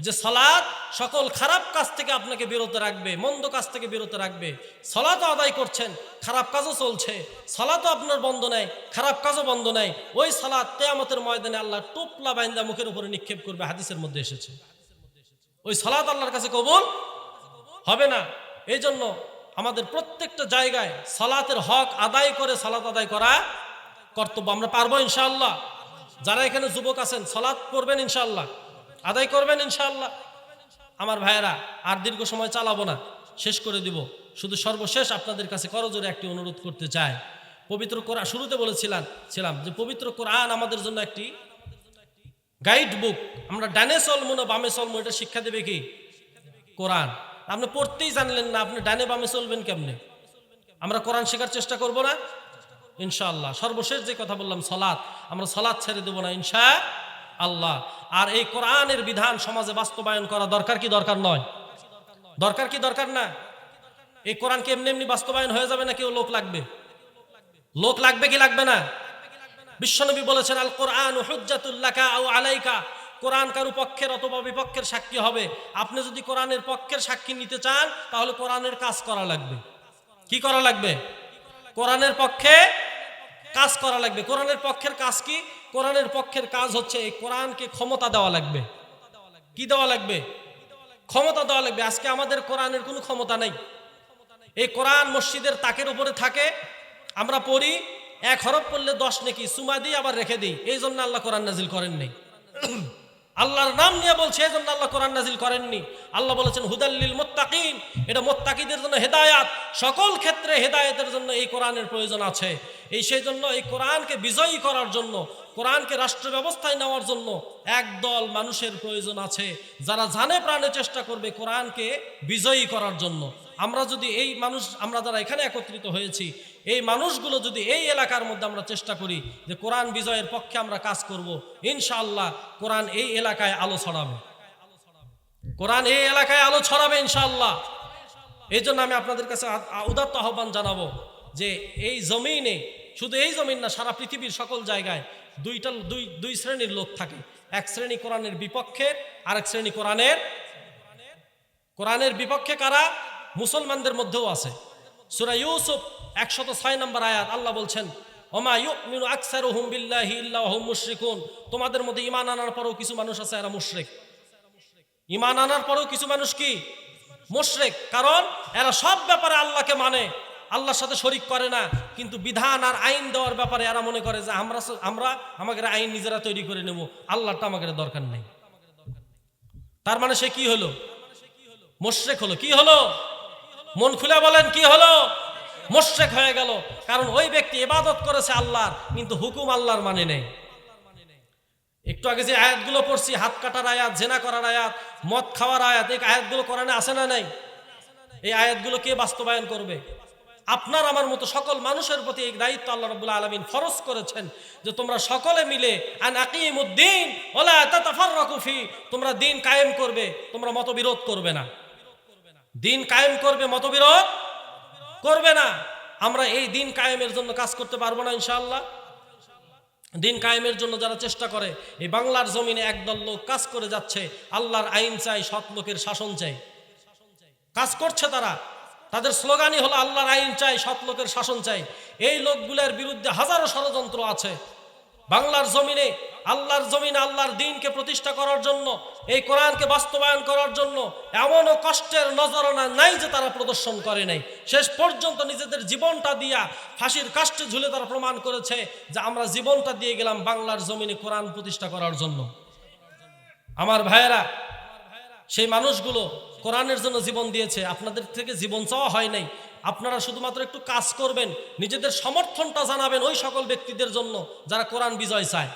যে সালাত সকল খারাপ কাজ থেকে আপনাকে বিরত রাখবে, মন্দ কাজ থেকে বিরত রাখবে। সালাতও আদায় করছেন, খারাপ কাজও চলছে, সালাতও আপনার বন্ধ নেই, খারাপ কাজও বন্ধ নেই। ওই সালাত কিয়ামতের ময়দানে আল্লাহ টোপলা বাইন্দা মুখের উপরে নিক্ষেপ করবে, হাদিসের মধ্যে এসেছে। ওই সালাত আল্লাহর কাছে কবুল হবে না। এই জন্য আমাদের প্রত্যেকটা জায়গায় সালাতের হক আদায় করে সালাত আদায় করা কর্তব্য। আমরা পারবো ইনশাআল্লাহ। যারা এখানে যুবক আছেন, সালাত পড়বেন ইনশাআল্লাহ, আদায় করবেন ইনশাআল্লাহ। আমার ভাইয়েরা, আর দীর্ঘ সময় চালাবো না, শেষ করে দিব। শুধু সর্বশেষ আপনাদের কাছে করজোরে একটি অনুরোধ করতে চাই। পবিত্র কোরআন, শুরুতে বলেছিলাম যে পবিত্র কোরআন আমাদের জন্য একটি গাইড বুক। আমরা ডানে চলবো না বামে চলবো, এটা শিক্ষা দেবে কি? কোরআন। আপনি পড়তেই জানলেন না, আপনি ডানে বামে চলবেন কেমনে? আমরা কোরআন শেখার চেষ্টা করব না ইনশাআল্লাহ। সর্বশেষ যে কথা বললাম, সালাত, আমরা সালাত ছেড়ে দেব না ইনশাআল্লাহ। আর এই কোরআনের বিধান সমাজে বাস্তবায়ন করা দরকার কি দরকার নয়? দরকার কি দরকার না? এই কোরআনকে এমনি এমনি বাস্তবায়ন হয়ে যাবে না, কেউ লোক লাগবে? লোক লাগবে কি লাগবে না? বিশ্বনবী বলেছেন, আল কোরআন হুজ্জাতুল লাকা আও আলাইকা, কোরআন কারো পক্ষের অথবা বিপক্ষের সাক্ষী হবে। আপনি যদি কোরআনের পক্ষের সাক্ষী নিতে চান, তাহলে কোরআনের কাজ করা লাগবে। কি করা লাগবে? কোরআনের পক্ষে কাজ করা লাগবে। কোরআনের পক্ষের কাজ কি? কোরআনের পক্ষের কাজ হচ্ছে এই কোরআনকে ক্ষমতা দেওয়া লাগবে। কি দেওয়া লাগবে? ক্ষমতা দেওয়া লাগবে। আজকে আমাদের কোরআনের কোনো ক্ষমতা নেই। এই কোরআন মসজিদের তাকের উপরে থাকে, আমরা পড়ি, এক হরফ পড়লে 10 নেকি, সুমা দিয়ে আবার রেখে দিই, এই জন্য আল্লাহ কোরআন নাজিল করেন নাই। আল্লাহর নাম নিয়ে বলছে এই জন্য আল্লাহ কোরআন নাজিল করেননি। আল্লাহ বলেছেন হুদাল্লিল মুত্তাকিন, এটা মুত্তাকিদের জন্য হেদায়াত, সকল ক্ষেত্রে হেদায়েতের জন্য এই কোরআনের প্রয়োজন আছে। সেই জন্য এই কোরআনকে বিজয়ী করার জন্য, কোরআনকে রাষ্ট্র ব্যবস্থায় নেওয়ার জন্য একদল মানুষের প্রয়োজন আছে, যারা জানে প্রাণে চেষ্টা করবে কোরআনকে বিজয়ী করার জন্য। আমরা যদি এই মানুষ, আমরা যারা এখানে একত্রিত হয়েছি, এই মানুষগুলো যদি এই এলাকার মধ্যে আমরা চেষ্টা করি যে কোরআন বিজয়ের পক্ষে আমরা কাজ করব, ইনশাআল্লাহ কোরআন এই এলাকায় আলো ছড়াবে, কোরআন এই এলাকায় আলো ছড়াবে ইনশাআল্লাহ। এই জন্য আমি আপনাদের কাছে উদাত্ত আহ্বান জানাবো যে এই জমিনে, শুধু এই জমিন না, সারা পৃথিবীর সকল জায়গায় দুই শ্রেণীর লোক থাকে। এক শ্রেণী কোরআনের বিপক্ষে, আরেক শ্রেণী কোরআনের বিপক্ষে কারা? মুসলমানদের মধ্যেও আছে। সূরা ইউসুফ 106 নম্বর আয়াত, আল্লাহ বলছেন ওমা ইউমিনু আকসারুহুম বিল্লাহি ইল্লা ওয়া হুম মুশরিকুন, তোমাদের মধ্যে ঈমান আনার পরেও কিছু মানুষ আছে এরা মুশরিক। ঈমান আনার পরেও কিছু মানুষ কি? মুশরিক। কারণ এরা সব ব্যাপারে আল্লাহকে মানে, আল্লাহর সাথে শরীক করে না, কিন্তু বিধান আর আইন দেওয়ার ব্যাপারে এরা মনে করে যে আমরা আমাদের আইন নিজেরা তৈরি করে নেব, আল্লাহটা আমাদের দরকার নেই। তার মানে সে কি হলো? মুশরিক হলো। কি হলো? মন খুলে বলেন কি হলো? মুশরিক হয়ে গেল। কারণ ওই ব্যক্তি ইবাদত করেছে আল্লাহর, কিন্তু হুকুম আল্লাহর মানে নেই। একটু আগে যে আয়াতগুলো পড়ছি, হাত কাটার আয়াত, জেনা করার আয়াত, মদ খাওয়ার আয়াত, এই আয়াতগুলো কোরআনে আছে না নাই? এই আয়াতগুলো কে বাস্তবায়ন করবে? আপনার আমার মতো সকল মানুষের প্রতি এই দায়িত্ব আল্লাহ রাব্বুল আলামিন ফরজ করেছেন যে তোমরা সকলে মিলে আন আকিমুদ্দিন ওয়ালা তাতাফাররাকু ফি, তোমরা দিন কায়েম করবে, তোমরা মতবিরোধ করবে না। দিন কায়েম করবে, মতবিরোধ করবে না। আমরা এই দিন কায়েমের জন্য কাজ করতে পারবো না ইনশাআল্লাহ? দিন কায়েমের জন্য যারা চেষ্টা করে, এই বাংলার জমিনে একদল লোক কাজ করে যাচ্ছে, আল্লাহর আইন চাই, সৎ লোকের শাসন চাই, কাজ করছে তারা। তাদের স্লোগানই হলো আল্লাহর আইন চাই, সৎ লোকের শাসন চাই। এই লোকগুলোর বিরুদ্ধে হাজারো ষড়যন্ত্র আছে। বাংলার জমিনে, আল্লাহর জমিনে আল্লাহর দ্বীনকে প্রতিষ্ঠা করার জন্য, এই কোরআনকে বাস্তবায়ন করার জন্য এমনও কষ্টের নজরানা নাই যে তারা প্রদর্শন করে নাই। শেষ পর্যন্ত নিজেদের জীবনটা দিয়া ফাঁসির কাষ্ঠে ঝুলে তারা প্রমাণ করেছে যে আমরা জীবনটা দিয়ে গেলাম বাংলার জমিনে কোরআন প্রতিষ্ঠা করার জন্য। আমার ভাইয়েরা, সেই মানুষগুলো কোরআনের জন্য জীবন দিয়েছে। আপনাদের থেকে জীবন চাওয়া হয় নাই, আপনারা শুধুমাত্র একটু কাজ করবেন, নিজেদের সমর্থনটা জানাবেন ওই সকল ব্যক্তিদের জন্য যারা কোরআন বিজয় চায়।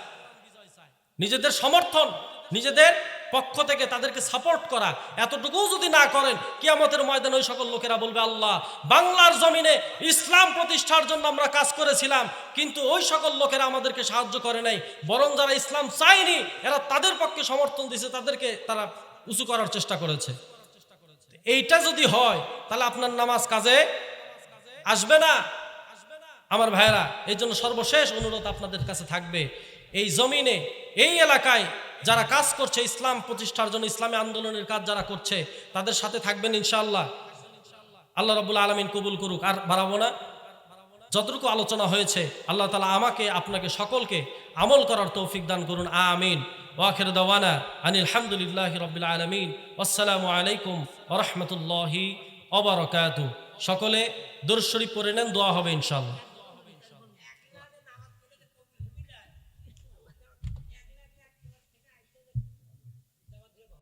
নিজেদের সমর্থন, নিজেদের পক্ষ থেকে তাদেরকে সাপোর্ট করা, এতটুকু যদি না করেন, কিয়ামতের ময়দানে ওই সকল লোকেরা বলবে আল্লাহ, বাংলার জমিনে ইসলাম প্রতিষ্ঠার জন্য আমরা কাজ করেছিলাম, কিন্তু ওই সকল লোকেরা আমাদেরকে সাহায্য করে নাই, বরং যারা ইসলাম চায়নি এরা তাদের পক্ষে সমর্থন দিয়েছে, তাদেরকে তারা উঁচু করার চেষ্টা করেছে। এইটা যদি হয় তাহলে আপনার নামাজ কাজে আসবে না। আমার ভাইয়েরা, এই জন্য সর্বশেষ অনুরোধ আপনাদের কাছে থাকবে, এই জমিনে, এই এলাকায় যারা কাজ করছে ইসলাম প্রতিষ্ঠার জন্য, ইসলামী আন্দোলনের কাজ যারা করছে, তাদের সাথে থাকবেন ইনশাআল্লাহ। আল্লাহ রাব্বুল আলামিন কবুল করুক। আর বাড়াবো না, যতটুকু আলোচনা হয়েছে আল্লাহ তাআলা আমাকে আপনাকে সকলকে আমল করার তৌফিক দান করুন, আমিন। ওয়া আখিরু দাওয়ানা আনিল হামদুলিল্লাহি রাব্বিল আলামিন। আসসালামু আলাইকুম ওয়া রাহমাতুল্লাহি ওয়া বারাকাতুহু। সকলে দুরূদ শরীফ পড়ে নেন, দোয়া হবে ইনশাআল্লাহ।